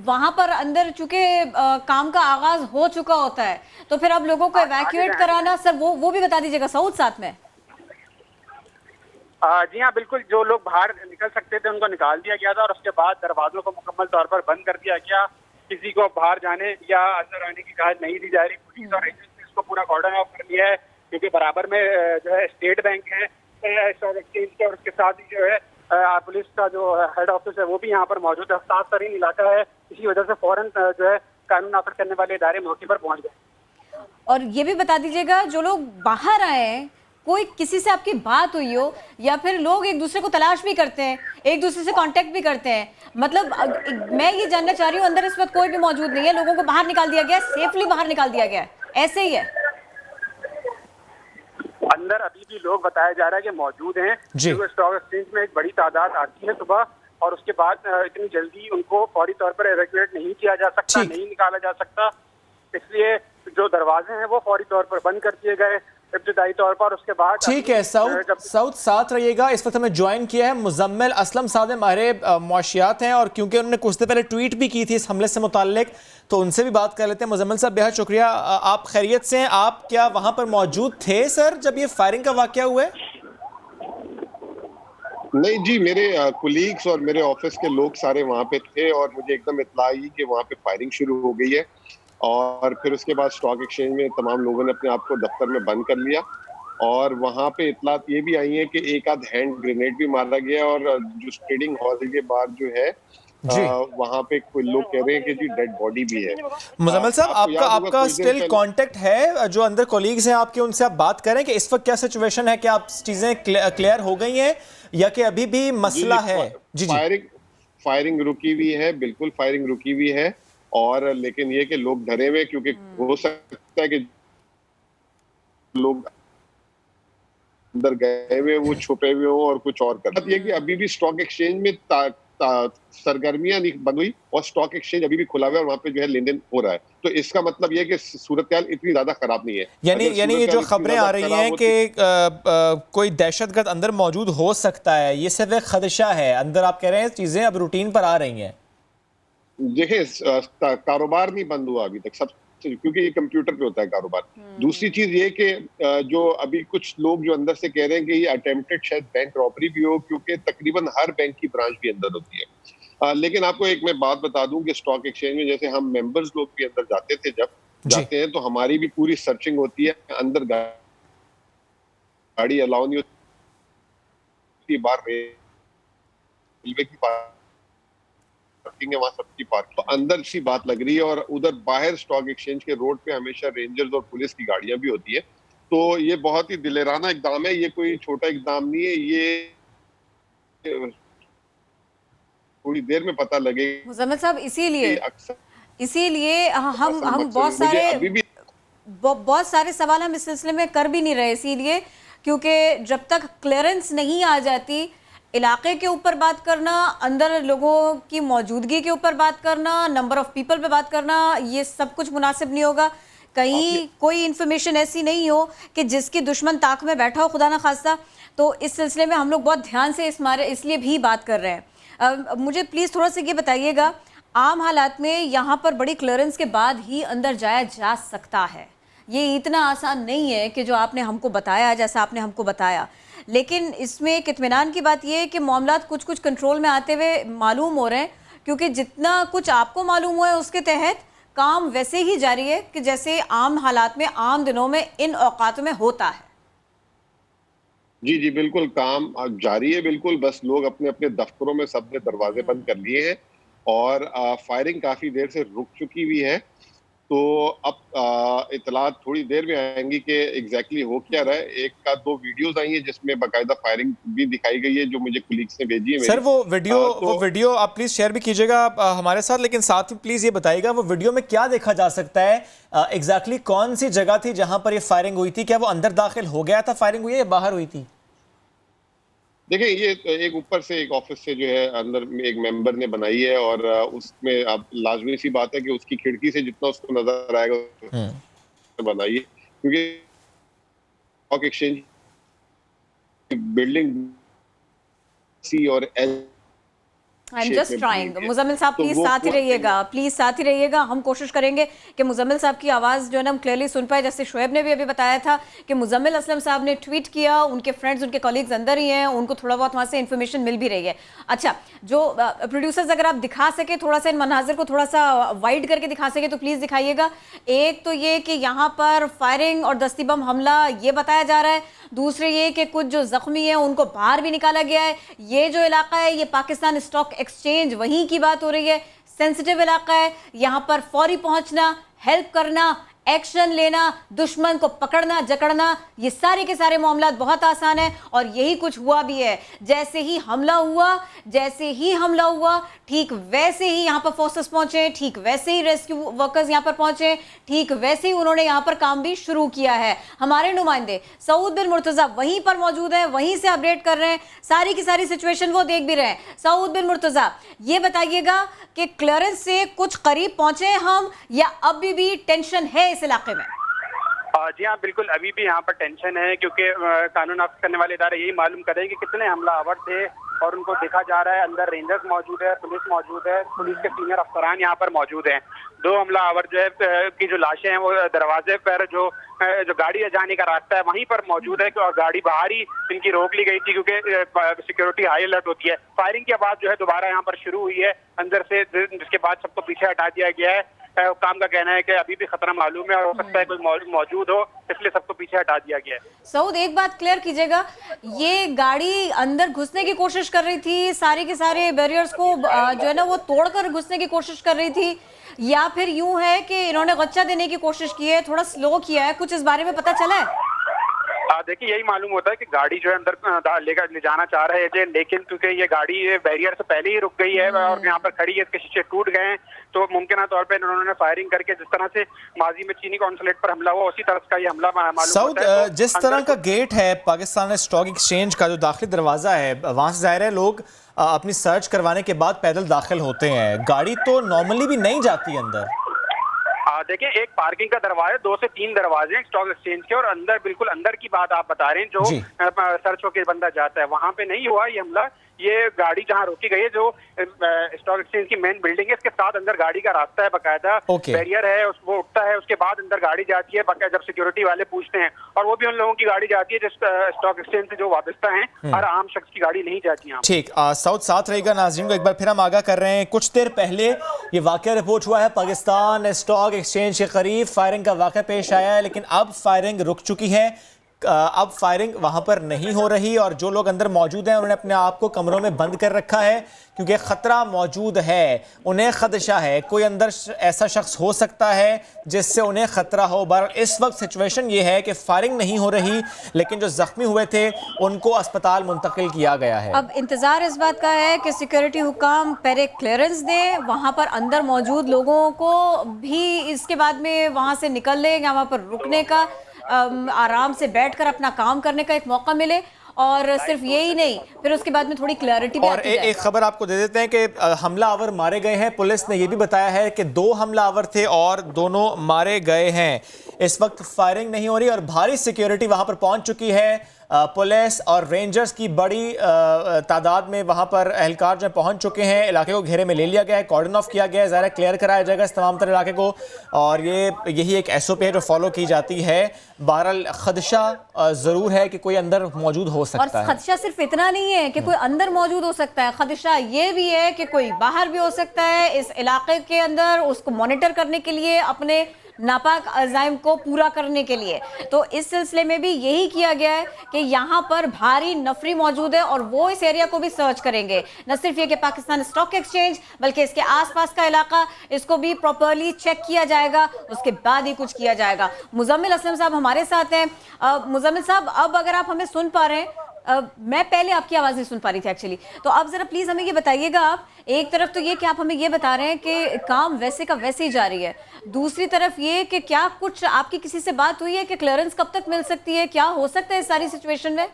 वहां पर, अंदर चूंकि काम का आगाज हो चुका होता है तो फिर अब लोगों को एवैक्यूएट कराना, सर वो भी बता दीजिएगा सऊद साथ में। जी हाँ बिल्कुल, जो लोग बाहर निकल सकते थे उनको निकाल दिया गया था और उसके बाद दरवाजों को मुकम्मल तौर पर बंद कर दिया गया। किसी को बाहर जाने या अंदर आने की इजाजत नहीं दी जा रही। पुलिस और एजेंसी ने इसको पूरा कॉर्डन ऑफ कर लिया है क्योंकि बराबर में जो है स्टेट बैंक है स्टॉक एक्सचेंज के, और उसके साथ ही जो है पुलिस का जो हेड ऑफिस है वो भी यहाँ पर मौजूद है। खास तरीन इलाका है, इसी वजह से फौरन जो है कानून नाफिज करने वाले इदारे मौके पर पहुंच गए। और ये भी बता दीजिएगा जो लोग बाहर आए हैं, कोई किसी से आपकी बात हुई हो या फिर लोग एक दूसरे को तलाश भी करते हैं, एक दूसरे से कांटेक्ट भी करते हैं? मतलब मैं ये जानना चाह रही हूँ, अंदर इस वक्त कोई भी मौजूद नहीं है, लोगों को बाहर निकाल दिया गया, सेफली बाहर निकाल दिया गया, ऐसे ही है? अंदर अभी भी लोग बताया जा रहा है कि मौजूद हैं। स्टॉक एक्सचेंज में एक बड़ी तादाद आती है सुबह और उसके बाद इतनी जल्दी उनको फौरी तौर पर एवैक्यूएट नहीं किया जा सकता, नहीं निकाला जा सकता, इसलिए जो दरवाजे हैं वो फौरी तौर पर बंद कर दिए गए इब्तिदाई तौर पर। उसके बाद ठीक है सऊद साथ रहिएगा। इस वक्त हमें ज्वाइन किया है मुजम्मिल असलम साहब, माहिर मुआशियात हैं और क्योंकि उन्होंने कुछ देर पहले ट्वीट भी की थी इस हमले से मुताल्लिक, तो उनसे भी बात कर लेते हैं। मुजम्मिल साहब बेहद शुक्रिया, आप खैरियत से हैं? आप क्या वहां पर मौजूद थे सर जब ये फायरिंग का वाकया हुआ है? नहीं जी, मेरे कुलीग्स और मेरे ऑफिस के लोग सारे वहाँ पे थे और मुझे एकदम इत्तला आई कि वहाँ पे फायरिंग शुरू हो गई है और फिर उसके बाद स्टॉक एक्सचेंज में तमाम लोगों ने अपने आप को दफ्तर में बंद कर लिया और वहाँ पे इत्तलात ये भी आई है कि एक आध हैंड ग्रेनेड भी मारा गया और जो ट्रेडिंग हॉल के बाहर जो है वहाँ पे कोई लोग कह रहे हैं कि जी डेड बॉडी भी है। मुजम्मिल साहब आपका स्टिल कांटेक्ट है, जो अंदर कोलीग्स हैं आपके, उनसे आप बात करें कि इस वक्त क्या सिचुएशन है, क्या आप चीजें क्लियर हो गई हैं या कि अभी भी मसला है? जी फायरिंग रुकी हुई है, बिल्कुल फायरिंग रुकी हुई है और लेकिन ये कि लोग डरे हुए, क्योंकि हो सकता है कि लोग अंदर गए हुए वो छुपे हुए हो और कुछ और कर। ये कि अभी भी स्टॉक एक्सचेंज में सरगर्मियां नहीं बंद हुई और स्टॉक एक्सचेंज अभी भी खुला हुआ है और वहाँ पे जो है लेन देन हो रहा है, तो इसका मतलब ये कि सूरत-ए-हाल इतनी ज्यादा खराब नहीं है। यानी ये जो खबरें आ रही हैं कि कोई दहशतगर्द अंदर मौजूद हो सकता है, ये सिर्फ एक खदशा है, अंदर आप कह रहे हैं चीजें अब रूटीन पर आ रही हैं? देखिए कारोबार नहीं बंद हुआ अभी तक, सब क्योंकि ये कंप्यूटर पे होता है कारोबार। दूसरी चीज ये कि जो अभी कुछ लोग जो अंदर से कह रहे हैं कि ये अटेम्प्टेड शायद बैंक रॉबरी भी हो, क्योंकि तकरीबन हर बैंक की ब्रांच भी अंदर होती है। लेकिन आपको एक मैं बात बता दूं कि स्टॉक एक्सचेंज में जैसे हम मेंबर्स लोग भी अंदर जाते थे, जब जाते हैं तो हमारी भी पूरी सर्चिंग होती है, अंदर गाड़ी अलाउ नहीं होती, बार रेलवे की पार्किंग है, वहां सबकी पार्किंग, तो अंदर सी बात लग रही है। और उधर बाहर स्टॉक एक्सचेंज के रोड पे हमेशा रेंजर्स और पुलिस की गाड़ियां भी होती है। तो ये बहुत ही दिलेराना इकदाम है, ये कोई छोटा इकदाम नहीं है। ये थोड़ी देर में पता लगेगा। मुजम्मिल साहब, इसीलिए हम बहुत सारे सवाल हम इस सिलसिले में कर भी नहीं रहे, इसीलिए क्योंकि जब तक क्लियरेंस नहीं आ जाती, इलाके के ऊपर बात करना, अंदर लोगों की मौजूदगी के ऊपर बात करना, नंबर ऑफ पीपल पे बात करना, ये सब कुछ मुनासिब नहीं होगा। कहीं कोई इन्फॉर्मेशन ऐसी नहीं हो कि जिसकी दुश्मन ताक में बैठा हो, खुदा ना खास्ता। तो इस सिलसिले में हम लोग बहुत ध्यान से इसलिए भी बात कर रहे हैं। मुझे प्लीज़ थोड़ा सा ये बताइएगा, आम हालात में यहाँ पर बड़ी क्लियरेंस के बाद ही अंदर जाया जा सकता है, ये इतना आसान नहीं है कि जो आपने हमको बताया, जैसा आपने हमको बताया। लेकिन इसमें एक इत्मीनान की बात यह है कि मामलात कुछ कुछ कंट्रोल में आते हुए मालूम हो रहे हैं, क्योंकि जितना कुछ आपको मालूम हुआ है उसके तहत काम वैसे ही जारी है कि जैसे आम हालात में, आम दिनों में, इन औकात में होता है। जी जी बिल्कुल, काम जारी है बिल्कुल। बस लोग अपने अपने दफ्तरों में सबने दरवाजे बंद कर लिए हैं और फायरिंग काफी देर से रुक चुकी हुई है। तो अब इतलात थोड़ी देर में आएंगी कि एग्जैक्टली हो क्या रहा है। एक का दो वीडियोस आई हैं जिसमें बाकायदा फायरिंग भी दिखाई गई है, जो मुझे कुलीग्स ने भेजी है। सर वो वीडियो आप प्लीज शेयर भी कीजिएगा हमारे साथ, लेकिन साथ ही प्लीज ये बताइएगा वो वीडियो में क्या देखा जा सकता है, एग्जैक्टली कौन सी जगह थी जहां पर ये फायरिंग हुई थी? क्या वो अंदर दाखिल हो गया था फायरिंग हुई है या बाहर हुई थी? देखिए, ये एक ऊपर से एक ऑफिस से जो है अंदर एक मेंबर ने बनाई है और उसमें अब लाजमी सी बात है कि उसकी खिड़की से जितना उसको नजर आएगा बनाई है, क्योंकि स्टॉक एक्सचेंज बिल्डिंग सी और L I am just trying. Muzammil साहब प्लीज साथ ही रहिएगा, प्लीज साथ ही रहिएगा। हम कोशिश करेंगे कि मुजम्मिल साहब की आवाज़ जो है ना हम क्लियरली सुन पाए। जैसे शुएब ने भी अभी बताया था कि मुजम्मिल असलम साहब ने ट्वीट किया, उनके फ्रेंड्स, उनके कॉलीग्स अंदर ही हैं, उनको थोड़ा बहुत वहाँ से इन्फॉर्मेशन मिल भी रही है। अच्छा, जो प्रोड्यूसर्स अगर आप दिखा सके थोड़ा सा इन मनाजिर को थोड़ा सा वाइड करके दिखा सके तो प्लीज़ दिखाइएगा। एक तो ये कि यहाँ पर फायरिंग और दस्ती बम हमला ये बताया जा रहा है, दूसरे ये कि कुछ जो जख्मी हैं उनको बाहर भी निकाला गया है। ये जो इलाका है ये पाकिस्तान स्टॉक एक्सचेंज, वहीं की बात हो रही है, सेंसिटिव इलाका है। यहाँ पर फौरी पहुंचना, हेल्प करना, एक्शन लेना, दुश्मन को पकड़ना, जकड़ना, ये सारे के सारे मामलात बहुत आसान है और यही कुछ हुआ भी है। जैसे ही हमला हुआ ठीक वैसे ही यहाँ पर फोर्सेस पहुंचे, ठीक वैसे ही रेस्क्यू वर्कर्स यहाँ पर पहुंचे, ठीक वैसे ही उन्होंने यहाँ पर काम भी शुरू किया है। हमारे नुमाइंदे सऊद बिन मुर्तज़ा वहीं पर मौजूद हैं, वहीं से अपडेट कर रहे हैं, सारी की सारी सिचुएशन वो देख भी रहे हैं। सऊद बिन मुर्तज़ा, ये बताइएगा कि क्लियरेंस से कुछ करीब पहुंचे हम या अभी भी टेंशन है इस इलाके में? जी हाँ, बिल्कुल अभी भी यहाँ पर टेंशन है, क्योंकि कानून नाफिज करने वाले इदारे यही मालूम करें कि कितने हमलावर थे और उनको देखा जा रहा है अंदर रेंजर्स मौजूद है, पुलिस मौजूद है, पुलिस के सीनियर अफसरान यहाँ पर मौजूद हैं। दो हमलावर जो है की जो लाशें हैं वो दरवाजे पर जो गाड़ी जाने का रास्ता है वहीं पर मौजूद है और गाड़ी बाहर ही इनकी रोक ली गई थी क्योंकि सिक्योरिटी हाई अलर्ट होती है। फायरिंग की आवाज जो है दोबारा यहाँ पर शुरू हुई है अंदर से, जिसके बाद सबको पीछे हटा दिया गया है। काम का कहना है कि अभी भी खतरा मालूम है और हो सकता है कोई मौजूद हो, इसलिए सबको पीछे हटा दिया गया है। सऊद, एक बात क्लियर कीजिएगा, ये गाड़ी अंदर घुसने की कोशिश कर रही थी, सारे के सारे बैरियर्स को जो है ना वो तोड़कर घुसने की कोशिश कर रही थी, या फिर यूं है कि इन्होंने गच्चा देने की कोशिश की है, थोड़ा स्लो किया है? कुछ इस बारे में पता चला है? देखिए, यही मालूम होता है कि गाड़ी जो है अंदर ले जाना चाह रहे थे, लेकिन क्योंकि ये गाड़ी बैरियर से पहले ही रुक गई है और यहाँ पर खड़ी है, इसके शीशे टूट गए हैं, तो मुमकिन तौर पे उन्होंने फायरिंग करके जिस तरह से माजी में चीनी कॉन्सुलेट पर हमला हुआ उसी तरह का ये हमला मालूम होता है। तो जिस तरह का गेट है पाकिस्तान स्टॉक एक्सचेंज का, जो दाखिली दरवाजा है, वहां से जाहिर है लोग अपनी सर्च करवाने के बाद पैदल दाखिल होते हैं, गाड़ी तो नॉर्मली भी नहीं जाती अंदर। देखिए, एक पार्किंग का दरवाजा, 2 से 3 दरवाजे हैं स्टॉक एक्सचेंज के, और अंदर बिल्कुल अंदर की बात आप बता रहे हैं जो सर्च होकर बंदा जाता है, वहां पे नहीं हुआ ये हमला। ये गाड़ी जहां रोकी गई है जो स्टॉक एक्सचेंज की मेन बिल्डिंग है, इसके साथ अंदर गाड़ी का रास्ता है, बकायदा बैरियर है, वो उठता है, उसके बाद अंदर गाड़ी जाती है, बाकायदा जब सिक्योरिटी वाले पूछते हैं, और वो भी उन लोगों की गाड़ी जाती है जो स्टॉक एक्सचेंज से जो वाबस्ता है, हर आम शख्स की गाड़ी नहीं जाती है। ठीक, सऊद साथ रहेगा। नाज़रीन को एक बार फिर हम आगाह कर रहे हैं, कुछ देर पहले ये वाकया रिपोर्ट हुआ है, पाकिस्तान स्टॉक एक्सचेंज के करीब फायरिंग का वाकया पेश आया है, लेकिन अब फायरिंग रुक चुकी है। अब फायरिंग वहां पर नहीं हो रही और जो लोग अंदर मौजूद हैं उन्होंने अपने आप को कमरों में बंद कर रखा है क्योंकि ख़तरा मौजूद है, उन्हें खदशा है कोई अंदर ऐसा शख्स हो सकता है जिससे उन्हें ख़तरा हो। बहरहाल इस वक्त सिचुएशन ये है कि फायरिंग नहीं हो रही लेकिन जो ज़ख्मी हुए थे उनको अस्पताल मुंतकिल किया गया है। अब इंतज़ार इस बात का है कि सिक्योरिटी हुकाम पहले क्लियरेंस दे, वहाँ पर अंदर मौजूद लोगों को भी इसके बाद में वहाँ से निकलने या वहाँ पर रुकने का, आराम से बैठकर अपना काम करने का एक मौका मिले और सिर्फ यही नहीं फिर उसके बाद में थोड़ी क्लैरिटी भी आती जाए। एक खबर आपको दे देते हैं कि हमलावर मारे गए हैं। पुलिस ने यह भी बताया है कि 2 हमलावर थे और दोनों मारे गए हैं। इस वक्त फायरिंग नहीं हो रही और भारी सिक्योरिटी वहां पर पहुंच चुकी है। पुलिस और रेंजर्स की बड़ी तादाद में वहां पर एहलकार जो पहुंच चुके हैं। इलाके को घेरे में ले लिया गया है, कॉर्डन ऑफ किया गया है, ज़ाहिर क्लियर कराया जाएगा इस तमाम तरह इलाके को और यही एक SOP है जो फॉलो की जाती है। बहरहाल खदशा ज़रूर है कि कोई अंदर मौजूद हो सकता है। और खदशा सिर्फ इतना नहीं है कि कोई अंदर मौजूद हो सकता है, खदशा ये भी है कि कोई बाहर भी हो सकता है इस इलाके के अंदर, उसको मॉनिटर करने के लिए, अपने नापाक अज़ाइम को पूरा करने के लिए। तो इस सिलसिले में भी यही किया गया है कि यहाँ पर भारी नफरी मौजूद है और वो इस एरिया को भी सर्च करेंगे। न सिर्फ ये कि पाकिस्तान स्टॉक एक्सचेंज बल्कि इसके आसपास का इलाका, इसको भी प्रॉपर्ली चेक किया जाएगा, उसके बाद ही कुछ किया जाएगा। मुजम्मिल असलम साहब हमारे साथ हैं। मुजम्मिल साहब, अब अगर आप हमें सुन पा रहे हैं, मैं पहले आपकी आवाज़ नहीं सुन पा रही थी एक्चुअली, तो आप ज़रा प्लीज़ हमें ये बताइएगा। आप एक तरफ तो ये कि आप हमें ये बता रहे हैं कि काम वैसे का वैसे ही जारी है, दूसरी तरफ ये कि क्या कुछ आपकी किसी से बात हुई है कि क्लियरेंस कब तक मिल सकती है, क्या हो सकता है इस सारी सिचुएशन में?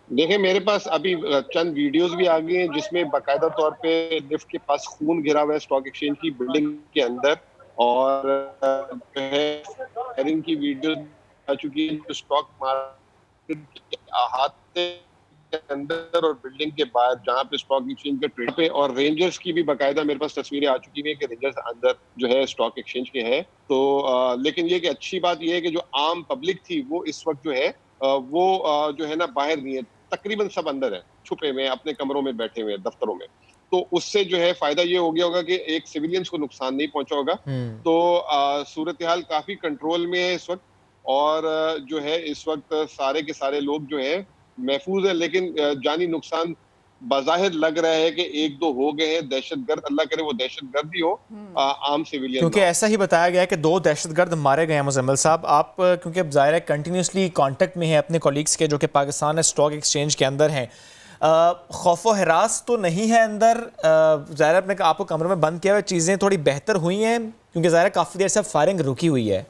देखिए, मेरे पास अभी चंद वीडियोस भी आ गई हैं जिसमें बाकायदा तौर पे लिफ्ट के पास खून गिरा हुआ है स्टॉक एक्सचेंज की बिल्डिंग के अंदर और फायरिंग की वीडियो आ चुकी है जो स्टॉक मार्केट अहाते के अंदर और बिल्डिंग के बाहर जहां पे स्टॉक एक्सचेंज के ट्रेड पे और रेंजर्स की भी बाकायदा मेरे पास तस्वीरें आ चुकी हैं कि रेंजर्स अंदर जो है स्टॉक एक्सचेंज के है। तो लेकिन ये कि अच्छी बात ये है कि जो आम पब्लिक थी वो इस वक्त जो है वो जो है ना बाहर नहीं है, तकरीबन सब अंदर है, छुपे में अपने कमरों में बैठे हुए दफ्तरों में। तो उससे जो है फायदा ये हो गया होगा कि एक सिविलियंस को नुकसान नहीं पहुंचा होगा। तो सूरत हाल काफी कंट्रोल में है इस वक्त और जो है इस वक्त सारे के सारे लोग जो है महफूज है, लेकिन जानी नुकसान बाज़ाहिर लग रहा है कि 1-2 हो गए हैं। दहशतगर्द, अल्लाह करे वो दहशतगर्द ही हो, आम सिविलियन, क्योंकि ऐसा ही बताया गया है कि 2 दहशतगर्द मारे गए हैं। मुजम्मिल साहब, आप क्योंकि अब ज़ाहिर है कंटिन्यूसली कांटेक्ट में है अपने कॉलीग्स के जो कि पाकिस्तान स्टॉक एक्सचेंज के अंदर हैं, खौफ व हिरास तो नहीं है अंदर? ज़ाहिर अपने आपको कमरे में बंद किया हुआ, चीज़ें थोड़ी बेहतर हुई हैं क्योंकि ज़ाहिर काफ़ी देर से फायरिंग रुकी हुई है।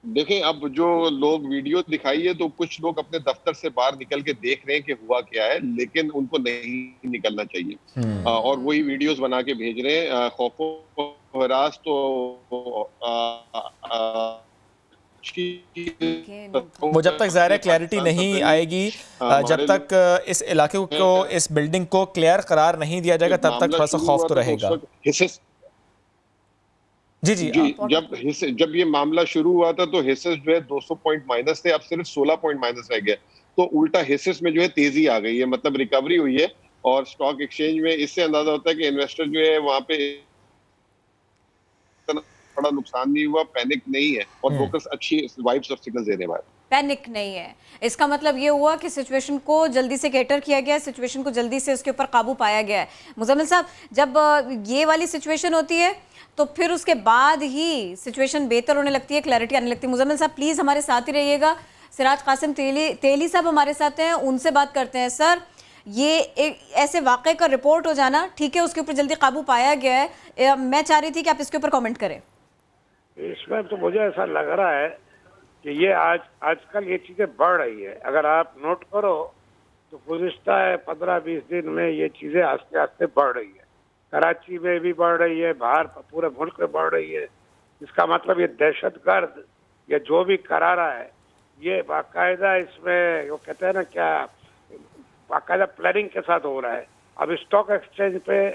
देखें, अब जो लोग वीडियो दिखाई है तो कुछ लोग अपने दफ्तर से बाहर निकल के देख रहे हैं कि हुआ क्या है, लेकिन उनको नहीं निकलना चाहिए और वही वीडियोस बना के भेज रहे हैं। खौफ हरास तो वो जब तक ज़ाहिर क्लैरिटी नहीं आएगी, जब तक इस इलाके को, इस बिल्डिंग को क्लियर करार नहीं दिया जाएगा, तब तक थोड़ा सा खौफ तो रहेगा। जी, जब ये मामला शुरू हुआ था तो हिस्सेस जो है 200 पॉइंट माइनस थे, अब सिर्फ 16 पॉइंट माइनस रह गया। तो उल्टा हिस्सेस में जो है तेजी आ गई है, मतलब रिकवरी हुई है और स्टॉक एक्सचेंज में इससे अंदाजा होता है कि इन्वेस्टर जो है वहां पे बड़ा नुकसान नहीं हुआ, पैनिक नहीं है और ब्रोकर्स अच्छी वाइब्स और सिग्नल दे रहे हैं। पैनिक नहीं है, इसका मतलब ये हुआ कि सिचुएशन को जल्दी से कैटर किया गया है, सिचुएशन को जल्दी से उसके ऊपर काबू पाया गया है। मुजम्मिल साहब, जब ये वाली सिचुएशन होती है तो फिर उसके बाद ही सिचुएशन बेहतर होने लगती है, क्लैरिटी आने लगती है। मुजम्मिल साहब प्लीज़ हमारे साथ ही रहिएगा। सिराज कासिम तेली साहब हमारे साथ हैं, उनसे बात करते हैं। सर, ये एक ऐसे वाक़े का रिपोर्ट हो जाना ठीक है, उसके ऊपर जल्दी काबू पाया गया है, मैं चाह रही थी कि आप इसके ऊपर कमेंट करें। इसमें तो मुझे ऐसा लग रहा है कि ये आजकल ये चीज़ें बढ़ रही है। अगर आप नोट करो तो गुज़िश्ता 15-20 दिन में ये चीज़ें आस्ते आस्ते बढ़ रही है। कराची में भी बढ़ रही है, बाहर पूरे मुल्क में बढ़ रही है। इसका मतलब ये दहशतगर्द या जो भी करा रहा है ये बाकायदा इसमें वो कहते हैं ना क्या, बाकायदा प्लानिंग के साथ हो रहा है। अब स्टॉक एक्सचेंज पे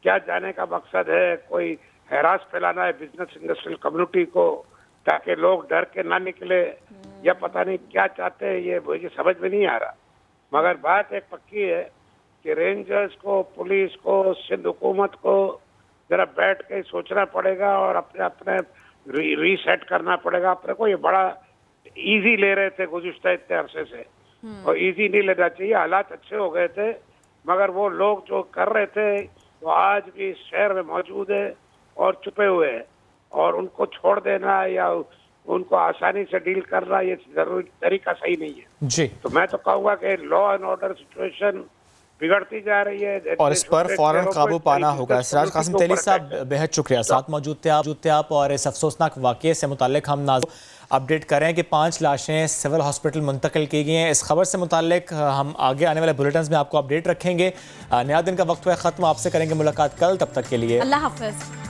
क्या जाने का मकसद है? कोई हैरास फैलाना है बिजनेस इंडस्ट्रियल कम्युनिटी को ताकि लोग डर के ना निकले, या पता नहीं क्या चाहते हैं, ये मुझे समझ में नहीं आ रहा। मगर बात एक पक्की है कि रेंजर्स को, पुलिस को, सिंध हुकूमत को जरा बैठ के सोचना पड़ेगा और अपने रीसेट करना पड़ेगा अपने को। ये बड़ा इजी ले रहे थे गुज़िश्ता इतने अरसे से, और इजी नहीं लेना चाहिए। हालात अच्छे हो गए थे, मगर वो लोग जो कर रहे थे वो आज भी इस शहर में मौजूद है और छुपे हुए हैं, और उनको छोड़ देना या उनको आसानी से डील करना ये जरूरी तरीका सही नहीं है जी। तो मैं तो कहूँगा कि लॉ एंड ऑर्डर सिचुएशन बिगड़ती जा रही है और इस पर फौरन काबू पाना होगा। सिराज कासिम तेली साहब, बेहद शुक्रिया, साथ मौजूद थे आप और इस अफसोसनाक वाक़े से मुताल्लिक हम अपडेट कर रहे हैं कि 5 लाशें सिविल हॉस्पिटल मुंतकिल की गई हैं। इस खबर से मुताल्लिक हम आगे आने वाले बुलेटिन में आपको अपडेट रखेंगे। नया दिन का वक्त हुआ ख़त्म, आपसे करेंगे मुलाकात कल, तब तक के लिए अल्लाह हाफ़िज़।